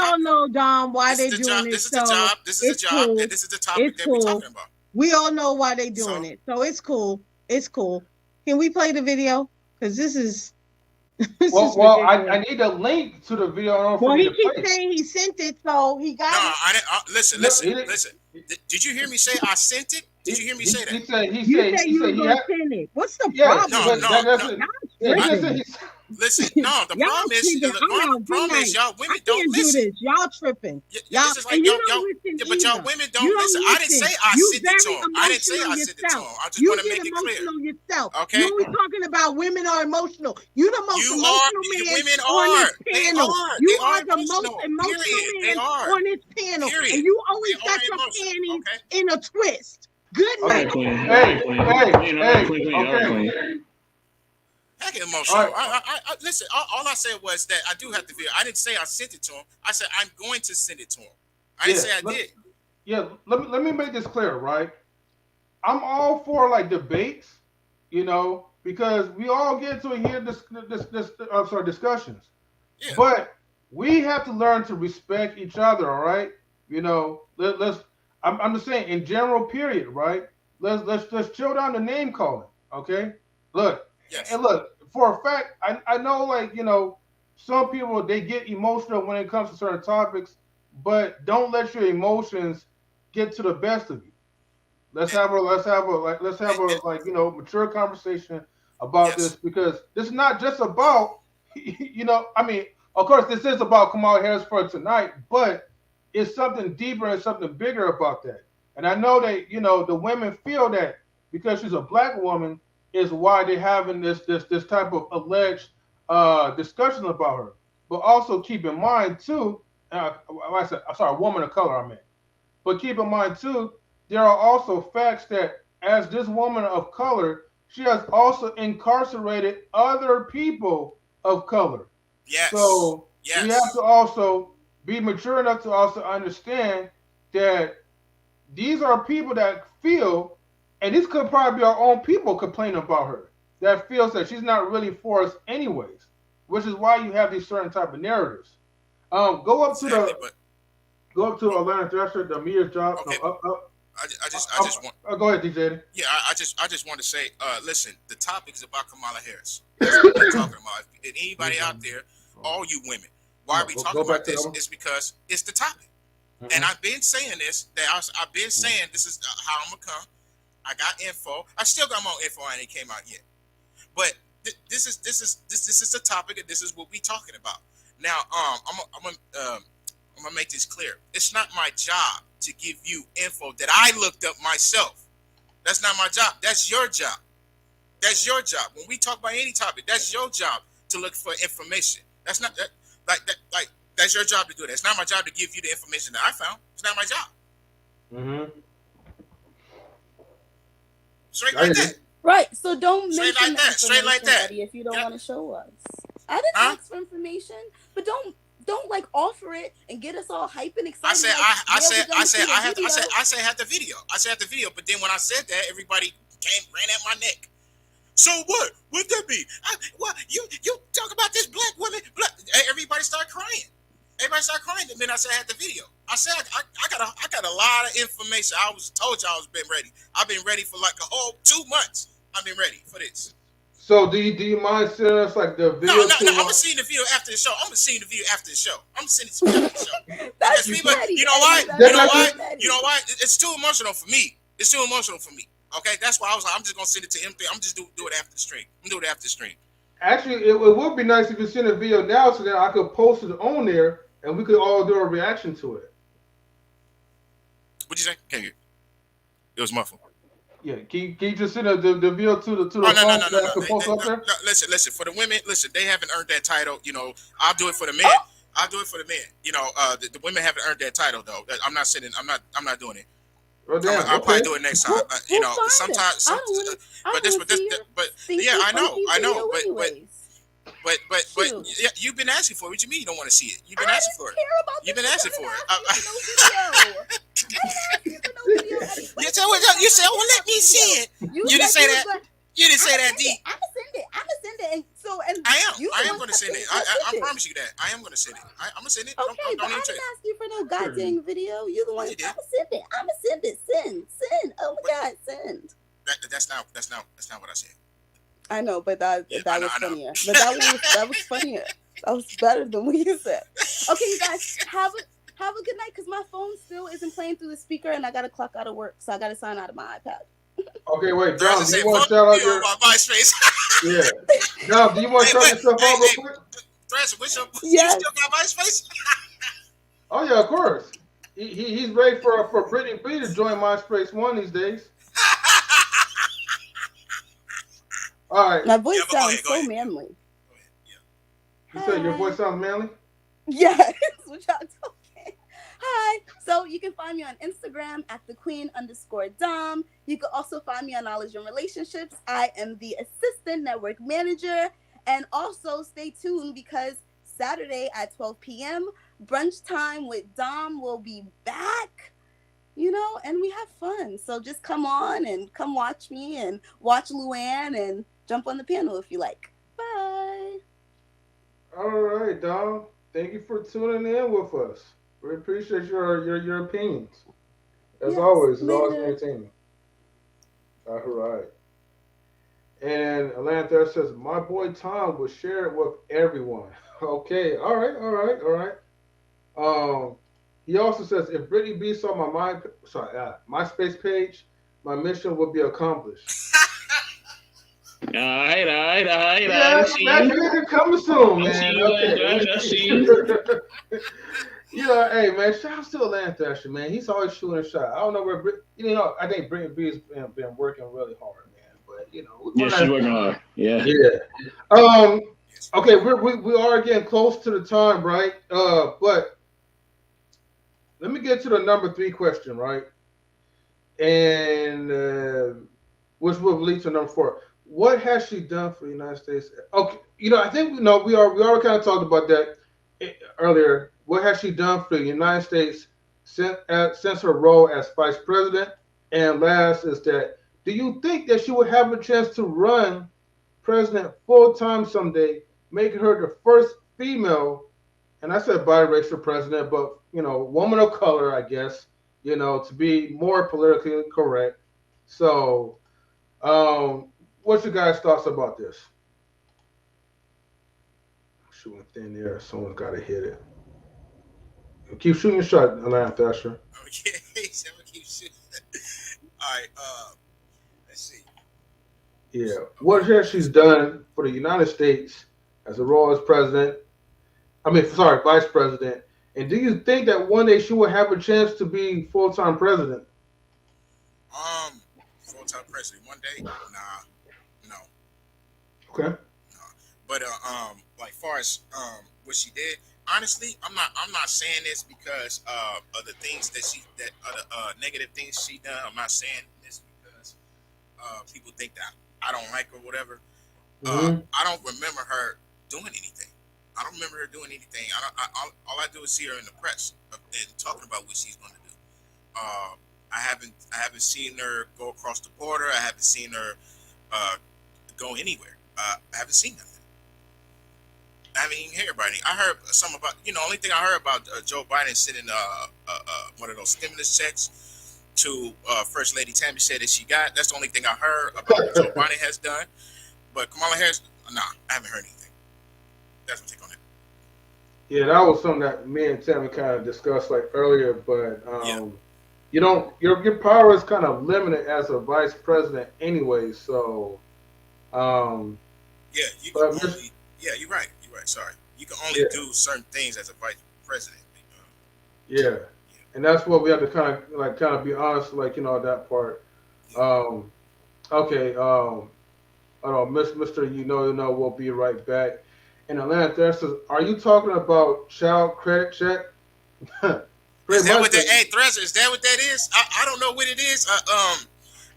all know, Dom, why they doing it. This is the job. This is the job. And this is the topic that we're talking about. We all know why they doing it. So it's cool. It's cool. Can we play the video? Because this is. Well, I need a link to the video. Well, he keeps saying he sent it, so he got it. No, I didn't. Listen. Did you hear me say I sent it? Did you hear me say that? He said you were going to send it. What's the problem? No. Listen, no, the problem is y'all women don't listen. Y'all tripping. Y'all, but y'all women don't listen. I didn't say I sent it to him. I didn't say I sent it to him. I just want to make it clear. Yourself. Okay. You always talking about women are emotional. You the most emotional man women on are. this panel. You are the most emotional man on this panel. And you always got your panties in a twist. Good night. Hey. I get emotional. I listen. All I said was that I do have the video. I didn't say I sent it to him. I said I'm going to send it to him. I didn't say I did. Yeah, let me make this clear, right? I'm all for like debates, because we all get to hear discussions. Yeah. But we have to learn to respect each other, all right? I'm just saying in general, period, right? Let's chill down the name calling, okay? Look. Yes. And look, for a fact, I know, some people, they get emotional when it comes to certain topics, but don't let your emotions get to the best of you. Let's have a mature conversation about this, because this is not just about, of course, this is about Kamala Harris for tonight, but it's something deeper and something bigger about that. And I know that, the women feel that because she's a black woman, is why they're having this type of alleged discussion about her. But also keep in mind too, woman of color I meant. But keep in mind too, there are also facts that as this woman of color, she has also incarcerated other people of color. Yes. So we have to also be mature enough to also understand that these are people that feel, and this could probably be our own people complaining about her, that feels that she's not really for us anyways, which is why you have these certain type of narratives. Go up to Atlanta Thrasher, the Mia's job. Okay. No, up. I just want. Go ahead, DJ. Yeah, I just want to say, listen, the topic is about Kamala Harris. That's what we're talking about. If anybody out there, all you women, why are we talking about this? It's because it's the topic. Mm-hmm. And I've been saying this. I've been saying this is how I'm gonna come. I got info. I still got more info, and it came out yet. But this is the topic, and this is what we talking about. Now, I'm gonna make this clear. It's not my job to give you info that I looked up myself. That's not my job. That's your job. That's your job. When we talk about any topic, that's your job to look for information. That's not like that's your job to do that. It's not my job to give you the information that I found. It's not my job. Mm-hmm. Straight like that. Right. So don't straight like that. Straight like that. If you don't want to show us, I didn't ask for information, but don't like offer it and get us all hype and excited. I said I have the video. I said I had the video, but then when I said that, everybody ran at my neck. So what? What'd that be? You talk about this black woman? Everybody started crying. And then I said I had the video. I said I got a lot of information. I told y'all I was been ready. I've been ready for like a whole 2 months. I've been ready for this. So do you mind sending us like the video? No. I'm gonna see the video after the show. I'm gonna send it to you after the show. That's people. You know why? You know why? It's too emotional for me. Okay, that's why I was like, I'm just gonna send it to him. I'm just do it after the stream. Actually, it would be nice if you send a video now so that I could post it on there and we could all do a reaction to it. What'd you say? Can't hear. It was muffled. Yeah, can you just send the video to the phone that I can post up there? Listen. For the women, they haven't earned that title. I'll do it for the men. The women haven't earned that title though. I'm not doing it. Oh, I'll probably do it next time. Sometimes. But I know. But too. You've been asking for it. What you mean you don't want to see it? You've been asking for it. You've been asking for it. You said, well, let me see it. You didn't say that. You didn't say that, D. I'm gonna send it. And I am going to send it. I promise you that. I am going to send it. I'm going to send it. Okay, but I didn't ask you for no goddamn video. You're the one. I'm gonna send it. Send. Oh my God, send. That's not what I said. I know, but that was funnier. But that was funnier. That was better than what you said. Okay, you guys, have a good night, because my phone still isn't playing through the speaker, and I gotta clock out of work, so I gotta sign out of my iPad. Okay, wait, Dom, do you want to shout out your MySpace? Yeah, Dom, do you want to shout yourself out real quick? Thrasher, you still got MySpace? Oh yeah, of course. He's ready for Brittany B to join MySpace one these days. All right. My voice sounds so manly. You said your voice sounds manly? Yes, what y'all talking. Hi. So you can find me on Instagram at @thequeen_Dom. You can also find me on Knowledge and Relationships. I am the assistant network manager. And also stay tuned, because Saturday at 12 p.m., brunch time with Dom will be back. And we have fun. So just come on and come watch me and watch Luann and jump on the panel if you like. Bye. All right, Dom. Thank you for tuning in with us. We appreciate your opinions. As always, it's always entertaining. All right. And Atlanta says, my boy Tom will share it with everyone. Okay. All right. He also says, if Brittany B saw my MySpace page, my mission would be accomplished. All right. Yeah, that's coming soon, man. Okay. Hey, man, shout out to Atlanta Thrasher, man. He's always shooting a shot. I don't know where, I think Brittany B has been working really hard, man. But, yeah, she's working hard. Yeah. Okay, we are getting close to the time, right? But let me get to the number 3 question, right? And which will lead to number 4. What has she done for the United States? Okay, I think we already kind of talked about that earlier. What has she done for the United States since her role as Vice President? And last is that, do you think that she would have a chance to run president full-time someday, making her the first female, and I said biracial president, but, woman of color, I guess, to be more politically correct. So, what's your guys' thoughts about this? Shooting thin air. Someone's got to hit it. Keep shooting your shot, Atlanta Thrasher. Okay, so I'm gonna keep shooting. All right, let's see. Yeah, what has she done for the United States as a role as Vice President? And do you think that one day she will have a chance to be full-time president? Full-time president one day? Nah, no. Okay. No. But like far as what she did, honestly, I'm not saying this because of the things that negative things she done. I'm not saying this because people think that I don't like her or whatever. I don't remember her doing anything. I don't remember her doing anything. All I do is see her in the press and talking about what she's going to do. I haven't seen her go across the border. I haven't seen her go anywhere. I haven't seen nothing. I haven't even heard about it. I heard some about, only thing I heard about Joe Biden sending one of those stimulus checks to First Lady Tammy said that she got. That's the only thing I heard about what Joe Biden has done. But Kamala Harris, nah, I haven't heard anything. That's my take on it. Yeah, that was something that me and Tammy kind of discussed earlier, but your power is kind of limited as a vice president anyway, so you're right. Sorry, you can only do certain things as a vice president. And that's what we have to kind of be honest, that part. Okay. Mr. We'll be right back. In Atlanta, there says, are you talking about child credit check? Is that what that? Hey, Thresher, is that what that is? I don't know what it is.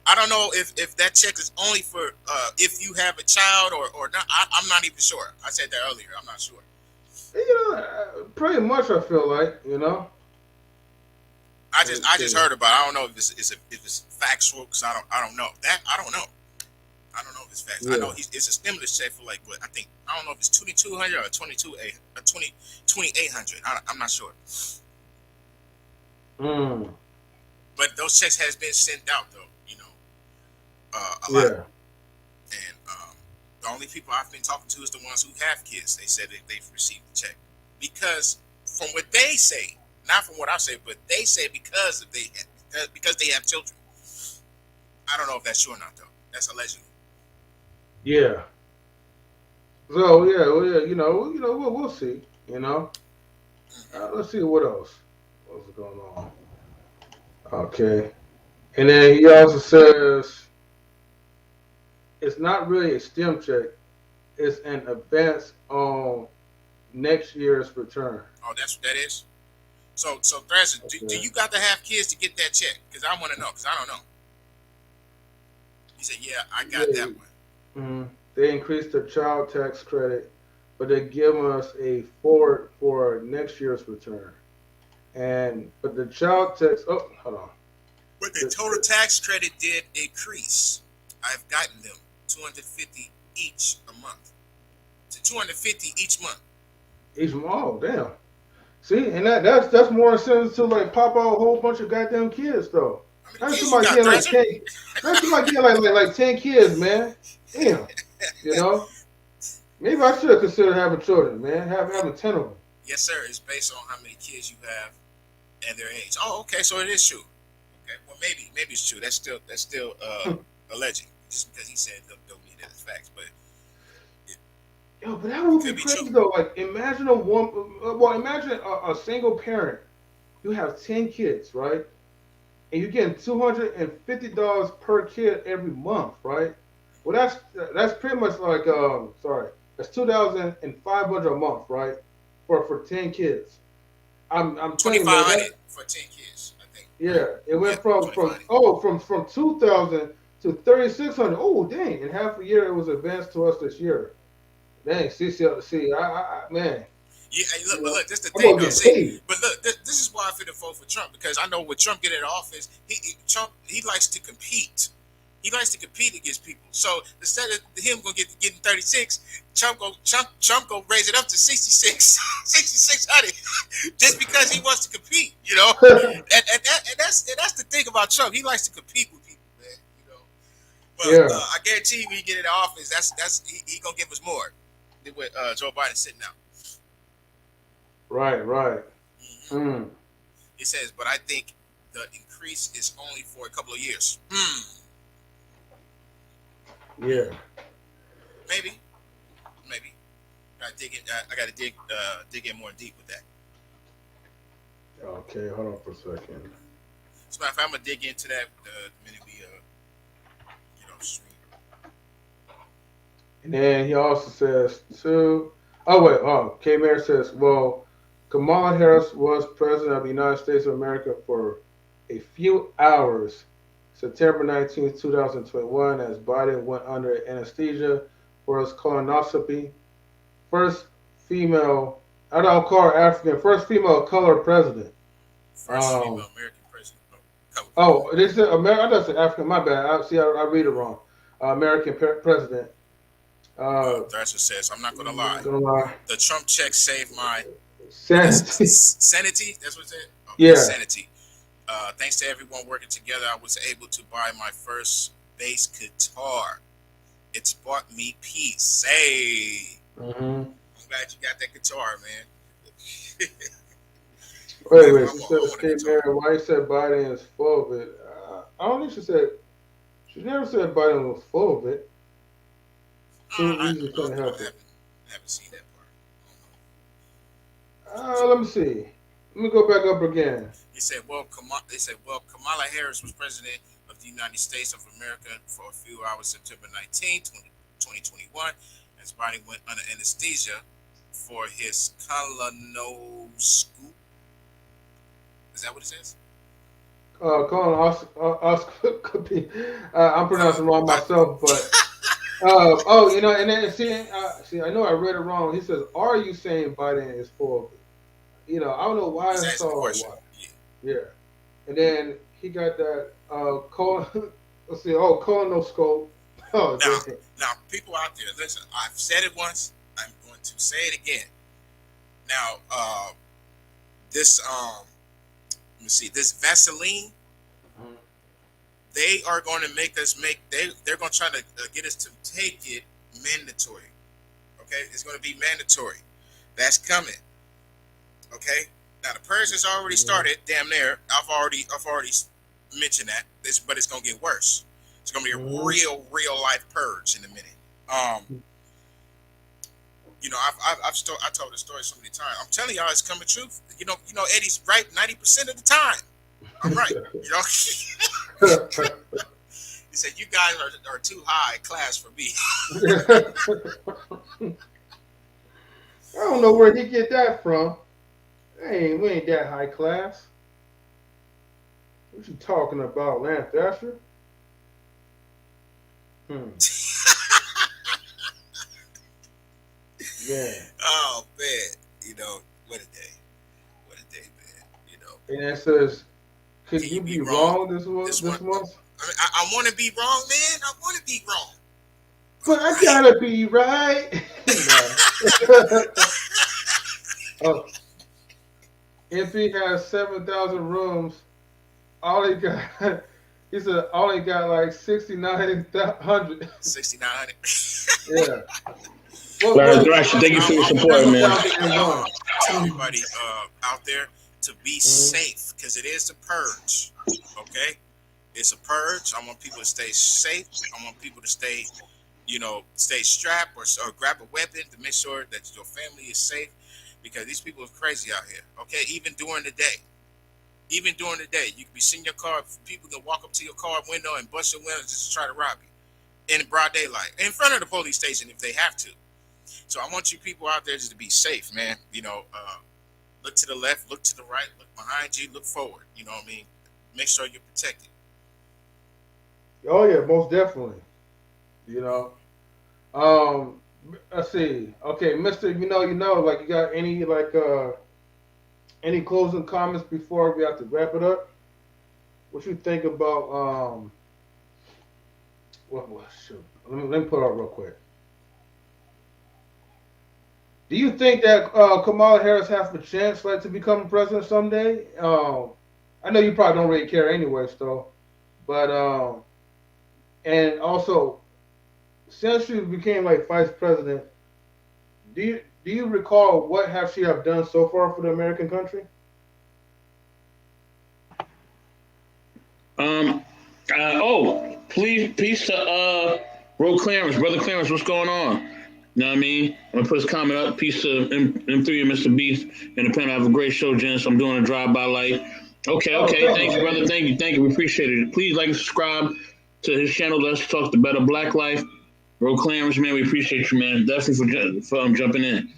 I don't know if that check is only for if you have a child or not. I'm not even sure. I said that earlier. I'm not sure. Pretty much. I feel like I just heard about it. I don't know if it's factual because I don't know that. I don't know. I don't know if it's factual. I know it's a stimulus check for like what I think. I don't know if it's 2,200 or 2,800. I'm not sure. But those checks has been sent out though. A lot. And the only people I've been talking to is the ones who have kids. They said that they've received the check because from what they say, not from what I say, but they say because they have children. I don't know if that's true or not though. That's allegedly. Yeah. So we'll see. Let's see what else. What's going on? Okay. And then he also says it's not really a STEM check. It's an advance on next year's return. Oh, that's what that is? So Thrasher, do you got to have kids to get that check? Because I want to know, because I don't know. He said, yeah, I got that one. Mm-hmm. They increased the child tax credit, but they give us a forward for next year's return. But the child tax, hold on. But the total tax credit did increase. I've gotten them $250 each a month. To $250 each month. Each month? Oh, damn. See, and that's more incentive to like pop out a whole bunch of goddamn kids though. That's somebody getting like 10. That's somebody getting like 10 kids, man. Damn. Maybe I should consider having children, man. Having 10 of them. Yes, sir. It's based on how many kids you have and their age. Oh, okay. So it is true. Okay. Well, maybe it's true. That's still alleged. Just because he said don't need that as facts, but. But that would be crazy though. Like, imagine a single parent. You have 10 kids, right? And you're getting $250 per kid every month, right? Well, that's pretty much like that's $2,500 a month, right? For 10 kids. I'm 2,500 for 10 kids, I think. Yeah, it went from 2,000 to 3,600. Oh, dang! In half a year, it was advanced to us this year. Dang, see, man. Yeah, look, this the thing though. See, but look, this is why I feel to vote for Trump because I know when Trump get in office, Trump likes to compete. He likes to compete against people. So instead of him getting 36, Trump go raise it up to 6,600, just because he wants to compete. and that's the thing about Trump. He likes to compete with people, man. But I guarantee you, when he get into office, that's he gonna give us more than what Joe Biden sitting out. Right. Mm-hmm. It says, but I think the increase is only for a couple of years. Yeah. Maybe. I gotta dig in more deep with that. Okay, hold on for a second. So if I'm gonna dig into that the minute we stream. And then he also says too. Oh wait, K-Mayor says, well, Kamala Harris was president of the United States of America for a few hours, September 19, 2021, as Biden went under anesthesia for his colonoscopy. First female, I don't call her African, first female color president. First female American president. They said American, I thought it said African, my bad. I read it wrong. American president. Thrasher says, I'm not going to lie. The Trump check saved my sanity. That's what it said? Yeah. Sanity. Thanks to everyone working together, I was able to buy my first bass guitar. It's brought me peace. Hey. Mm-hmm. I'm glad you got that guitar, man. Wait. She said, K-Mayor, why you said Biden is full of it? I don't think she never said Biden was full of it. I haven't seen that part. Let me see. Let me go back up again. They said, Kamala Harris was president of the United States of America for a few hours, September 19, 2021, as Biden went under anesthesia for his colonoscopy. Is that what it says? calling I'm pronouncing it wrong myself, but oh, and then see, I know I read it wrong. He says, "Are you saying Biden is for it?" I don't know why He's I asking the saw question. why. Yeah, and then he got that let's see, colonoscope. Oh, now, people out there, listen. I've said it once. I'm going to say it again. Now, this let me see, this Vaseline. They are going to make us they're going to try to get us to take it mandatory. Okay, it's going to be mandatory. That's coming. Okay. Now the purge has already started. Damn near. I've already mentioned that. But it's going to get worse. It's going to be a real life purge in a minute. I told the story so many times. I'm telling y'all, it's coming true. Eddie's right 90% of the time. I'm right. He said, "You guys are too high class for me." I don't know where he get that from. Hey, we ain't that high class. What you talking about, Lance Thrasher? Yeah. Oh man, what a day. What a day, man. And it says, could you be wrong this month? I mean, I want to be wrong, man. I want to be wrong. But I gotta be right. Oh, if he has 7,000 rooms, all he got, he said, all he got like 6,900. 6,900. Yeah. Thank you for your support, man. Tell everybody out there to be safe, because it is a purge. Okay, it's a purge. I want people to stay safe. I want people to stay strapped or grab a weapon to make sure that your family is safe, because these people are crazy out here. Okay, even during the day, you can be sitting in your car. People can walk up to your car window and bust your window just to try to rob you in broad daylight, in front of the police station if they have to. So I want you people out there just to be safe, man. Look to the left, look to the right, look behind you, look forward. You know what I mean? Make sure you're protected. Oh yeah, most definitely. Let's see. Okay, Mister, like, you got any closing comments before we have to wrap it up? What you think about shoot. Let me put it out real quick. Do you think that Kamala Harris has a chance, like, to become president someday? I know you probably don't really care anyway, though. But and also, since she became like vice president, do you recall what she have done so far for the American country? Peace to brother Clarence, what's going on? You know what I mean? I'm gonna put his comment up. Peace to M3 and Mr. Beast and the pen. Have a great show, gents. I'm doing a drive-by light. Okay. Thank you, brother. Thank you. We appreciate it. Please like and subscribe to his channel. Let's talk the better Black life. Bro Clarence, man, we appreciate you, man. Definitely for jumping in.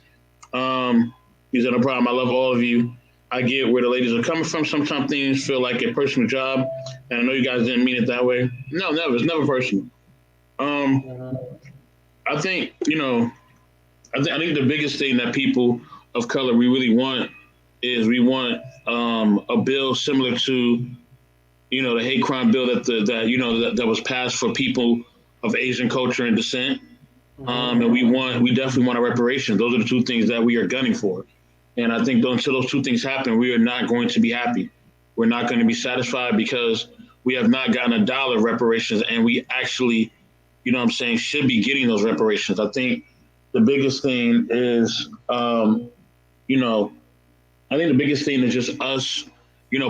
He said, no problem. I love all of you. I get where the ladies are coming from. Sometimes things feel like a personal job, and I know you guys didn't mean it that way. No, never. It's never personal. I think, I think the biggest thing that people of color we really want is a bill similar to, the hate crime bill that was passed for people of Asian culture and descent. And we definitely want a reparations. Those are the two things that we are gunning for. And I think until those two things happen, we are not going to be happy. We're not going to be satisfied because we have not gotten $1 of reparations, and we actually, should be getting those reparations. I think the biggest thing is, I think the biggest thing is just us,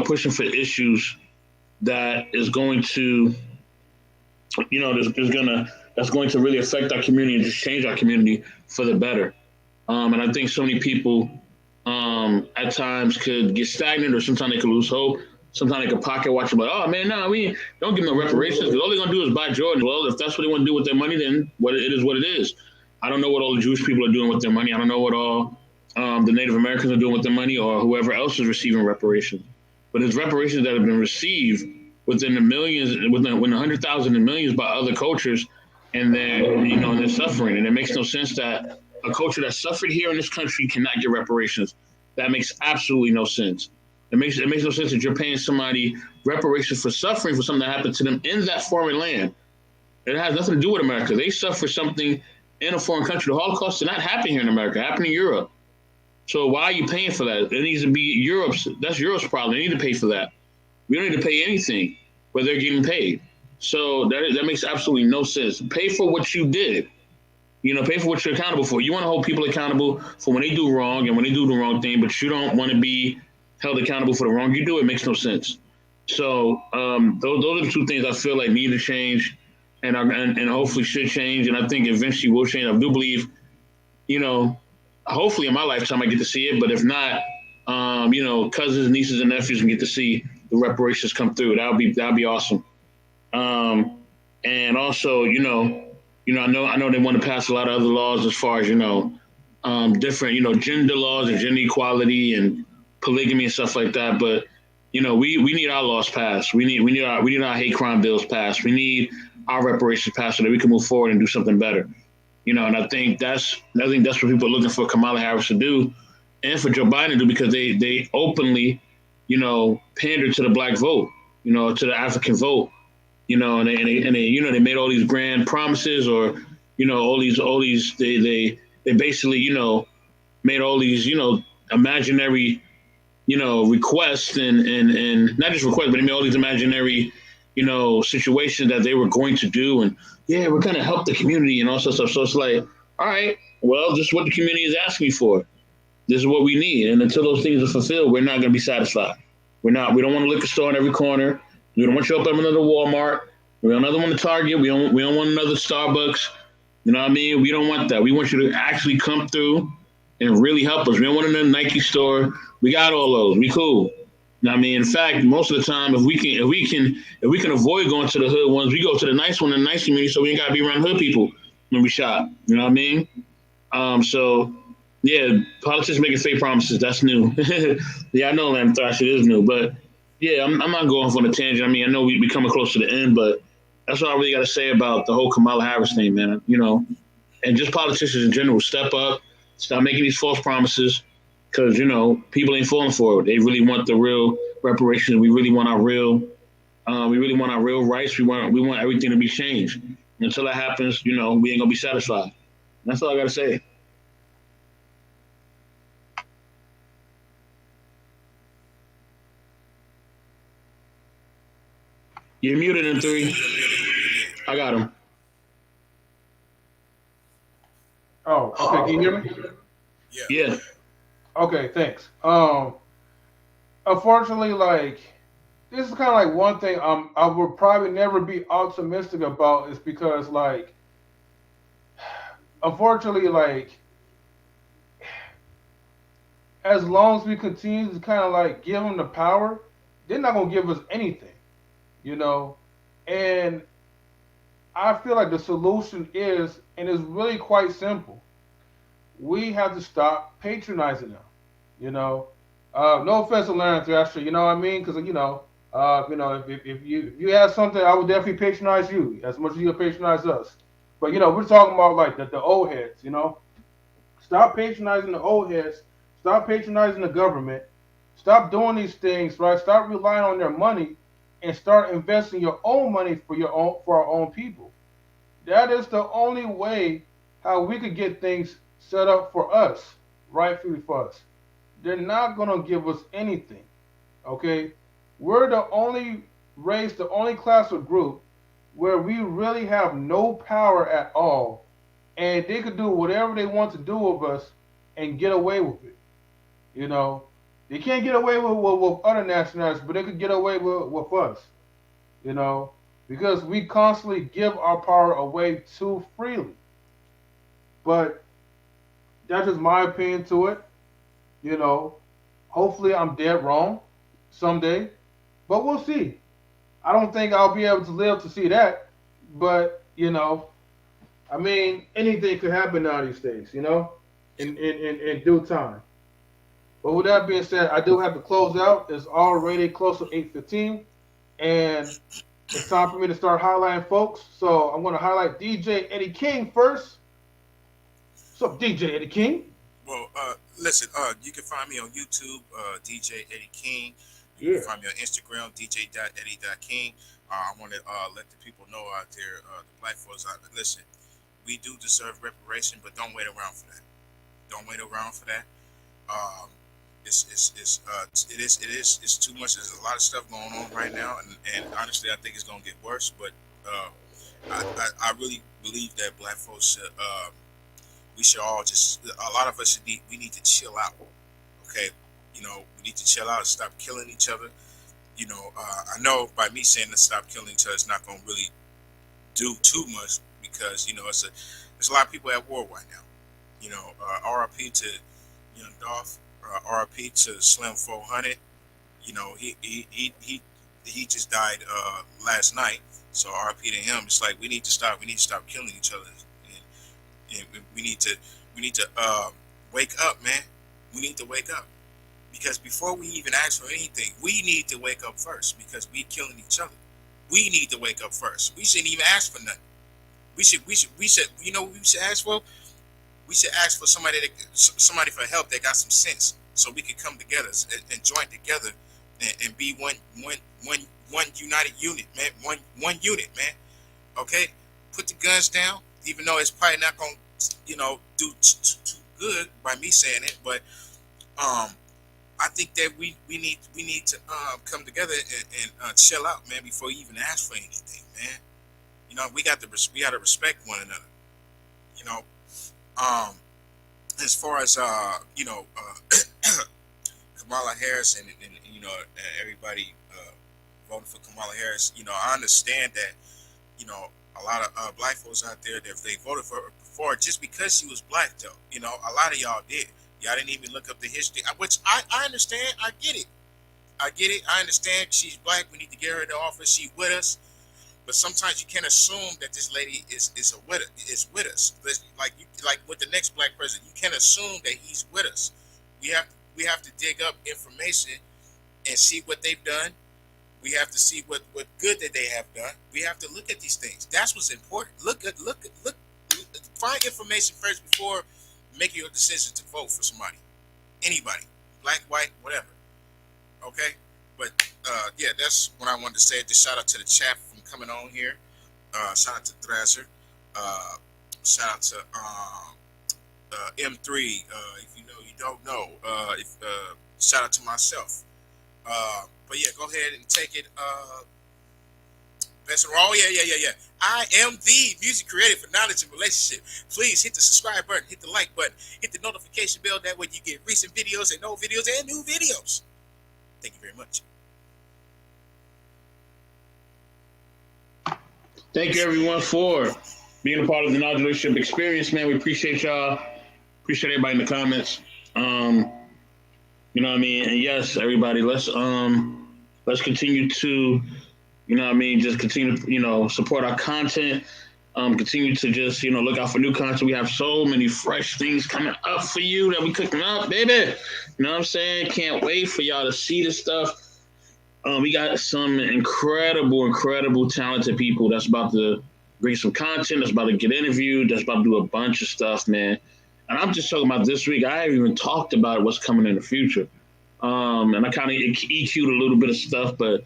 pushing for issues that is going to, that's going to really affect our community and just change our community for the better. And I think so many people at times could get stagnant, or sometimes they could lose hope. Sometimes they could pocket watch and be like, oh man, no, we don't give them no reparations, because all they're gonna do is buy Jordan. Well, if that's what they want to do with their money, then it is what it is. I don't know what all the Jewish people are doing with their money. I don't know what all the Native Americans are doing with their money, or whoever else is receiving reparations. but it's reparations that have been received within the millions, within 100,000 and millions by other cultures, and they're suffering, and it makes no sense that a culture that suffered here in this country cannot get reparations. That makes absolutely no sense. It makes no sense that you're paying somebody reparations for suffering for something that happened to them in that foreign land. It has nothing to do with America. They suffer something in a foreign country. The Holocaust did not happen here in America. It happened in Europe. So why are you paying for that? It needs to be that's Europe's problem. They need to pay for that. We don't need to pay anything, but they're getting paid. So that makes absolutely no sense. Pay for what you did. Pay for what you're accountable for. You want to hold people accountable for when they do wrong and when they do the wrong thing, but you don't want to be held accountable for the wrong you do. It makes no sense. So those are the two things I feel like need to change, and hopefully should change. And I think eventually will change. I do believe, hopefully in my lifetime I get to see it. But if not, cousins, nieces, and nephews can get to see the reparations come through. That'll be awesome. And also, I know they want to pass a lot of other laws as far as different gender laws and gender equality and polygamy and stuff like that. But we need our laws passed. We need our hate crime bills passed. We need our reparations passed so that we can move forward and do something better. And I think that's what people are looking for Kamala Harris to do, and for Joe Biden to do, because they openly, pander to the black vote, to the African vote, and they made all these grand promises, or all these they basically made all these imaginary requests and not just requests, but they made all these imaginary situations that they were going to do, and we're going to help the community and all sorts of stuff. So it's like, all right, well, this is what the community is asking for. This is what we need, and until those things are fulfilled, we're not going to be satisfied. We don't want a liquor store on every corner. We don't want you up at another Walmart. We don't want another one to Target. We don't want another Starbucks. You know what I mean? We don't want that. We want you to actually come through and really help us. We don't want another Nike store. We got all those. We cool. You know what I mean? In fact, most of the time, if we can avoid going to the hood ones, we go to the nice one in the nice community, so we ain't gotta be around hood people when we shop. You know what I mean? So yeah, politicians making fake promises, that's new. Yeah, I know Lamb Thrash, it is new, but yeah, I'm not going off on a tangent. I mean, I know we coming close to the end, but that's all I really got to say about the whole Kamala Harris thing, man. And just politicians in general, step up, stop making these false promises, because people ain't falling for it. They really want the real reparations. We really want our real rights. We want everything to be changed. And until that happens, we ain't gonna be satisfied. That's all I got to say. You're muted in 3. I got him. Oh, okay. Can you hear me? Yeah. Okay, thanks. Unfortunately, this is kind of like one thing I would probably never be optimistic about, is because unfortunately, as long as we continue to kind of give them the power, they're not gonna give us anything. And I feel like the solution is, and it's really quite simple. We have to stop patronizing them. No offense to Larry Thrasher, you know what I mean? Because if you have something, I would definitely patronize you as much as you patronize us. But we're talking about the old heads. Stop patronizing the old heads. Stop patronizing the government. Stop doing these things, right? Stop relying on their money, and start investing your own money for our own people. That is the only way how we could get things set up for us, rightfully for us. They're not gonna give us anything, okay? We're the only race, the only class or group where we really have no power at all, and they could do whatever they want to do with us and get away with it. They can't get away with other nationalities, but they could get away with us, because we constantly give our power away too freely. But that's just my opinion to it. Hopefully I'm dead wrong someday, but we'll see. I don't think I'll be able to live to see that, but I mean, anything could happen now these days, in due time. But with that being said, I do have to close out. It's already close to 8:15, and it's time for me to start highlighting folks. So I'm going to highlight DJ Eddie King first. What's up, DJ Eddie King? Well, listen, you can find me on YouTube, DJ Eddie King. You can find me on Instagram, dj.eddie.king. I want to let the people know out there, the black folks out there, listen, we do deserve reparation, but don't wait around for that. Don't wait around for that. It's too much. There's a lot of stuff going on right now, and honestly, I think it's gonna get worse. But I really believe that black folks should, we should all just, a lot of us we need to chill out. Okay, we need to chill out and stop killing each other. I know by me saying to stop killing each other, it's not gonna really do too much because there's a lot of people at war right now. RIP to Young Dolph. RIP to Slim 400. He just died last night. So RIP to him. It's like we need to stop killing each other, and we need to wake up, man. We need to wake up because before we even ask for anything, we need to wake up first because we killing each other. We need to wake up first. We shouldn't even ask for nothing. We should. You know what we should ask for? We should ask for somebody for help that got some sense, so we can come together and join together and be one united unit, man. One unit, man. Okay, put the guns down, even though it's probably not gonna, do too good by me saying it, but I think that we need to come together and chill out, man, before we even ask for anything, man. We got to respect one another. As far as Kamala Harris and everybody voting for Kamala Harris, I understand that a lot of black folks out there that they voted for just because she was black, though. A lot of y'all did. Y'all didn't even look up the history, which I understand. I get it. I understand she's black. We need to get her in the office. She's with us. But sometimes you can't assume that this lady is with us. Like with the next black president, you can't assume that he's with us. We have to dig up information and see what they've done. We have to see what good that they have done. We have to look at these things. That's what's important. Look. Find information first before making your decision to vote for somebody, anybody, black, white, whatever. Okay, but yeah, that's what I wanted to say. Just shout out to the chat from coming on here. Shout out to Thrasher. Shout out to M3. If you know, you don't know. Shout out to myself. But yeah, go ahead and take it. Oh yeah. I am the music creator for knowledge and relationship. Please hit the subscribe button, hit the like button, hit the notification bell. That way you get recent videos and old videos and new videos. Thank you very much. Thank you, everyone, for being a part of the Knowledge Relationship Experience, man. We appreciate y'all. Appreciate everybody in the comments. You know what I mean? And yes, everybody, let's continue to, just continue to, support our content. Continue to just, look out for new content. We have so many fresh things coming up for you that we cooking up, baby. You know what I'm saying? Can't wait for y'all to see this stuff. We got some incredible, talented people that's about to bring some content, that's about to get interviewed, that's about to do a bunch of stuff, man. And I'm just talking about this week. I haven't even talked about what's coming in the future. And I kind of EQ'd a little bit of stuff, but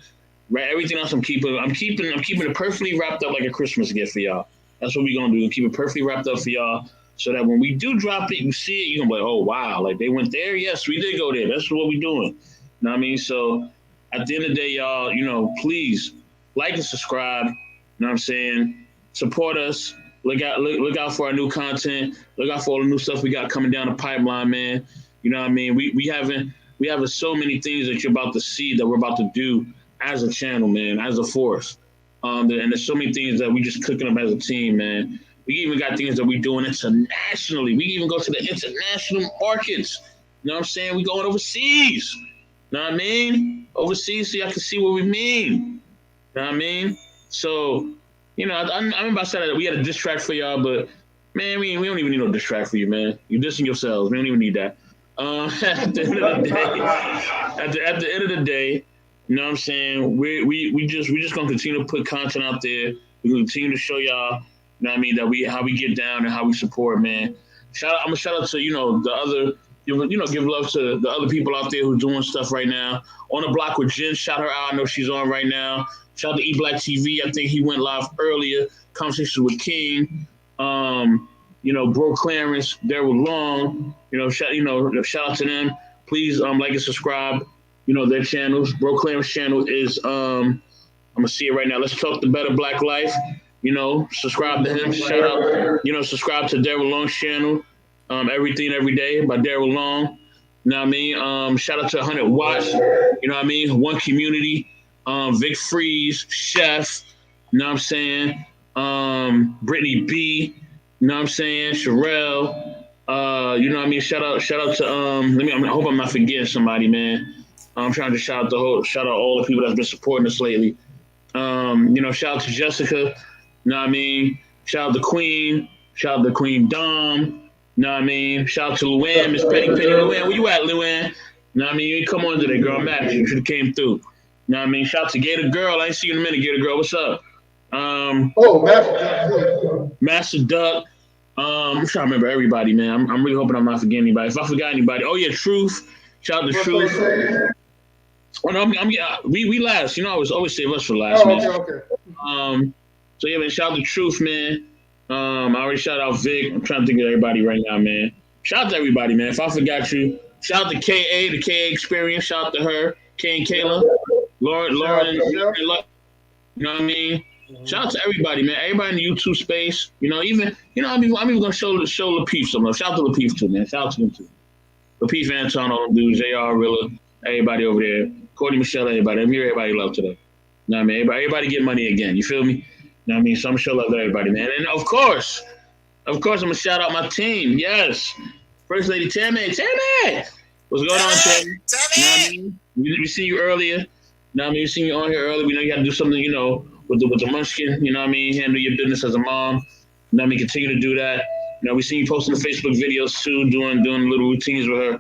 everything else I'm keeping it perfectly wrapped up like a Christmas gift for y'all. That's what we're going to do. Keep it perfectly wrapped up for y'all so that when we do drop it, you see it, you're going to be like, oh, wow, like they went there? Yes, we did go there. That's what we're doing. You know what I mean? So at the end of the day, y'all, please like and subscribe. You know what I'm saying? Support us. Look out for our new content. Look out for all the new stuff we got coming down the pipeline, man. You know what I mean? We have so many things that you're about to see that we're about to do as a channel, man, as a force. And there's so many things that we just cooking up as a team, man. We even got things that we're doing internationally. We even go to the international markets. You know what I'm saying? We going overseas. You know what I mean? Overseas so y'all can see what we mean. You know what I mean? So, I remember I said that we had a diss track for y'all, but, man, we don't even need no diss track for you, man. You're dissing yourselves. We don't even need that. At the end of the day, at the end of the day, you know what I'm saying? We just gonna continue to put content out there. We're gonna continue to show y'all, you know what I mean, that how we get down and how we support, man. I'm gonna shout out to, the other, give love to the other people out there who's doing stuff right now. On the Block with Jen, shout her out. I know she's on right now. Shout out to eBlack TV. I think he went live earlier. Conversations with King. Bro Clarence, Daryl Long. Shout out to them. Please like and subscribe. Their channels. Bro Clarence channel is I'm gonna see it right now. Let's Talk the Better Black Life. Subscribe to him. Shout out. Subscribe to Daryl Long's channel. Everything Every Day by Daryl Long. You know what I mean? Shout out to 100 Watts. You know what I mean? One Community. Vic Freeze, Chef. You know what I'm saying? Brittany B. You know what I'm saying? Sherelle. You know what I mean? Shout out to I hope I'm not forgetting somebody, man. I'm trying to shout out all the people that's been supporting us lately. Shout out to Jessica. You know what I mean? Shout out to Queen. Shout out to Queen Dom. You know what I mean? Shout out to Luann, Miss Penny Luann. Where you at, Luann? You know what I mean? You ain't come on today, girl. I'm mad at you. You should have came through. You know what I mean? Shout out to Gator Girl. I ain't see you in a minute, Gator Girl. What's up? Master Duck. I'm trying to remember everybody, man. I'm really hoping I'm not forgetting anybody. If I forgot anybody, Truth. Shout out to Truth. Oh no, we last. I always save us for last, man. Okay. So yeah, man. Shout out to Truth, man. I already shout out Vic. I'm trying to think of everybody right now, man. Shout out to everybody, man. If I forgot you, shout out to KA, the KA Experience. Shout out to her, Kay and Kayla, Lauren, you know what I mean? Shout out to everybody, man. Everybody in the YouTube space. I'm even gonna show Lapeef some love. Shout out to Lapeef too, man. Shout out to them too. Lapeef, Anton, all them dudes, JR, Rilla, everybody over there. Courtney, Michelle, everybody. I'm here, everybody love today. You know what I mean? Everybody get money again. You feel me? You know what I mean? So I'm sure love to everybody, man. And of course, I'm gonna shout out my team. Yes. First Lady Tammy. Tammy! What's going on, Tammy? Tammy! You know what I mean? We seen you earlier. You know what I mean? We seen you on here earlier. We know you gotta do something, with the munchkin, you know what I mean? Handle your business as a mom. You know what I mean? Continue to do that. We seen you posting the Facebook videos too, doing little routines with her. You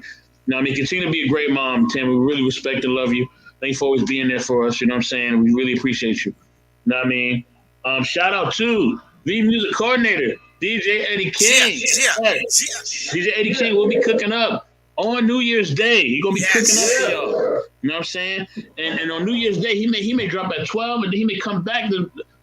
know what I mean? Continue to be a great mom, Tammy. We really respect and love you. Thank you for always being there for us. You know what I'm saying? We really appreciate you. You know what I mean? Shout out to the music coordinator, DJ Eddie King. DJ Eddie King will be cooking up on New Year's Day. He's gonna be cooking up for y'all. You know what I'm saying? And on New Year's Day, he may drop at 12, and then he may come back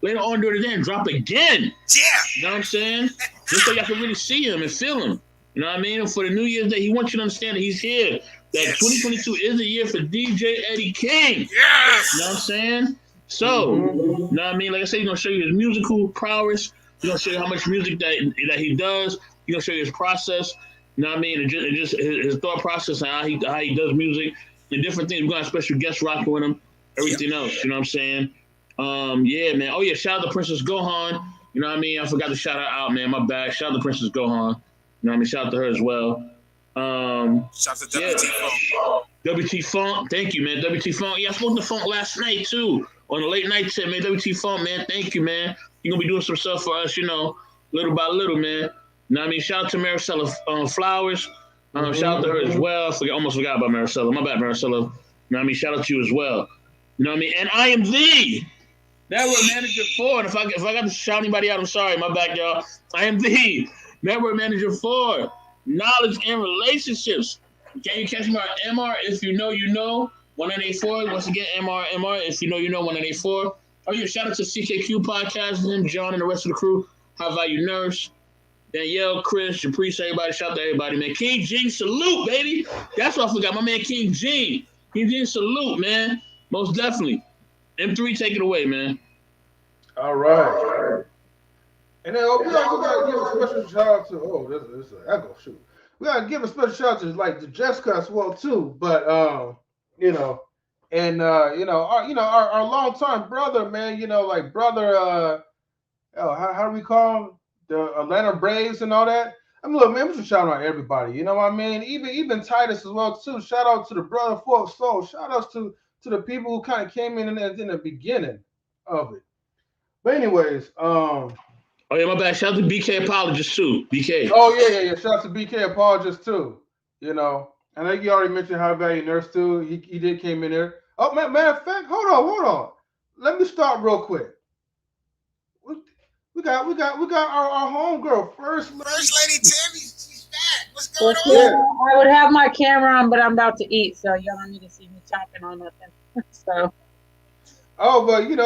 later on during the day and drop again. Yeah. You know what I'm saying? Just so y'all can really see him and feel him. You know what I mean? And for the New Year's Day, he wants you to understand that he's here. That 2022 is the year for DJ Eddie King. Yes. You know what I'm saying? So, you know what I mean? Like I said, he's going to show you his musical prowess. He's going to show you how much music that he does. He's going to show you his process. You know what I mean? And just his thought process and how he does music and different things. We're going to have special guests rocking with him. Everything else. You know what I'm saying? Yeah, man. Oh, yeah. Shout out to Princess Gohan. You know what I mean? I forgot to shout her out, man. My bad. Shout out to Princess Gohan. You know what I mean? Shout out to her as well. Shout out to WT Funk. WT Funk. Thank you, man. WT Funk. Yeah, I spoke to Funk last night, too. On the late night tip, man. WT Funk, man. Thank you, man. You're going to be doing some stuff for us, little by little, man. You know what I mean? Shout out to Maricela Flowers. Shout out to her as well. Almost forgot about Maricela. My bad, Maricela. You know what I mean? Shout out to you as well. You know what I mean? And I am the Network Manager for, and if I got to shout anybody out, I'm sorry. My bad, y'all. I am the Network Manager for Knowledge and Relationships. Can you catch me on MR? If you know, you know. 1984. Once again, MR. If you know, you know. 1984. Oh, yeah. Shout out to CKQ Podcast, him, John, and the rest of the crew. High Value Nurse. Danielle, Chris, Caprice, everybody. Shout out to everybody, man. King Gene, salute, baby. That's what I forgot. My man, King Gene. King Gene, salute, man. Most definitely. M3, take it away, man. All right. And then we also got to give a special shout out to, this is an echo, shoot. We got to give a special shout out to, like, the Jessica as well, too. But, our longtime brother, man, brother, how do we call him? The Atlanta Braves and all that. I mean, look, man, we should shout out everybody. You know what I mean? Even Titus as well, too. Shout out to the brother Fort Soul. Shout outs to the people who kind of came in the beginning of it. But anyways, oh yeah, my bad. Shout out to BK Apologist too. BK. Oh yeah. Shout out to BK Apologist too. I think you already mentioned High Value Nurse too. He did came in there. Oh, matter of fact, hold on. Let me start real quick. We got our homegirl, First Lady Tammy. She's back. What's Well, going Yeah. on? I would have my camera on, but I'm about to eat, so y'all don't need to see me chopping on nothing. So. Oh, but we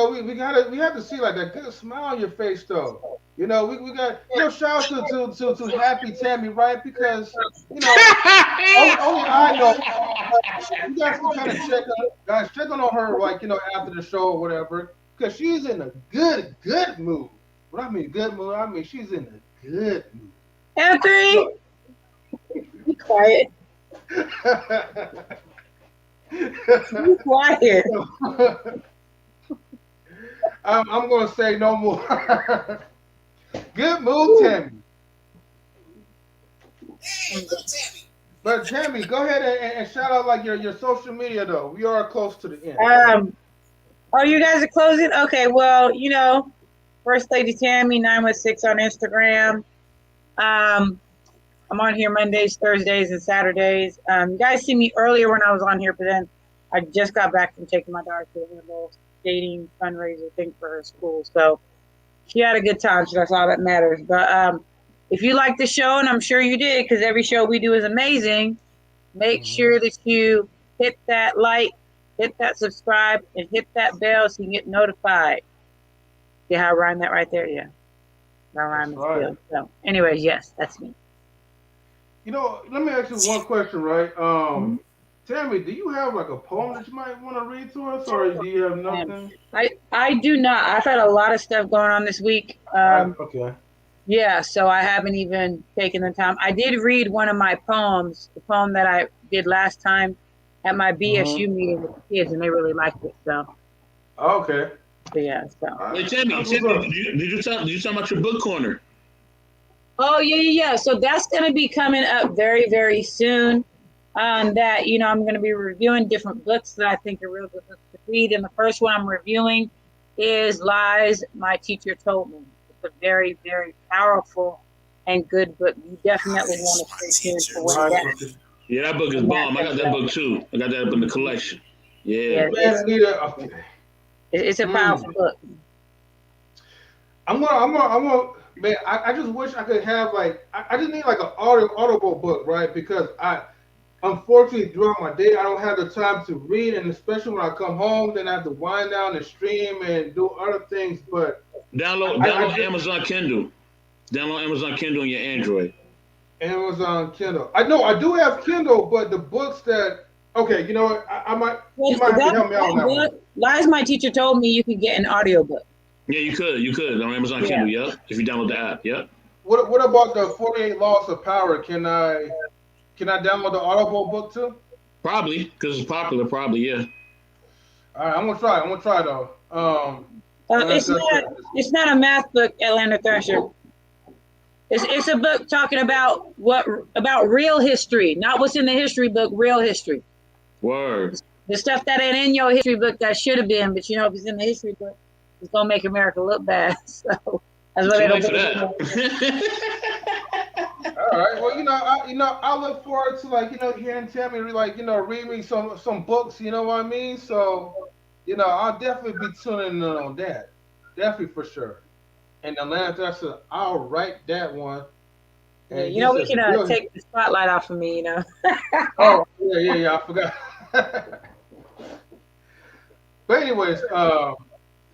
have to see like that good smile on your face though. We got shout out to Happy Tammy, right? Because only I know you guys can kind of check on her like after the show or whatever, because she's in a good mood. When I mean good mood, I mean she's in a good mood. Anthony, be quiet. Be quiet. I'm gonna say no more. Good mood, Tammy. Hey, little Tammy. But Tammy, go ahead and shout out like your social media though. We are close to the end. Oh, you guys are closing? Okay, well, First Lady Tammy 916 on Instagram. I'm on here Mondays, Thursdays, and Saturdays. You guys see me earlier when I was on here, but then I just got back from taking my daughter to a little skating fundraiser thing for her school. So she had a good time, so that's all that matters. But if you like the show, and I'm sure you did, because every show we do is amazing, make sure that you hit that like, hit that subscribe, and hit that bell so you get notified. See how I rhyme that right there? Yeah. That rhyme is good. So anyways, yes, that's me. Let me ask you one question, right? Tammy, do you have like a poem that you might want to read to us, or do you have nothing? I do not. I've had a lot of stuff going on this week. Okay. Yeah, so I haven't even taken the time. I did read one of my poems, the poem that I did last time at my BSU meeting with the kids, and they really liked it. So. Okay. So yeah. So. Hey, Tammy, did you talk about your book corner? Oh yeah. So that's going to be coming up very, very soon. That I'm going to be reviewing different books that I think are real good books to read. And the first one I'm reviewing is Lies My Teacher Told Me. It's a very, very powerful and good book. You definitely want to stay tuned for when that. Yeah, that book is bomb. I got that book too. I got that up in the collection. Yeah. It's a powerful book. I'm gonna. Man, I just wish I could have like I just need like an audible book, right? Because unfortunately throughout my day I don't have the time to read, and especially when I come home, then I have to wind down and stream and do other things. But download Amazon Kindle. Download Amazon Kindle on your Android. Amazon Kindle. I know I do have Kindle, but the books that okay, you know what? I might you might have to help me out on that one. Lies My Teacher Told Me you could get an audiobook. Yeah, you could on Amazon Kindle, yep. If you download the app, yep. What about the 48 Laws of Power? Can I download the Audible book too? Probably, because it's popular. Probably, yeah. All right, I'm gonna try though. It's not a math book, Atlanta Thrasher. It's a book talking about real history, not what's in the history book. Real history. Word. The stuff that ain't in your history book that should have been, but if it's in the history book, it's gonna make America look bad. So that's what they don't do. All right. Well, I look forward to hearing Tammy read me some books. You know what I mean? So, I'll definitely be tuning in on that. Definitely for sure. And Atlanta, I'll write that one. And we can take the spotlight off of me. Oh yeah. I forgot. But anyways,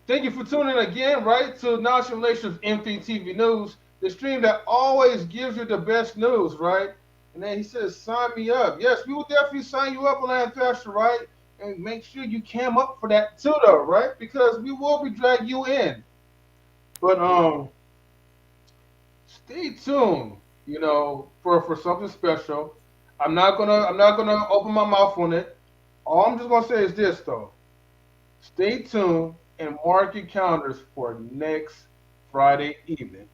thank you for tuning in again, right, to National Relations MPTV News, the stream that always gives you the best news, right? And then he says, sign me up. Yes, we will definitely sign you up on that Thrasher, right? And make sure you cam up for that too, though, right? Because we will be dragging you in. But stay tuned, for something special. I'm not gonna open my mouth on it. All I'm just gonna say is this, though. Stay tuned and mark your calendars for next Friday evening.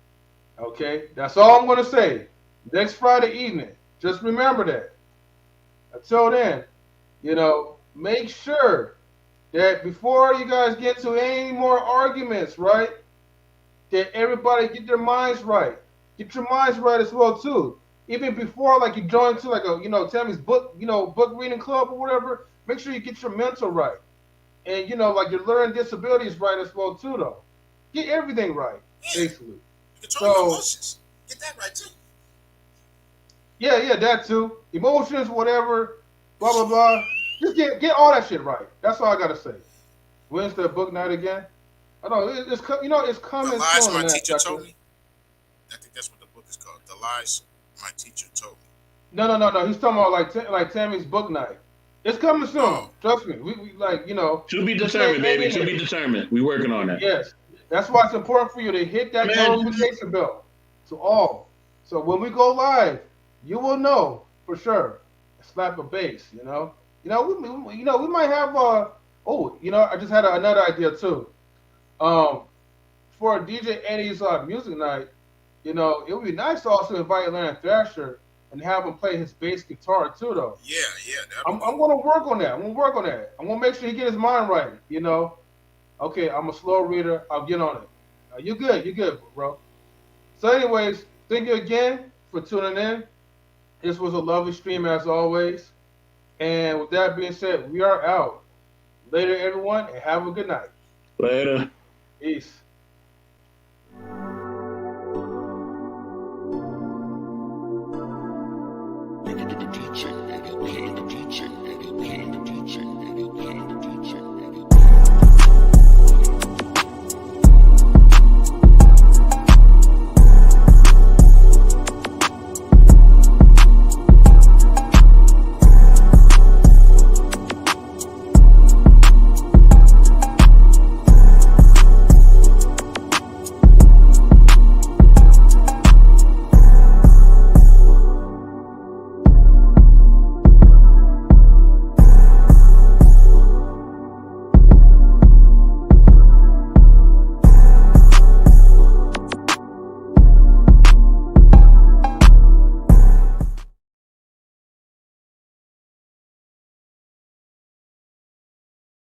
Okay? That's all I'm going to say. Next Friday evening. Just remember that. Until then, make sure that before you guys get to any more arguments, right, that everybody get their minds right. Get your minds right as well, too. even before like you join to like a Tammy's book book reading club or whatever. Make sure you get your mental right, and like your learning disabilities right as well too. Though, get everything right basically. Control your emotions. Get that right too. Yeah, that too. Emotions, whatever, blah blah blah. Just get all that shit right. That's all I gotta say. When's the book night again? I know it's coming. The Lies soon. My Teacher Told Me. I think that's what the book is called. The Lies My Teacher Told Me. No. He's talking about like Tammy's book night. It's coming soon. Oh. Trust me. We like To be determined, baby. To be determined. We working on that. Yes. That's why it's important for you to hit that notification bell to all. So when we go live, you will know for sure. Slap a bass, we might have I just had another idea too. For DJ Eddie's music night, it would be nice to also invite Larry Thrasher and have him play his bass guitar too, though. Yeah. I'm gonna work on that. I'm gonna make sure he get his mind right. Okay, I'm a slow reader. I'll get on it. You're good, bro. So, anyways, thank you again for tuning in. This was a lovely stream as always. And with that being said, we are out. Later, everyone, and have a good night. Later. Peace.